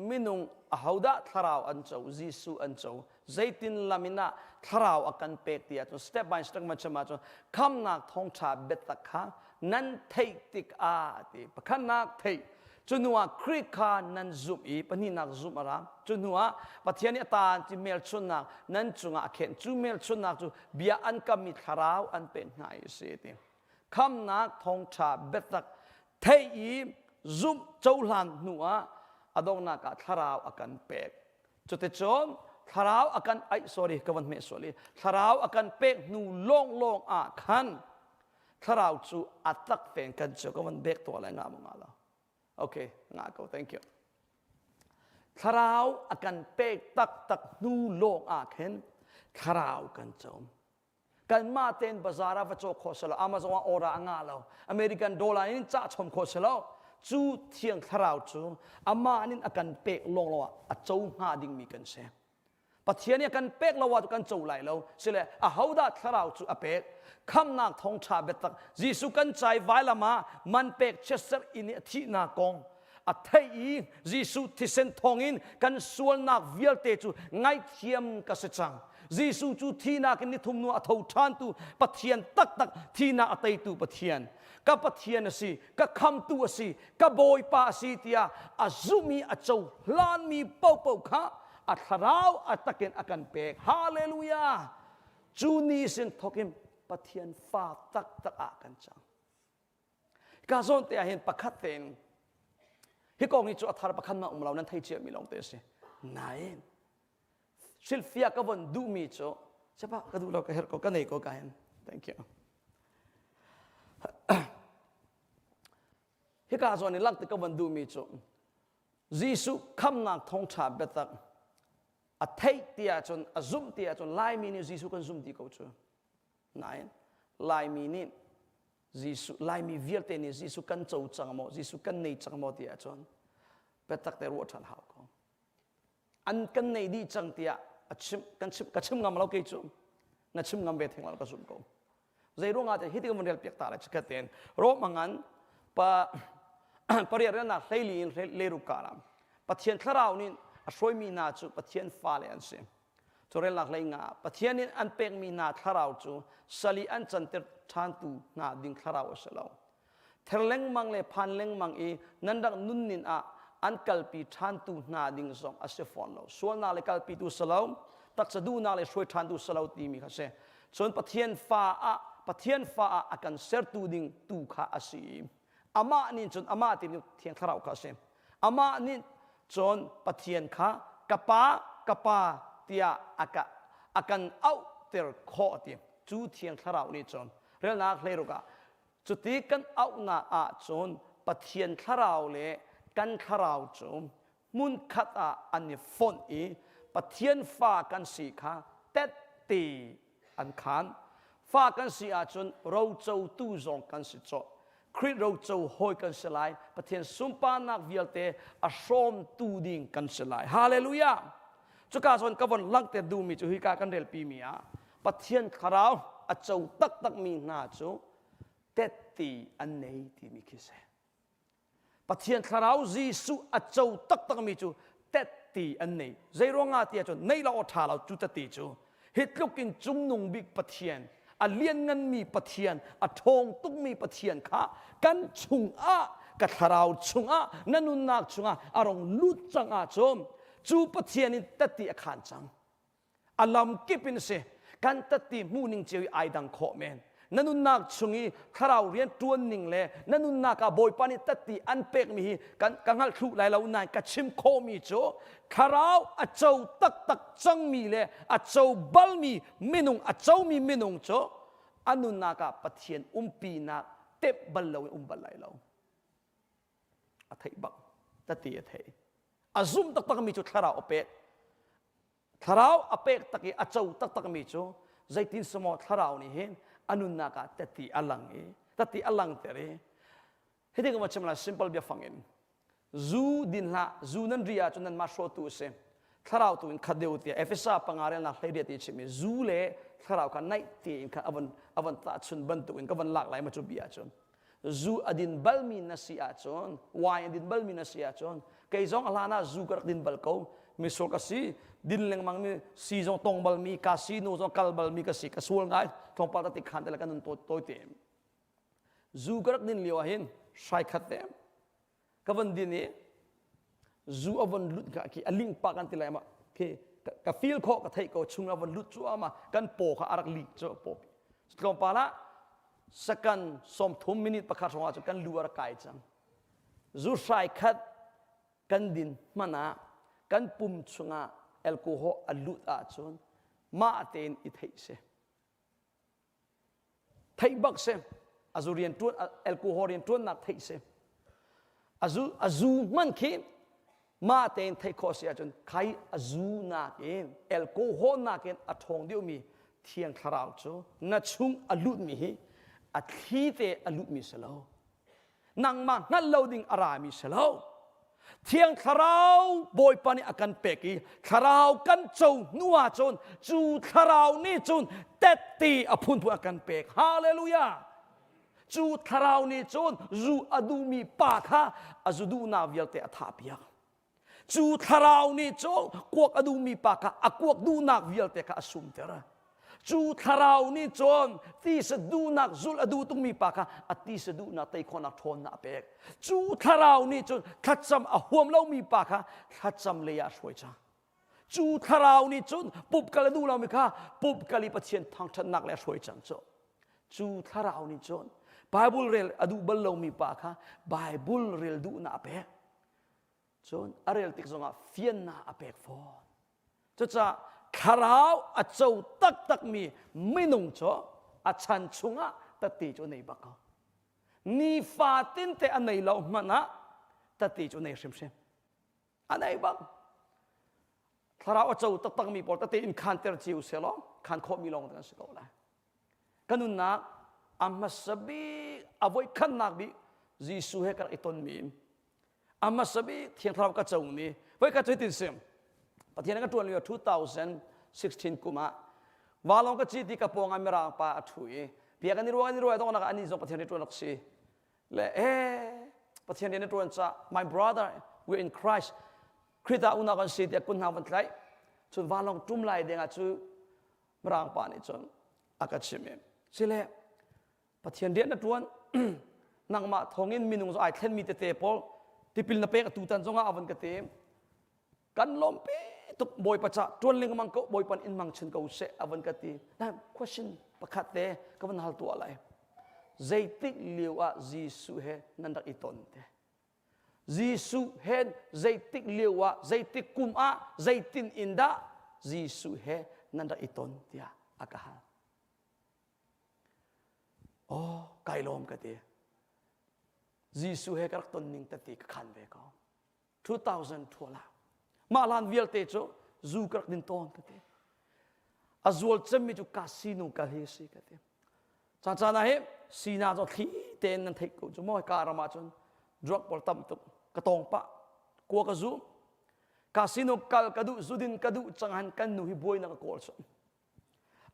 มินุงอาหูดะทาราวอันเจ้าจิสุอันเจ้าใจตินลามินาทาราวอากันเปกเตียจนสเต็ปบายสเต็ปมาจมาจนคำนักทองชาเบตค่ะนั้นเทติกอาติปะขันนักเทจนหัวคริกานั้นซุมอีปนินักซุมอะไรจนหัวปะเทียนตาจิเมลชุนนักนั้นจุงอาเข็นจูเมลชุนนักจูเบียอันกับมีทาราวอันเป็นไงเสียติคำนักทองชาเบตเทอีซุมเจ้าหลานหัวอดองนักทาราวอากันเปกจุดที่จนทาราวอากันsorry กวันเมส sorry ทาราวอากันเปกนูลงอาคันทาราวจูอัตตักเป็นกันเจ้ากวันเบกตัวอะไรงามมาแล้วโอเคงาก็ thank you ทาราวอากันเปกตักนูลงอาคันทาราวกันเจ้ากันมาเต้นบาซาราฟโจโคสลาอามาซอนออราง่าแล้วอเมริกันดอลลาร์นี่จ้าชมโคสลาจูเทียงทาราวจูอามานี่อากันเปกลงแล้วอ่ะเจ้าหาดิ่งมีกันเสียปะเทียนเนี่ยกันเปกเราว่ากันจูไหลเราเสียเลยอาหูดาทาราวจูอเปกคำนักทองชาเบตักจิสุกันใจไว้ละมามันเปกเชสเซอร์อินที่นากองอัทเฮีจิสุที่เซนทองอินกันส่วนนักวิลเตจูไงเทียมกษจังจิสุจูที่นากันนิทุมนัวอัฐวชานตูปะเทียนตักที่นาอัตตูปะเทียนกับปะเทียนสิกับคำตัวสิกับโบยปาสิเตียอาซุมีอาจูลานมีเป่าข้าอัทราวอัตตะเกนอากันเปกฮาเลลูยาจูนีสินทอกิมปะเทียนฟ้าตักอากันจังกาซอนเตียเห็นปะคัดเตนฮิกองนี่จูอัทารปะคันมาเรานั้นไทยเจียมีลองเตสินายซิลฟิอากับวันดูมีจูใช่ปะก็ดูเราก็เห็นก็กันไหนก็กัน thank you ฮิกาซอนนี่ลักติกับวันดูมีจูจิสุคำนักทองชาเบตักอัทเตียจนอซุมเตียจนลายมีนี่จิสุกันซุมตีเขาจูนายลายมีนี่จิสุลายมีวิลเตนี่จิสุกันโจจังโมจิสุกันในจังโมเตียจนเบตักแต่รู้ทันหาวเขาอันกันในดีจังเตียชิมกันชิมงามเราเกจูนั่นชิมงามเบทเฮงเราก็ซุมเขาใจรู้งาแต่ฮิตกันมันเรียลเปียกตาเลยชิคเตนโรมังันปะปริยานักเลลีนเลรุการามปะเทียนทราวนี่ช่วยมีนาจูปะเทียนฟ้าเลยอันเสียตัวเรื่องหลักเลยงาปะเทียนนี่อันเป็นมีนาทราวจูสลีอันจันเตอร์ชานตูนาดิ่งทราวเสลาวเทเลงมังเลยพันเลงมังอีนั่นดักนุนนินอันกัลปีชานตูนาดิ่งส่งอาเซฟอนเราส่วนนาเลยกัลปีตูสลาวตักจะดูนาเลยช่วยชานตูสลาวตีมีค่ะเสส่วนปะเทียนฟ้าอากันเซอร์ตูดิ่งตูขาอาศีอามานี่จนอามาที่นี่เทียงทราวค่ะเสอามานี่จนปะเทียนค่ะกะปาเตียอากันเอาเตอร์ข้อเตียจูเทียงทราวนี่จนเรื่องนักเลรุกะจุดที่กันเอาหน้าจนปะเทียนทราวเลยกันทราวจนมุนขัดอันนี้ฟอนอีปะเทียนฟ้ากันสีค่ะเต็ดตีอันขันฟ้ากันสีจนเราเจ้าตู้จงกันสิจดคริสเราเจ้าหอยกันสลายประเทศสุมปานักวิลเตอสมตูดิ่งกันสลายฮาเลลูยาจุกาสอนกับวันลังเตดูมีจุฮิกากันเดลปีมีประเทศขราวอาเจ้าตักมีนาจูเตตีอันไหนที่มีคิเซป ปะเทียนคาราวจีสุอเจ้าตักตักมีจูเต็ดตีอันนี้ใจร้องอาเตียจนในเราท่าเราจูตัดตีจูฮิตลูกกินจุ่มนุ่งบิกปะเทียนอันเลียนเงินมีปะเทียนอัทองตุกมีปะเทียนค่ะกันชุงอากัทาราวชุงอานันุนนักชุงอาอารมณ์ลุดจังอาจมจูปะเทียนนี่ตัดตีอาคารจังอารมณ์กิปินเสกันตัดตีมูนิงเจียวไอดังโคเมนนันุนนักชุงอีคาราวเรียนตัวนิ่งเลยนันุนนักบอยปานิตัดตีอันเป็กมีกันกังหัลครุไหลเรานายกัชิมโคมีโจคาราวอาเจ้าตักตักจังมีเลยอาเจ้าบัลมีมินุงอาเจ้ามีมินุงโจอันนุนนักปะเทียนปีนักเต็บบัลเราบัลไหลเราอาเทบักตัดตีอาเทอาซุ่มตักตักมีโจคาราวอเป็กคาราวอเป็กตักอาเจ้าตักตักมีโจใจตินสมอคาราวนี่เห็นอันนุนนักตัดตีอลังตัดตีอลังเตะเรเฮ้ยเด็กมันจะมา simple เบียฟังเองจูดินละจูนันเรียจนนั้นมาโชว์ตัวเสมคาราวตัวอินขัดเดียวเตียเอฟเอซ่าปังอาเรนนักเรียนที่ชิมีจูเล่คาราวกันไนตีอินขัดอวันตัดชนบันตุอินก็วันหลากหลายมาจุบีอาจนจูอดินบัลมีนัสยาจนวายอดินบัลมีนัสยาจนเกยจงอลานาจูกระดินบัลเขามิโซกัสซีดินเลงมังมีซีจงตงบัลมีคาซีโนจงกัลบัลมีกัสซีกัสวลง่ายทงปาตติขันแต่ละกันนุนตัวเต็มจูกระดินเลียวหินใช้ขัดเต็มก็วันดินนี้จูอวันลุดกะที่อลิงปากันติลายมาที่กับฟิลโคกับไทยก็ชุงอวันลุดจัวมากันโปกอารักลีจัวโปสุดลงปาละสักกันสมทุมมินิประคาสงอาจกันลัวระกายจังจูใช้ขัดกันดินมานะกันปุ่มชุงอาแอลกอฮอล์อัลลุดอาจนมาเตนอิเทเซไทยบักเซอาจูเรียนตัวแอลกอฮอล์เรียนตัวนักไทยเซอาจูมันคิดมาเตนไทยโคเสียจนใครอาจูนักเองแอลกอฮอล์นักเองอัทองเดียวมีเทียงคาราวโจนัดชุงอัลลุดมีอัดทีเตอัลลุดมีเสลานังมานั่นเราดิ่งอารามีเสลาเทียงคาราวบอยปานิอากันเปกีคาราวกันโจนัวจนจูคาราวนี่จนเต็ดตีอภุนผู้อากันเปกฮาเลลูยาจูคาราวนี่จนจูอดูมีปากฮะอจูดูนาวิลเตอธาเปียจูคาราวนี่จนกวกอดูมีปากฮะอกวกดูนักวิลเตกะอสุมเตระจูคาราวนี่จนที่สดูนักจุลอดูตุงมีปากฮะอที่สดูนักเตยคนนักทนนักเปกจูคาราวนี่จนขัดจำอหัวมเล่ามีปากฮะขัดจำเลยาช่วยจ้าจูคาราวนี่จนปุบกะลดูเราไม่ค่ะปุบกะลิปเชียนทางชนักและช่วยจังจูคาราวนี่จนไบเบิลเรลอดูบัลเรามีปากฮะไบเบิลเรลดูนักเปกจนอเรลติกซงอ่ะเฟียนนักเปกฟอนจะคาราวอาเจ้าตักตักมีไม่นุ่งโจอาชันชุงอ่ะตัดตีโจในบักเขานี่ฟาตินเตอันไหนเรามันนะตัดตีโจในเชมเชมอันไหนบักคาราวอาเจ้าตักตักมีปอตัดตีอินคันเตอร์จิวเซลล์คันโคมีลงกันสิเขาเลยกันนุนนักอามาสบีอวัยขันนักบีจีสุเฮกันไอตอนมีอามาสบีเทียงคราวกระเจ้านี้ไว้กระเจ้าติดเสียมประเทศนั้นก็ตัวเรือ2016กุมาวาลงก็จีดีกับปองอเมริกาป่าถุยเพียงกันนี่รวยต้องนักอันนี้จงประเทศนี้ตัวนักสิและประเทศนี้ตัวนั้นจะ my brother we're in Christ คริสต์อุณากันสิเดียคุณหาวันไกลจนวาลงจุ่มไหลเดียงจูมรางป่านี่จนอากาศชิมสิเล่ประเทศนี้ตัวนังมาทองอินมินุงจะไอเทนมีเตะพอลที่พิลนาเปกตูตันจงอาวันกเตมกันล้มเป้ตุกบอยประจักษ์จวนเลี้ยงมังก็บอยปันอินมังเชนก็อุเสอวันกตีนั่น question ประคัตเตก็มันหัลตัวอะไรใจติเลียวอะจีสุเฮนันดักอิตอนเตจีสุเฮใจติเลียวอะใจติกุมอะใจตินอินดาจีสุเฮนันดักอิตอนเตียอากาศโอ้ไกลลมกตีจีสุเฮกักตนนิงตติกขันเวก็2000ทัวละมาลานวิลเตโจจูกรักดินตอนกันเตอจวลเจมิจูคาสิโนกาเลสิกันเตจานนะเฮสีนาจที่เตนนันเทกจูมอยการามาจนดรักบอลตั้มตุกกระตองปะกัวกระจูคาสิโนกัลกระดูจูดินกระดูจังหันกันนุฮิบวยนักกอลชน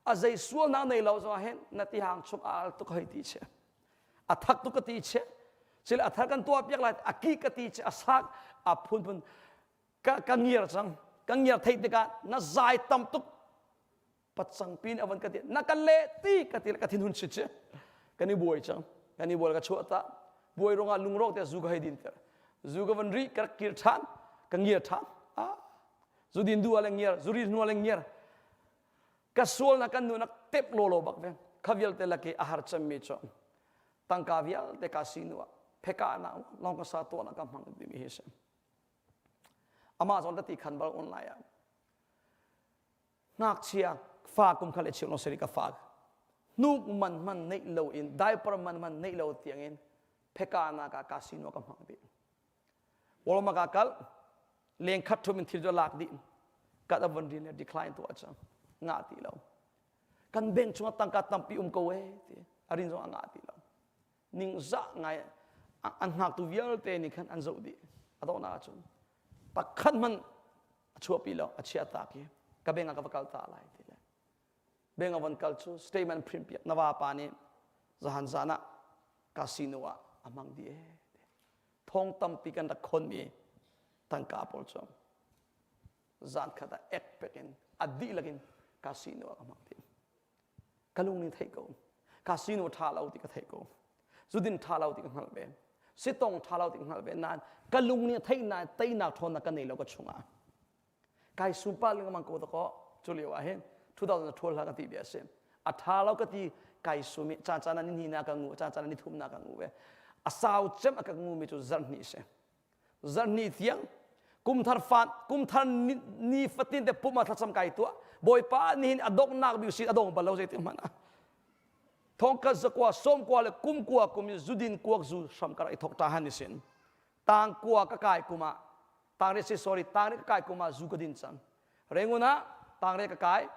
อาใจส่วนนั้นในเราจะเห็นนัติหางชุกอาลตุกให้ตีเชอัทักตุกตีเช sila athar kan tua piak lai akikati che asak apun kangir sang kangir thei te ka na zai tam tuk patsang pin awan kati na kale ti kati katin hun che kani boy chang kani bol ka chota boy ronga lungrok te zu ga hedin ter zu ga van ri kar kir than kangir than a zudin du ala ngir zuri nu ala ngir kasol na kan nu na tep lolo bak ve khavial te laki ahar cham mi cho tangkavial te kasinua pheka na long ka sa to na ka mang di mi he se Amazon ti khan bal online ngak chia fa kum khale chil no seri ka fa nuk man nei lo in diaper man nei lo tiang in pheka na ka kasino ka mang di wol ma ka kal leng khat thumin thil jo lak di ka da von rin decline to acha nga ti lo kan ben chunga tangka tampi ko we ti arin zo nga ti lo ning za ngai an hak tu vial te ni khan an zo di ado na chun pakhan man chua pi lo achia ta ki ka benga ka bakal ta lai ti le benga van kal chu statement prim pi nawa pa ni zahan zana casino wa amang di e thong tam pi kan da khon mi tangka pol chom zan khata ek pekin adi lagin casino amang ti kalung ni thai ko casino tha lau ti ka thai ko zudin tha lau ti ka hal be sitong tha lau ti ka hal be nan kalung ni thai na tai na thon na ka nei lo ka chunga kai supa ling mang ko to ko chuli wa hen 2012 la ka ti bia se a tha lau ka ti kai sumi cha cha na ni na ka ngu cha cha na ni thum na ka ngu be a sau chem ka ngu mi chu zan ni se zan ni tiang kum thar fan kum thar ni fatin te puma thacham kai tu boy pa ni adok nak bi si adong balo je ti mana thong ka zakwa som kwa le kum kwa kum zudin kuak zu sam kar i thok ta han ni sin tang kwa ka kai kuma tang re si sorry tang re ka kai kuma zu ka din chang renguna tang re ka kai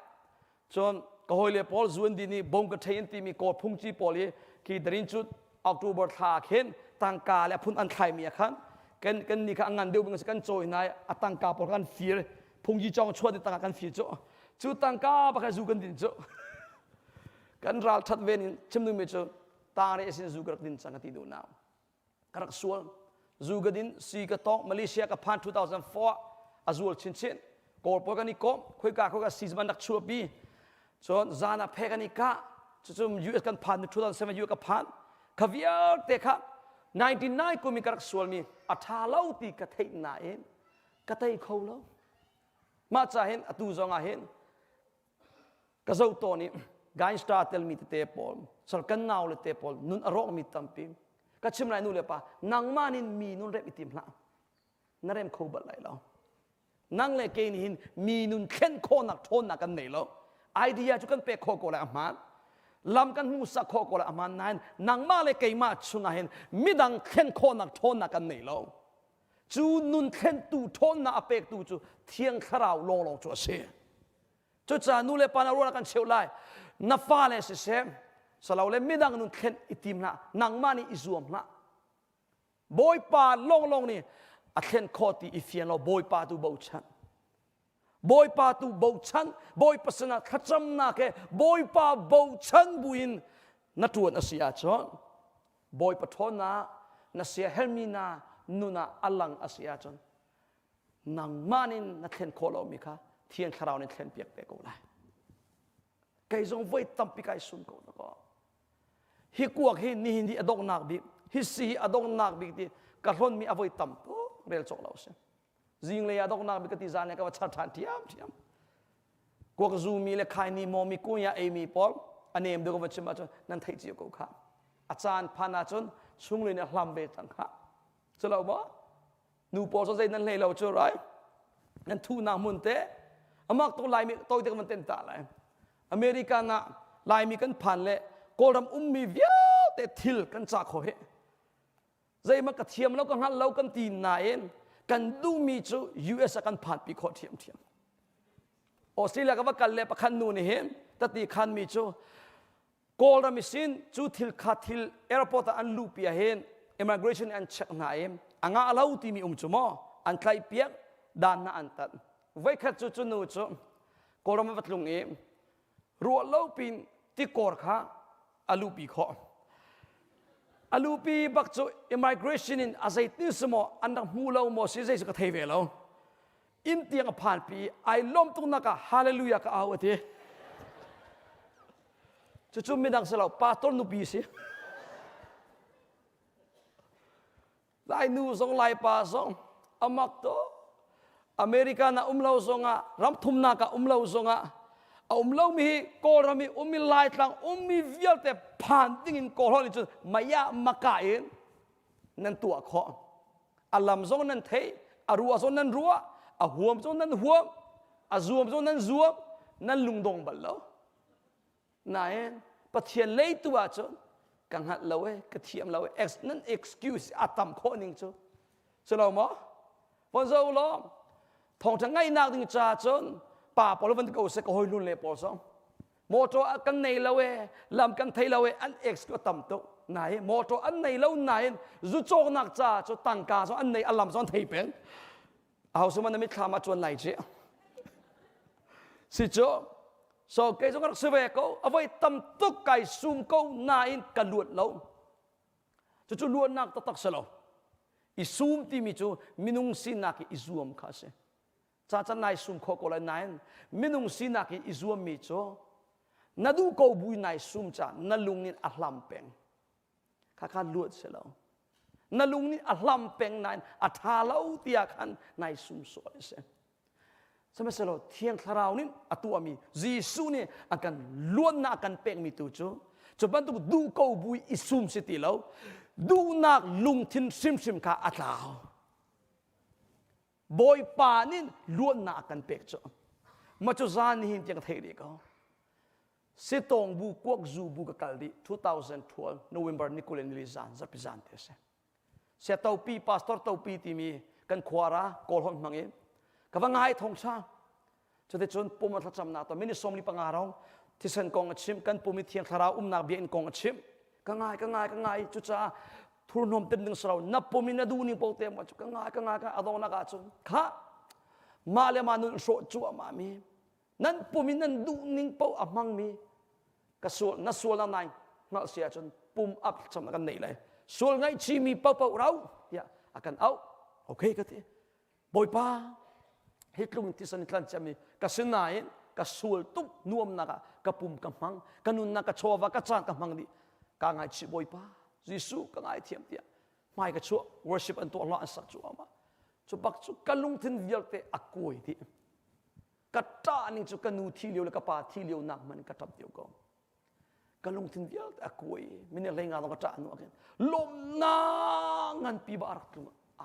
chon ka hoile pol zuan di ni bong ka thein ti mi ko phung chi poli ki darin chu october tha khen tang ka le phun an khai mi khan kan ni ka angan deu bing kan choi nai atang ka por kan fir phung ji chong chhuat tang kan fir chu tang ka ba ka zu kan din chu kan ral that ven in chimnu me chu tang re sin zu grak din chang ti du naw karak sual zu gadin si ka tong Malaysia ka phan 2004 azul chin chin kor por kan ni kom khoi ka sizman dak chu bi chon zana phekani ka chum US kan phan 2007 US ka phan khavial te kha 99 ko mi karak sual mi atha lau ti ka thei na en ka tai khou lo ma cha hen atu zonga hen ka zo to ni gain star tel mi te pol sal kan naw le te pol nun arok mi tampi ka chim lai nu le pa nang manin mi nun rep itim la narem khou bal lai lo nang le ke ni hin mi nun khen kho nak thon na kan nei lo idea chu kan pe kho ko la man lam kan mu sa kho ko la man nan nang ma le ke ma chunga hen midang khen kho nak thon na kan nei lo chu nun khen tu thon na apek tu chu thiang kharau long long chu se chu cha nu le pa na ro kan cheu lai na fa le se se salaw le midang nun khen itim na nang ma ni izuam na boy pa long long ni a khen kho ti ifian lo boy pa tu bo chan boy pa tu bo chan boy pasana khacham na ke boy pa bo chan buin na tuan asia chon boy pathona na sia helmina nuna alang asia chon nang manin na khen kho lo mi kha thian kharau ni khen piak te ko lai kai zong voi tampi kai sun ko na ko hi kuak hi ni hindi adok nak bi hi si adok nak bi ti ka hlon mi avoi tam to rel chok lo se jing le adok nak bi ka ti zan ka wa chat than thiam kuak zu mi le khai ni mo mi ku ya e mi pol anem de ko wa chima chon nan thai chi ko kha achan phana chon chung le na hlam be tang kha chalo ba nu pol so zai nan le lo cho rai nan thu na mun te amak to lai mi to te man ten ta lai America na lai mi kan phan le kolam mi via te thil kan cha kho he zai ma ka thiam lo ka hal lo kan ti na en kan du mi chu US kan phan pi kho thiam Australia ka ba kal le pakhan nu ni hem ta ti khan mi chu kolam mi sin chu thil kha thil airport an lu pi hen immigration and check na em anga alau ti mi chu mo an khai piak dan na an tat vai khat chu nu chu kolam wat lung em ruo lo pin ti kor kha alu pi kho alupi bakcho immigration in azai tin smo andang mulo mo si zai ka thei lo in tiang phan pi ai lom tung na ka hallelujah ka awati chu midang selo pastor nu pi si lai nu song lai pa song amak to America na umlau songa ram thum na ka umlau songa umlau mi ko rami umi lai tlang umi vial te phan ting in ko holi chu maya makain nan tua kho alam zong nan thei arua zong nan rua a huam zong nan huam a zuam zong nan zuam nan lungdong bal lo naen pathian lei tua chu kang hat lawe ka thiam lawe ex nan excuse atam kho ning chu chalo mo pon zo lo thong thang ngai nak ding cha chon pa pol van ko se ko hoi lun le pol so moto kan nei lawe lam kan thei lawe an ex ko tam to nai moto an nei lo nai zu chok nak cha cho tang ka so an nei alam son thei pen au so man mi khama chon lai che si cho so ke so ka se ve ko avoi tam tu kai sum ko nai ka luat lo chu luat nak ta tak selo i sum ti mi chu minung sin nak i zuam kha se cha cha nai sum kho ko la nai minung sin nak i zuam mi cho nadu ko bui nai sum cha nalung nin ahlam peng kha luat selo nalung nin ahlam peng nai atha lo tia khan nai sum so se sama selo thiang tharau nin atu ami jisu ni akan luan na akan peng mi tu chu ban tu du ko bui isum siti lo du nak lung thin sim sim kha atlaw boy panin luan na akan pek cho ma chu zan hin tiang thei ri ko sitong bu kwak zu bu ka kaldi 2012 November Nicolen Lizan zapizan te se tau pi pastor tau pi ti mi kan khwara kol hon mangi ka wangai thong cha cho te chon pum tha cham na to mini somli pangarong thi san kong achim kan pumi thiang thara na bi in kong achim ka ngai chu cha thur nom ten ding sraw na pumi na du ni po te ma chu ka ngai ka adong na ka chu kha ma le ma nu so chu ma mi nan pumi nan du ning po amang mi ka sul na sul na nai na sia chon pum up cham na kan nei lai sul ngai chi mi po rau ya akan au okay ka ti boy pa hitlung ti san tlan chami ka sinai ka sul tup nuam na ka pum ka mang kanun na ka chowa ka chan ka mang di ka ngai chi boy pa jisu ka ngai thiam tia mai ka chu worship an to Allah an sak chu ama chu bak chu kalung thin vial te akoi ti ka ta ni chu kanu thi liu la ka pa thi liu nak man ka tap tiu ko kalung thin vial te akoi min le nga ka ta anu aken lom na ngan pi ba arak tu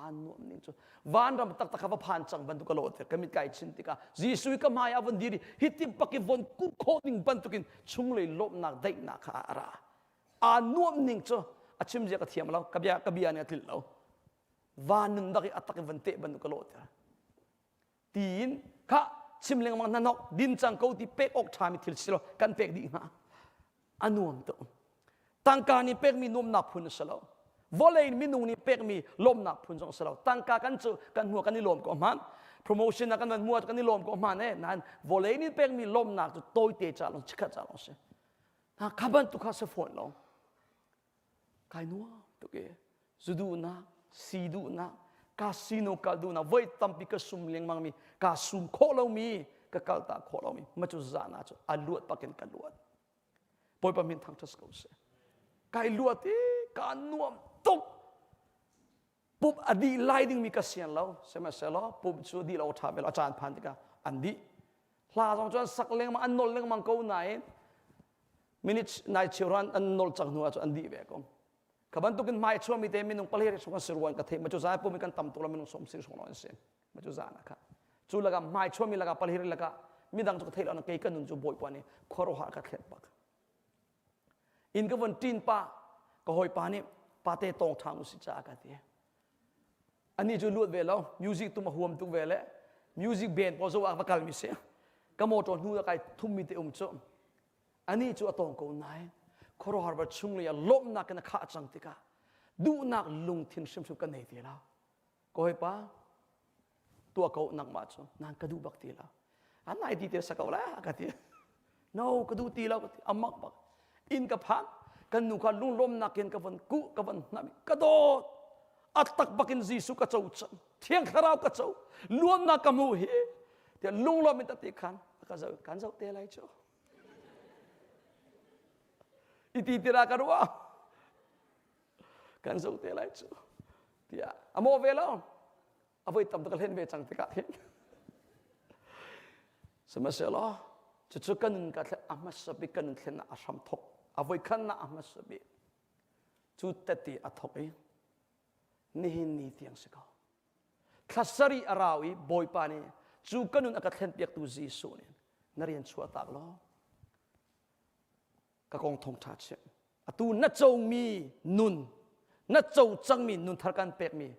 anu ning chu van ram tak tak ka phan chang ban tu ka lo te kamit kai chin ti ka jisu ka maya van diri hitim paki von ku khoning ban tukin chung le lom nak dai na kha ara anuam ning cho achim je ka thiam lo kabia ne atil lo van nun daki atak vante ban ka lo ta tin kha chim leng mang nanok din chang ko ti pek ok thami thil silo kan pek di nga anuam to tangka ni pek mi nom na phun salo volein mi nung ni pek mi lom na phun jong salo tangka kan chu kan hu kan ni lom ko man promotion na kan muat kan ni lom ko man nan volein ni pek mi lom na to toy te cha long chikha cha long se ha khaban tu kha se phone lo kai nuwa to ke zudu na sidu na casino kaldu na voi tampi ka sum leng mang mi ka sum kho lo mi ka kalta kho lo mi ma chu zana chu aluat paken ka luat poi pa min thang thas ko se kai luat ti ka nuam tok pup adi lighting mi ka sian lo se ma se lo pup chu di lo tha bel achan phan ti ka andi hla jong chuan sak leng ma an nol leng mang ko nai minutes nai chiran an nol chang nuwa chu andi ve ko kaban tukin mai chua mi te minung palher so kan sirwan ka the ma chu za pu mi kan tam to la minung som sir so no se ma chu za na kha chu laga mai chua mi laga palher laga mi dang chu ka thela na ke kan nun chu boy pa ni khoro ha ka thlet pak in ka von tin pa ka hoi pa ni pa te tong thang si cha ka te ani chu lut ve lo music tu ma huam tu ve le music band po zo wa kal mi se ka mo to nu ka thum mi te chu ani chu atong ko nai khoro harba chung le lom na kana kha chang tika du nak lung thin sim sim ka nei ti la ko he pa tua ko nak ma chu nan ka du bak ti la an nai ti te sa ka la ka ti no ka du ti la amak bak in ka phan กันนูกันลุ่งลมนักเห็นกับวันกุกับวันนั่นกระโดดอัตตักบักินจีสุกระโจจันเที่ยงคราวกระโจล้วนนักกมูเฮเดี๋ยวลุ่งลมมันตัดติขันกระโจกันโจเตะไรโจอิติติรากันว่ากันโจเตะไรโจเดี๋ยวอโมเวลล์เอาไว้ทำตัวเล่นเวจังติกาเห็นสมัยเสร็จแล้วจะกันนึงกันอามาสบิกันนึงเห็นอาสามทกเอาไว้ขันนะอามาสบิจุดตัดตีอัฐกเองนี่นี่ที่ยังสกาวข้าสรีอาราวีบอยปานีจูกันนึงอากัดเห็นเปียกตูจีสุนี่นเรียนชัวตากล้อกะกองทงทัชอตูนัดจงมีนุนนัดจงจังมีนุนทาร์กันเปียกมี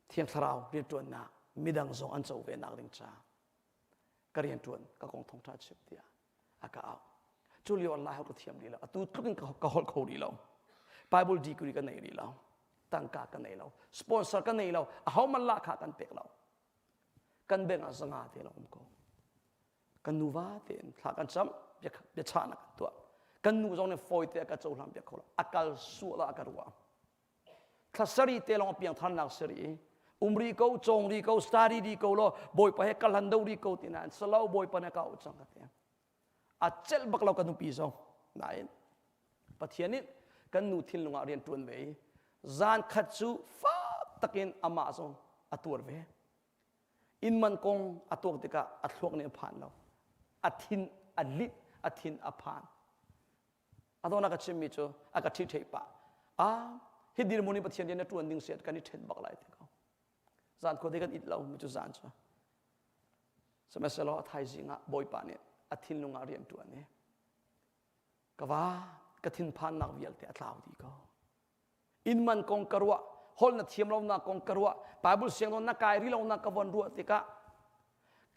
เที่ยงทราวเรียนตัวนักมีดังจงอันเจ้าเวนักลิงจ้ากะเรียนตัวกะกองทงทัชเดียอากาเอาจุลิวันลายเขาก็เทียมดีแล้วอตูทุกคนกะฮอลเขาดีแล้วไบเบิลดีกุรีกันไหนดีแล้วตั้งกากันไหนแล้วสปอนเซอร์กันไหนแล้วเขามันลาขากันเปียกแล้วกันเบ่งอาสงาเทเราก็กันนูวาเทนขากันซ้ำเบียชานักตัวกันนูจงเนี่ยฟอยเตะกันโจลามเบียเขาละอากาศสู้ละอากาศรัวข้าสรีเตะลงเปียงทันนักสรีรีเขาจงรีเขาสตาร์รีเขาละบอยไปให้กันลันดูรีเขาที่นั่นสลาวบอยไปเนี่ยเขาจังกันเองอาเจลบักเรากันนูปีจงนั่นปัจเจียนี้กันนูทิ้งลงอาเรียนตัวเว้ยจานขัดจูฟ้าตะกินอามาจงอัตัวเว้ยอินมันคงอัตัวติกะอัตลวกเนี่ยผ่านเราอัทินอัดลิดอัทินอผ่านอัตัวนักชิมมิจูอากาศที่เทปะฮิดีร์มุนีปัจเจียนี้ตัวนิ่งเสียกันนี่เทนบักไล่ที่เขาจานคนที่กันอิดเรามิจูจานจ้ะสมัยเสร็จแล้วไทยจิงะบอยปาเนี่ยอัทินลงอาเรียนตัวนี้ก็ว่ากระทินผ่านนักวิลเตะลาวดีก็อินมันคงกระวะฮอลนัดเทียมเรานักคงกระวะไบเบิลเสียงเรานักกายรีเรานักกวนรัวติกะ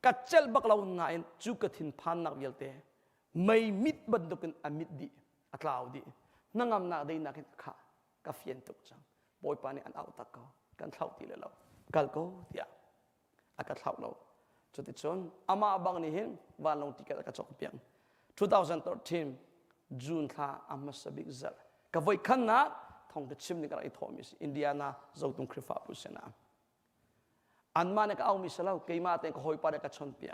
กัดเจลบักเราหนาอินจูกระทินผ่านนักวิลเตะไม่มิดบันดุกันอมิดดีอัตลาวดีนั่งอำนาจได้นักข้ากาเฟียนตุกจังบอยปานี่อันเอาตะกอกันเท่าที่เลยเรากัลโก้เดียอากัดเท่าเราจุดที่ชนอามาบังนี่เห็นวันลงติกะกระจกเปียง2013จูนท่าอามาสบิกซัลกับไว้ขันนักท่องจะชิมนี่กันไอ้ทอมิสอินเดียนาเจ้าตุงคริฟาปุเซนาอันมาเนี่ยก็เอามิสลาวเกี่ยมาแต่ก็หอยปาเด็กกระชนเปีย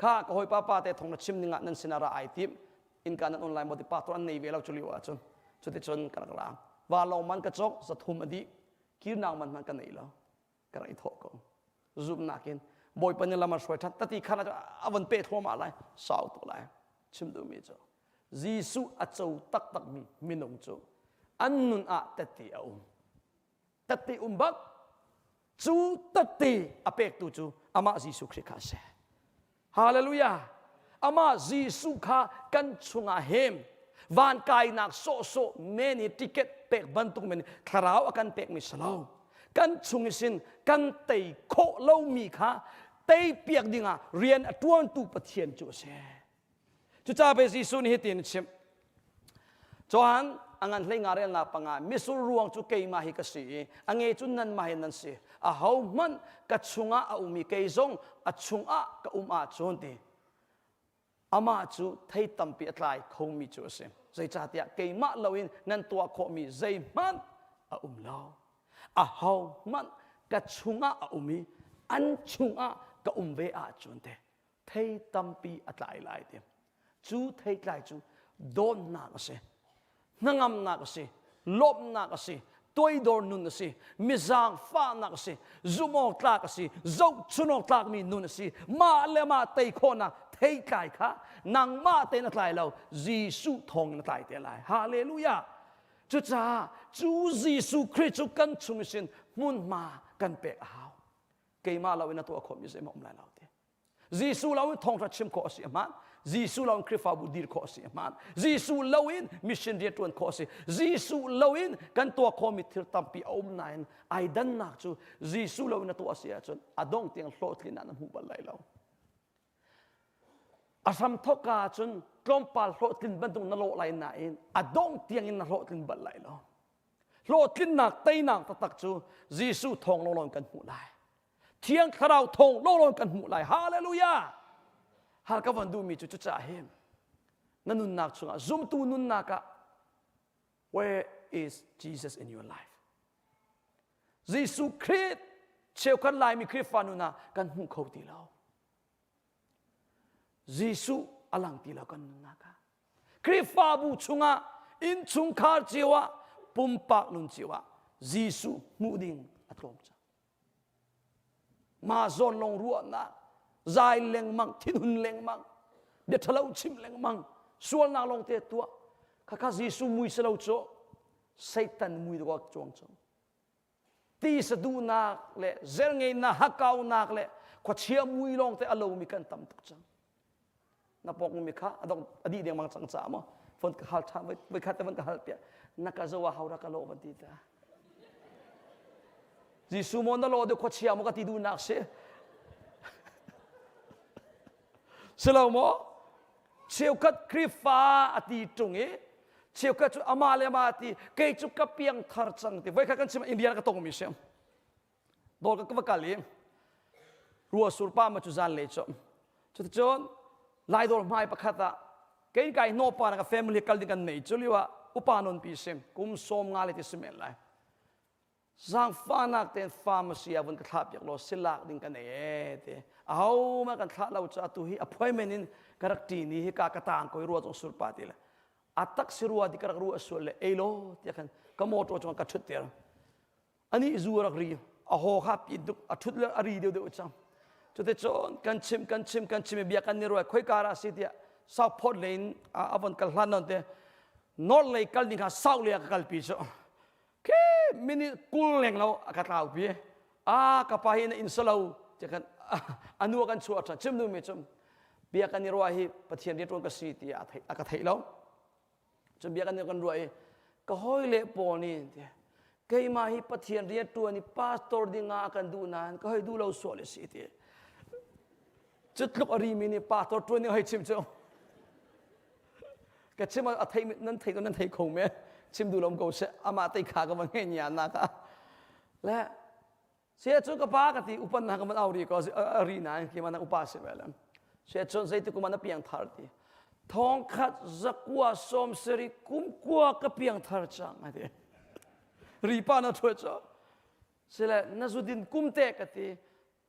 ข้าก็หอยปาแต่ท่องจะชิมนี่กันนั่นสินาราไอทิมอินการนั้นออนไลน์บดิปาตัวอันนี้เวลาจุลิวะจนจุดที่ชนกันกลางว่าเรามันกระจกสะทุมอดีคิดนางมันกันไหนแล้วกันไอ้ทอกก็รูปนักเห็นบอยปัญญาละมาช่วยทัดตัดที่ข้าจะเอาวันเปิดหัวมาอะไรสาวตัวไรชิมดูมีจ้ะยิสุอัจฉริตักมีนงจ้ะอันนุนอาตัดที่ตัดที่บักจูตัดที่อเปกตูจูอามายิสุคริกาเซฮาเลลูยาอามายิสุข้ากันชุงอาเฮมวันกายนักโซเมนี่ติเกตเปกบันตุกเมนี่คราวกันเปกมิสลาวกันชุงสินกันเตยโคเล่ามีข้าเตยเปียกดิ่งเรียนอตัวตุปเทียนจูเซจุจ้าเปยิสุนี่เหตินชิมจวนอังอันเล่งอะไรนับปังมิสุรวงจุเกยมาฮิกสีอังเอจุนันมาเห็นนั่นสิเฮามันกัดชุงอาอุมีเกยซงชุงอากับอาจวนตีอามาจูไทยตั้มปีอะไรเขามีจูเซมใจจ่าเตียเกยมาเลวินนั่นตัวเขามีใจมันลาวเฮามันกัดชุงอาอุมีอันชุงอากับเวอาจวนตีไทยตั้มปีอะไรเดียจูไทยไรจูโดนนักเสนังนักเสลบนักเสตัวโดนนุนเสมิจางฟ้านักเสจุมอกตากเสจุชุนอกตากมีนุนเสมาเลมาเตยโคนะเทยไก่ค่ะนางมาเตยนักไลเรายิสุทองนักไลเตยไลฮาเลลูยาจุจ้าจูยิสุคริสต์กันชุมสินมุนมากันเปะเอาเกี่ยมาเราเป็นตัวคนมิเซมอมไลเราเตยิสุเราทองรัชชิมโคสิมันยิสุเราคริฟาบุดีร์โคสิมันยิสุเราอินมิชชันเรียตวนโคสิยิสุเราอินกันตัวคอมิทิร์ตัมปีอมนายนไอดันนักจูยิสุเราอินตัวเสียจนอดงเตียงโลดลินันหูบัลไลเราอาสัมทกาจนกลมปาลโลดลินบันตุงนโลไลนายนอดงเตียงอินนโลดลินบัลไลเราโลดลินนักเตยนักตักจูยิสุทองลงกันหูไลเทียงคราวทองลงกันหูไลฮาเลลูยาหากวันดูมีจุดจ่าเห็นนั่นนุนนักชงซุ่มตูนุนนัก where is Jesus in your life เยซูคริสต์เชื่อกันลายมีคริสต์ฟานุนากันหุ่นเขาตีเราเยซูอลังตีเรากันนะคะคริสต์ฟาบูชุงะอินชุงคาร์จิวะปุ่มปากลุนจิวะเยซูมูดิงอัตโนมัติมาซอนลงรัวนะใจเล็งมังทินุนเล็งมังเดี๋ยวทะเลาชิมเล็งมังส่วนนาลงเตตัวข้าเยซูมุยสลาวโจไซตันมุยตัวจวงจงตีสะดูนักเละเจงเงินนักฮักเอานักเละขวดเชียมุยลงเตอโลมีกันตั้มตุกจังนับปอกมีข้าอดีตยังมังสังสามฝนกหัลทำไม่ขัดแต่ฝนกหัลเปียนักจะว่าเขารักโลวันที่ตาเยซูมอนนั่นโลเดี๋ยวขวดเชียมุกตีดูนักเสียสลาวโมเชียวกัดคริฟ้าอดีตรงนี้เชียวกัดจุอามาเลมาตีเกยจุกับเปียงทาร์จังตีไว้ข้ากันชิมอินเดียก็ตรงมิเชมโดนกับกาลีรัวสุรป้ามาจุจานเลจมจุดจนไล่โดนไม่ประคัตะเกยไก่โนปานะกับแฟมิลี่กัลดิกันเนี่ยจุลิว่าอุปานนปีเชมกุมสมงาเลติสเมลไลสังฟานักเต็นฟาร์มาเซียบนกระทับอยากรอสิลักดิ่งกันเนี่ยเตเอามากันทัดเราจะตุฮีอภัยเมนินกระตีนี่ฮิกากระตางก็รัวตรงสุรปาติเลยอัตักสิรัวที่กระรัวสุดเลยเอโลที่กันก็โมโตจงกระชุดเดียวอันนี้จูรักรีอ่ะโหครับยิดุอัชุดเลยอารีเดียวจังจุดที่จนกันชิมเบียกันนี่รัวค่อยการาสิที่สาวพอดเลนอาวันกัลลันนั่นเตนอลเลยกัลนี่ค่ะสาวเลยกัลปีจแค่มินิกุลเล่งเรากระตาวปีกับไปในอินสลาวจะกันอนุกันชัวร์ชิมดูมิจมเบียกันนี่รัวฮีปฏิเสธเรียกตัวกษีที่อากาศไทยแล้วจนเบียกันนี่กันรัวฮีก็ห้อยเล็บปอนี่เกี่ยมาฮีปฏิเสธเรียกตัวนี่พาสตอร์ดิ่งอากันดูนานก็ให้ดูเราสวยสิที่จุดลุกอรีมินี่พาสตอร์ตัวนี้ให้ชิมจมก็ชิมว่าไทยนั้นไทยก็นั้นไทยคงไหมชิมดูลมกูเสอามาติขาก็มันเงี้ยยานะคะและเสียจุดกับปากติอุปนักมันเอาดีก็อารีนานที่มันอุปาสิเวลาเสียจุดใจที่กูมันเพียงทาร์ดีทองขัดจักว่าสมสริกุมกัวก็เพียงทาร์จังอะไรรีปานาทัวจ้าเสียแล้วนัสุดินกุมเตกติ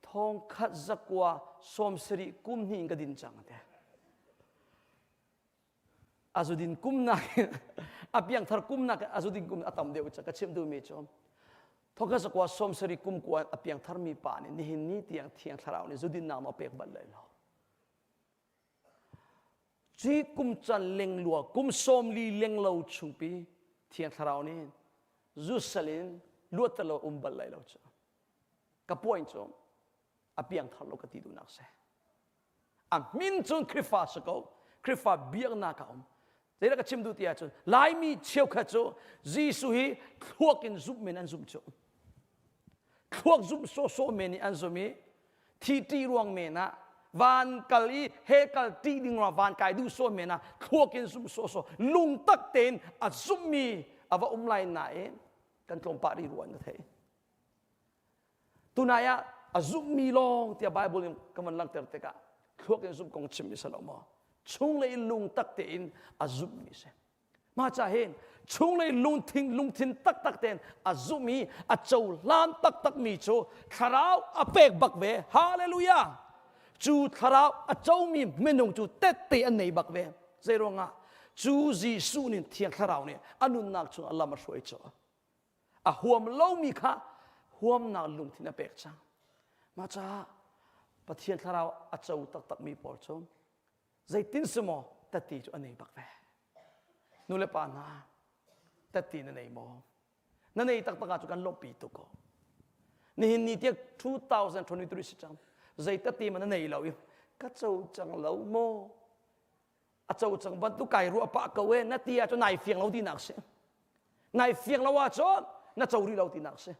ทองขัดจักว่าสมสริกุมหิงกดินจังอะไรอาสุดินกุมนักอาเพียงทาร์กุมนักอาสุดินกุมอาตมเดียวจะกระชิมดูมีจอมทอกสักว่าสมสริกุมกวนอเพียงทาร์มีป่านี่หินนี้เตียงเทียงทาราวนี่สุดินนามอเปียกบัลเลยแล้วจีกุมจันเล็งลัวกุมสมลีเล็งเราชุงปีเทียงทาราวนี่จุสลินลวดตะโลบัลเลยแล้วจ้ะกับป่วยจอมอเพียงทาร์โลกติดูนักเสอามินจงคริฟ้าสกอคริฟ้าเบียกนักอมเดี๋ยวก็ชิมดูที่อาจารย์ลายมีเชี่ยวขจรเยซูฮีทั่วกินซุปเมนอันซุปจอทั่วซุปโซเมนี่อันซุมีที่รวงเมนะวันกัลลีเฮกัลที่ดิ่งว่าวันกายดูโซเมนะทั่วกินซุปโซลุงตักเต็นอันซุมีอาวไลน์ไหนกันตรงปารีรวนนะเทตุนายะอันซุมีลงที่ไบเบิลก็มันลังเตอร์เตกะทั่วกินซุปของชิมมิสลามช่วงเลยลุงตักเต็นอาซุมีเสมาจะเห็นช่วงเลยลุงทิ้งตักเต็นอาซุมีอาเจ้าล้านตักมีโจคาราวอาเป็กบักเวฮาเลลูยาจูคาราวอาเจ้ามีเมนูจูเตติอันไหนบักเวเจรองะจูจีสูนินเทียงคาราวเนี่ยอนุนักชงอัลลอฮ์มาช่วยโจอาหัวมเล่ามีค่ะหัวมนักลุงทิ้งอาเป็กจังมาจะปะเทียงคาราวอาเจ้าตักมีปอร์โจใจตินสมอตัดตีจุอันนี้บักแวนู่นเลยปานาตัดตีนั่นเองมองนั่นเองตักจุกันลบปีตุกนี่นี่เทีย2023สิจังใจตัดตีมันนั่นเองเราอยู่ก็เจ้าจังเราโมอาเจ้าจังบรรทุกไก่รัวปะกเวนั่นตีอาจจะนายเฟียงเราที่นักเสียนายเฟียงเราว่าจอนั่นเจ้ารีเราที่นักเสีย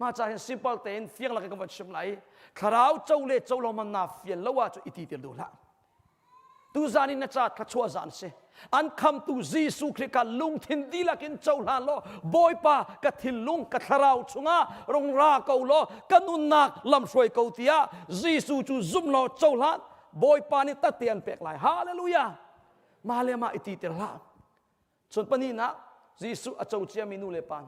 มาจากเห็น simple เต็นเฟียงเราแค่กำลังชิมไหลคราวเจ้าเล่เจ้าเรามันน่าเฟียงเราว่าจะอิติเตียดูละตูจานินจัดขชัวจานเสอันคำตูจีสุคริกาลุงทินดีลักินเจ้าลานโลบอยปากะทินลุงกะทราวชุงารงราเกาโลกันนุนนักลำช่วยเกาเตียจีสุจูซุมโลเจ้าลานบอยปานิตัดเตียนเปกไหลฮาเลลูยามาเลมาอิติเตละส่วนปนีนะ Gisu achau chia minu le pa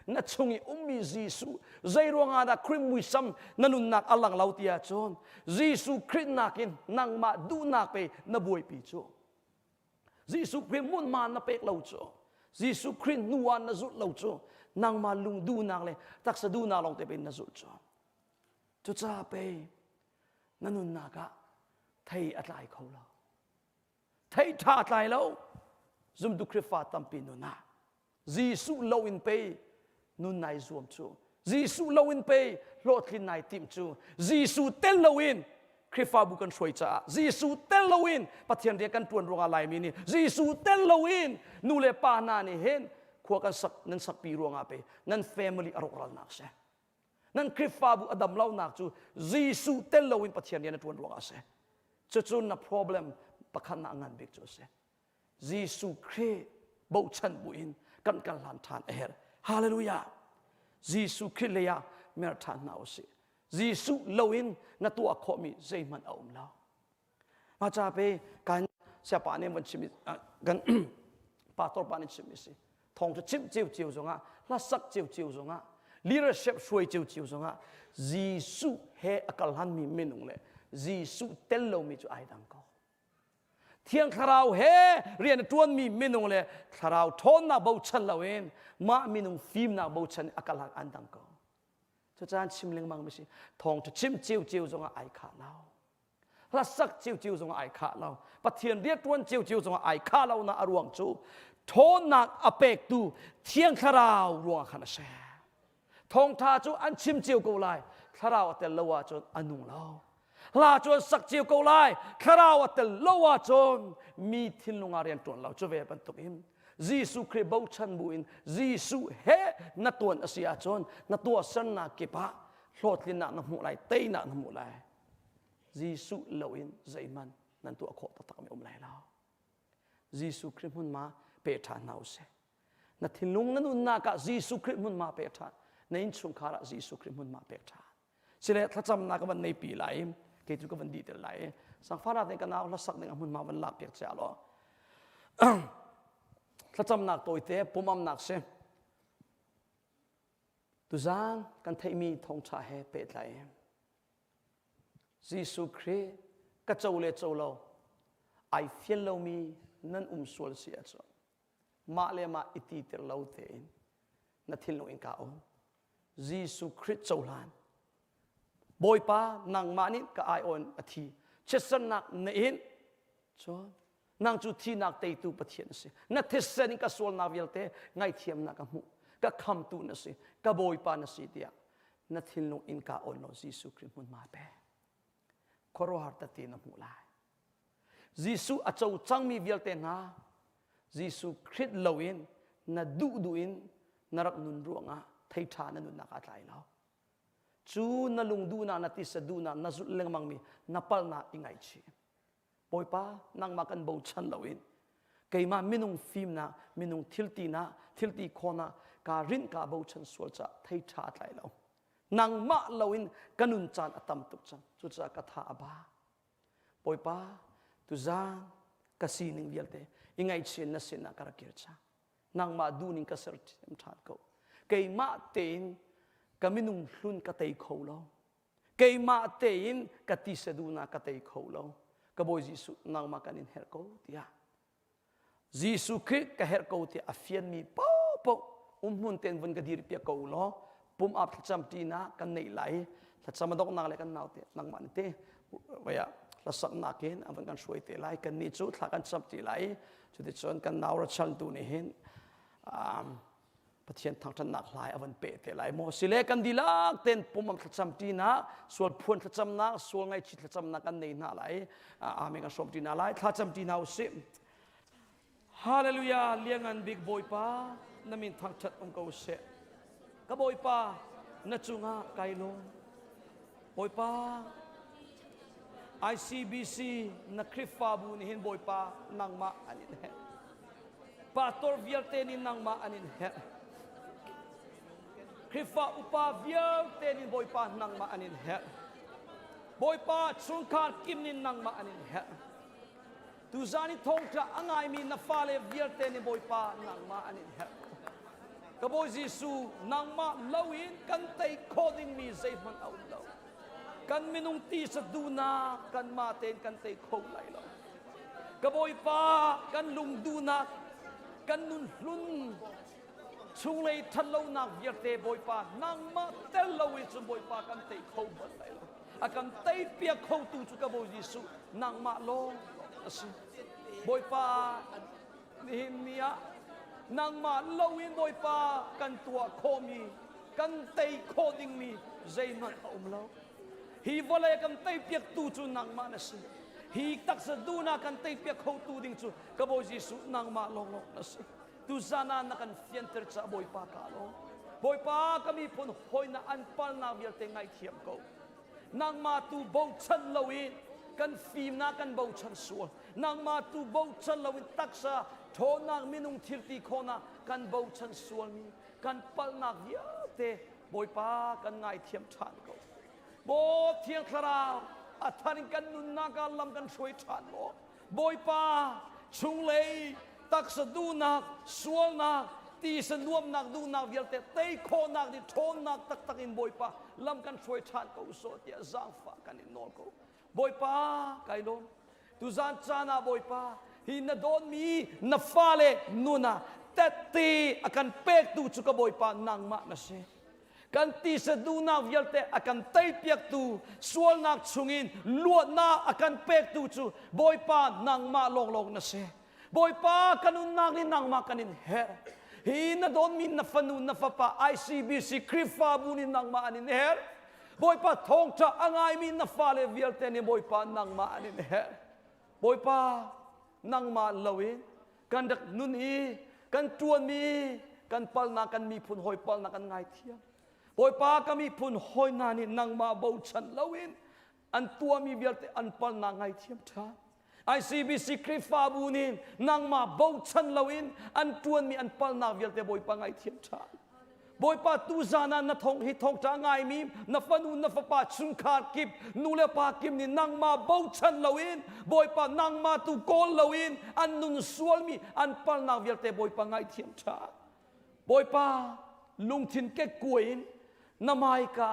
na chungi ummi Gisu zairunga da krim wisam nanun nak alang lautia chon Gisu krit nakin nang ma du nak pe na buai pi cho Gisu krim mun man na pek lau cho Gisu krit nuan na zut lau cho nang ma lung du nak le tak sa du na long te pe na zut cho chu cha pe nanun naka thai atlai khau lo thai tha tlai lo zum du krifa tampi no na Gisu lo in pe nun nai zuam chu Gisu lo in pe lo thlin nai tim chu Gisu tel lo in krifa bu kan soi cha Gisu tel lo in pathian ria kan tuan ronga lai mi ni Gisu tel lo in nu le pa na ni hen khwa kan sak nan sak pi ronga pe nan family arok ral nak se nan krifa bu adam lau nak chu Gisu tel lo in pathian ria na tuan ronga se chu na problem pakhan na ngan bik chu se Gisu kre bo chan bu in kan lan than er hallelujah Gisu kre le ya mer than na o se Gisu lo in na tu a kho mi zai man aum la ma cha pe kan sia pa ne man chimi gan pastor pa ne chimi se thong chim chiu chiu zonga la sak chiu chiu zonga leadership shui chiu chiu zonga Gisu he akal han mi menung le Gisu tel lo mi chu ai dang ko thiang kharau he rian tuan mi minung le kharau thon na bo chan lawen ma minung phim na bo chan akal an dang ko chu chan chimling mang mi si thong chim chiu chiu zonga ai kha lao la sak chiu chiu zonga ai kha lao pathian riat tuan chiu chiu zonga ai kha lao na aruang chu thon na apek tu thiang kharau ruang khana se thong tha chu an chim chiu ko lai kharau tel lawa chu anung lao la chon sak chiu ko lai kharau tel lawa chon mi thin lunga rian ton lao chu ve ban tuk im Gisu kre bo chan buin Gisu he na ton asia chon na to san na ke pa hlot lin na na mu lai te na na mu lai Gisu lo in zaiman nan tu akho ta tak me lai lao Gisu kre mun ma pe tha nau se na thin lung nan un na ka Gisu kre mun ma pe tha na in chung khara Gisu kre mun ma pe tha sile thacham na ka ban nei pi lai ke tu ka ban di tel lai sang fara te ka na la sak ne mun ma ban lak pek cha lo thacham nak toi te pumam nak se tu zang kan thei mi thong cha he pe lai Gisu kre ka chau le chau lo ai fiel lo mi nan sol si a cho ma le ma iti ter lo te na thil lo in ka on Gisu kre chau lan boy pa nang manin ka ai on athi chesan nak na in cho nang chu thi nak te tu pathian se na thesen ka sol na velte ngai thiam na ka mu ka kham tu na se ka boy pa na si dia na thil no in ka on no Gisu kre mun ma pe khoro har ta te na mu lai Gisu a chau chang mi velte na Gisu kre lo in na du in narak nun ruanga thei tha na nun na ka tlai lo chu na lung du na ti sa du na zut leng mang mi na pal na ingai chi boy pa nang ma kan bo chan lo in kei ma minung phim na minung thilti khona ka rin ka bo chan sol cha thei tha tlai lo nang ma lo in kanun chan atam tuk chan chu cha ka tha aba boy pa tu za ka si ning vialte ingai chen na sin na karakir cha nang ma du ning ka ser em that ko kei ma tein kaminung hlun ka tei kho lo kei ma tein ka ti seduna ka tei kho lo ka boy Gisu nang ma kanin her ko tia Gisu kre ka her ko ti afian mi po mun ten vun ka dir pia ko lo pum ap cham ti na kan nei lai cham dok na le kan nau te nang man te waya la sak na ken avan kan shuai te lai kan ni chu thla kan cham ti lai chu ti chon kan nau ra chal tu ni hin pathian thang than nak lai avan pe te lai mo sile kan dilak ten pumam thacham ti na sol phun thacham na sol ngai chi thacham na kan nei na lai ame kan som ti na lai thacham ti na se hallelujah liangan big boy pa namin thang that ko se ka boy pa na chunga kailo boy pa ICBC na krifa bu ni hin boy pa nang ma anin he pastor vialte ni nang ma anin he krifa upa vialte ni boy pa nang ma anin he boy pa chungkar kim ni nang ma anin he tu zani thong cha angai mi na fa le vial te ni boy pa nang ma anin her ka boy Giêsu nang ma lawin kan tay calling mi zay man out law kan minung ti sa duna kan ma ten kan tay khong lai law ka boy pa kan lung duna kan nun lun chung lei thật lâu nak việc te boy pa nang ma tel lâu in chung boy pa kan tay khong ban lai law akan tay piak khong tu chu ka boy Giêsu nang ma lo asi boy pa Nehemia nang ma lawin boy pa kan tua khomi kan tay khoding mi zay man lo hi volay kan tay piak tu chu nang ma na si hi tak sa duna kan tay piak khong tu ding chu ka boy Giêsu nang ma long long na si tu zana na kan fienter cha boy pa ka lo boy pa kami pun hoy na anpal na vial te ngai thiam ko nang ma tu bo chan lawin kan phim na kan bo chan sual nang ma tu bo chan lawin taksa tho nang minung thirti khona kan bo chan sual mi kan pal na ya te boy pa kan ngai thiam than ko bo thiang khara atharin kan nun na ka lam kan soi than lo boy pa chung lei taksa du nak sual na ti sa nuam nak du nak vial te tei kho nak di tho nak tak tak in boy pa lam kan soi than ko so tia zang fa kan in nol ko boy pa kai lon tu zan chana boy pa hi na don mi na fale nuna tati akan pek tu chuka boy pa nang ma na se kan ti sa du na vial te akan tay piak tu sual nak chungin luat na akan pek tu chu boy pa nang ma long long na se boy pa kanun nak ni nang ma kanin her hi na don mi na fanu na fa pa ICBC krifa bu ni nang ma anin her boy pa thong cha angai mi na fale vial te ni boy pa nang ma anin her boy pa nang ma lawin kan dak nun i kan tuan mi kan pal na kan mi phun hoi pal na kan ngai thiam boy pa kami phun hoi na ni nang ma bo chan lawin an tua mi vial te an pal na ngai thiam tha ICBC krifa bunin nang ma bo chan lawin an tuan mi an pal na vial te boy pa ngai thiam tha boy pa tu zana na thong hi thong cha ngai mi na fanu na fa pa chung khar kip nu le pa kim ni nang ma bo chan lawin boy pa nang ma tu kol lawin an nun sual mi an pal na vial te boy pa ngai thiam tha boy pa lung thin ke kuin na mai ka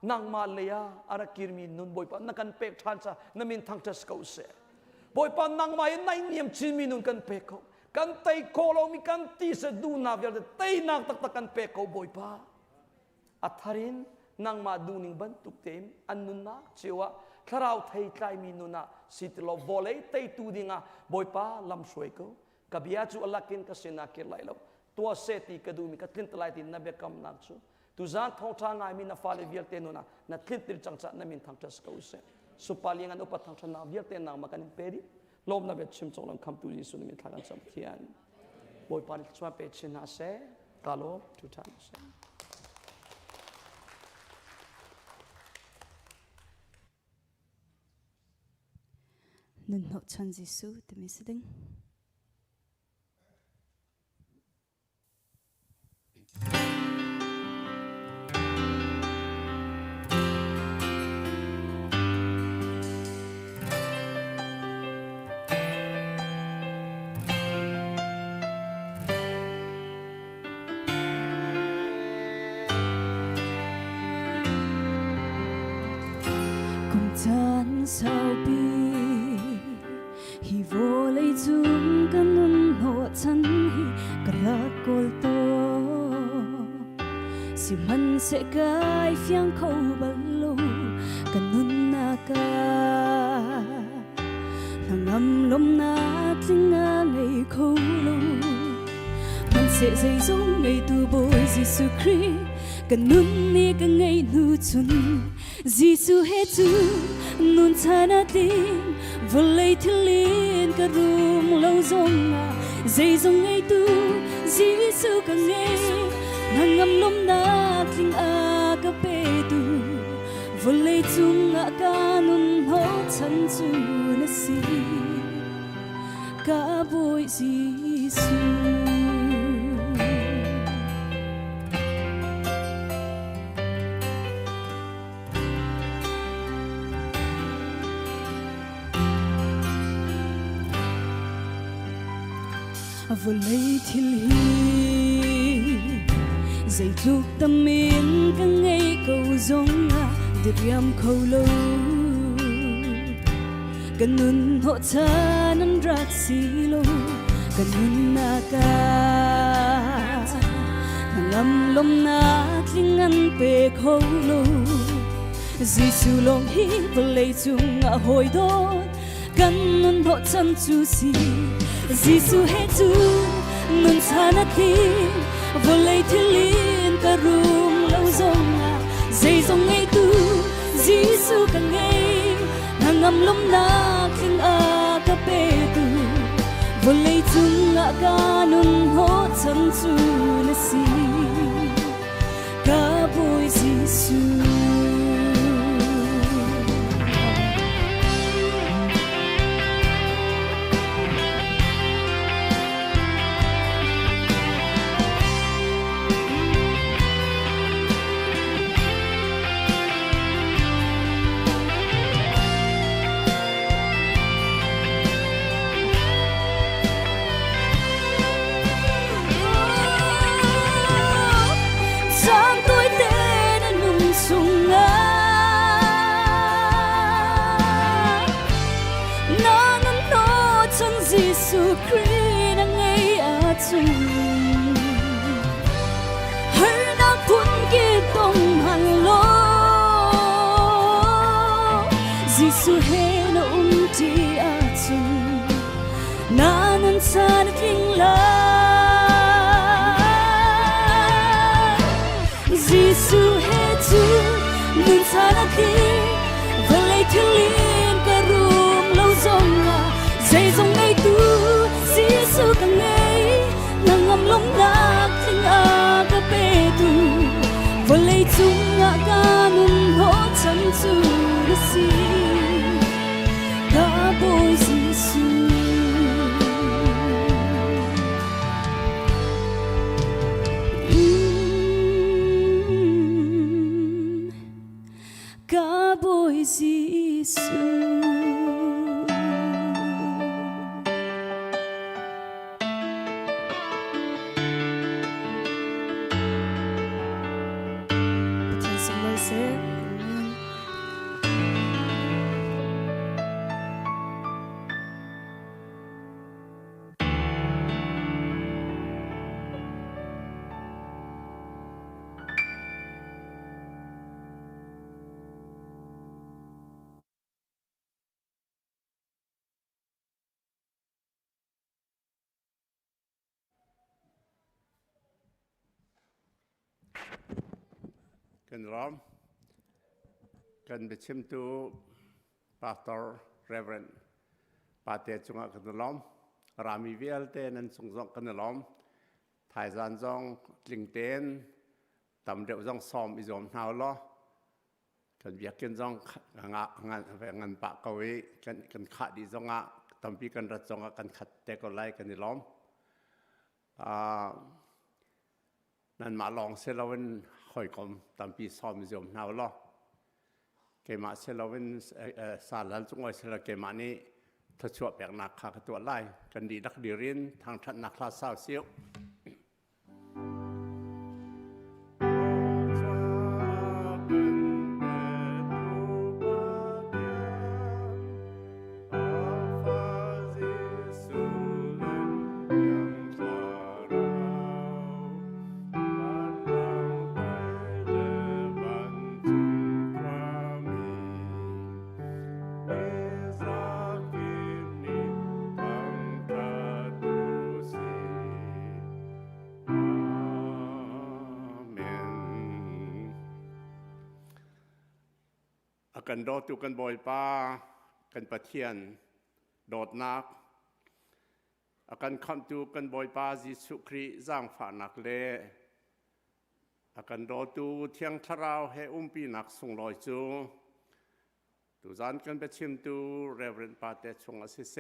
nang ma leya ara kirmi nun boy pa na kan pek than cha na min thang tas ko se boy pa nang mai nai niam chin mi nun kan pek ko kan tay kolo mi kan ti sa du na vial tay nak tak tak kan pe ko boy pa atharin nang ma du ning ban tuk tem annun na chewa tharau thai tlai mi nu na sitlo volei tay tu dinga boy pa lam suai ko kabia chu alakin ka sena ke lai lo to seti ka du mi ka tlin tlai tin na be kam nak chu tu zan thong tha ngai mi na fa le vial te nu na tlin tir chang cha na min thang tas ko se supali ngan upa thang na vial te nang ma kan peri lom na bet chim chong lam kham tu Giêsu ni thakan sam thian boy pa ni chwa pe chin na se kalo tu than se nun ho chan Giêsu te mi siding tan sao bi hi vô lấy chung kan nun ho chan hi karakol to si man se kai fiang khâu ballo kan nun na ka ngam lom na tlinga ngai khâu lo man se dây giống ngày tu boy Giêsu Christ kan nun ni ka ngai nu chun Giêsu he chu nun chana tin volei thilin ka rum lo zonga dây dòng ngày tu Giêsu ka ngai ngam lom na tling a ka pe tu volei chung a ka nun ho chan chu na si ka boy Giêsu vô lấy thiên hi dây chúc tâm yên cả ngày cầu giống được yam khâu lâu cần nun hộ cha nan rat si lo cần nun na ca ngam lom na klingan pe khâu lâu Giêsu long hi vô lấy chung hồi đó cần nun hộ chân chu si Giêsu hết chu nun cha na ti vô lấy thiên liên cả room lâu dòng dây dòng ngày tu Giêsu cả ngày nàng ngâm lom na kinh a ca pe tu vô lấy chung ca nun hộ chân chu na si ca boy Giêsu Giêsu Christ đang ngay ở chung hơi đã phun kia tông hàng lô Giêsu hết nó ti ở chung na nan sa na kinh la Giêsu hết chung nun sa na ti và lấy thiên liên cả room lâu dòng dây dòng ngày tu Giêsu cả ngày nàng ngâm lom na kinh a ca pe tu vô lấy chung ca nun hộ chân chu na si ca boy Giêsu ca boy Giêsu Kan rom, kan becim tu Pastor Reverend Pate chunga kan rom, rami vial te nan sung zong kan rom, thai zan zong ling ten, tam deu zong som izom nao lo, kan biak kan zong ngan pa kawi kan khat di zonga, tampi kan rat zonga kan khat te ko lai kan rom, nan ma long se lawen hồi com tam pi som zoom nào lo cái mà sẽ là bên sản xuất chúng tôi sẽ là cái mà này thật sự bẹt nạc khá cái tuổi lại cần đi đặc địa riêng thằng thật nạc là sao xíuกันโดตุกันบ่อยป้ากันปะเทียนโดดนักกันคำตูกันบ่อยป้ายิสุครีจ้างฝานักเล่กันโดตูเที่ยงทราวให้ปีนักส่งลอยจูตูจานกันไปชิมตูเรเวนปาเตชงอาศิเซ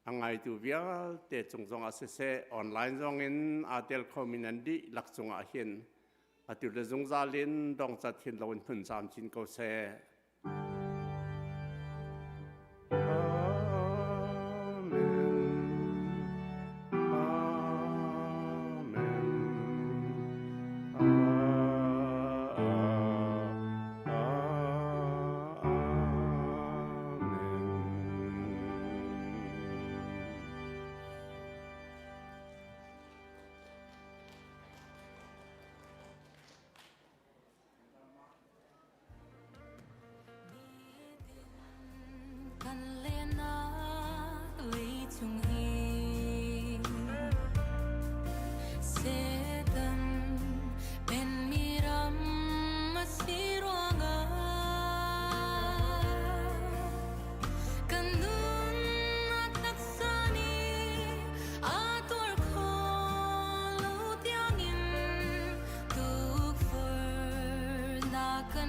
อังไงตูเวียเตจงจงอาศิเซออนไลน์จงอินอาเตลคอมมินันดีหลักจงอาเห็นอาทิตย์ละจงซาลินดองจัดเห็นเราเป็นผลสามชิ้นเกาเซ kan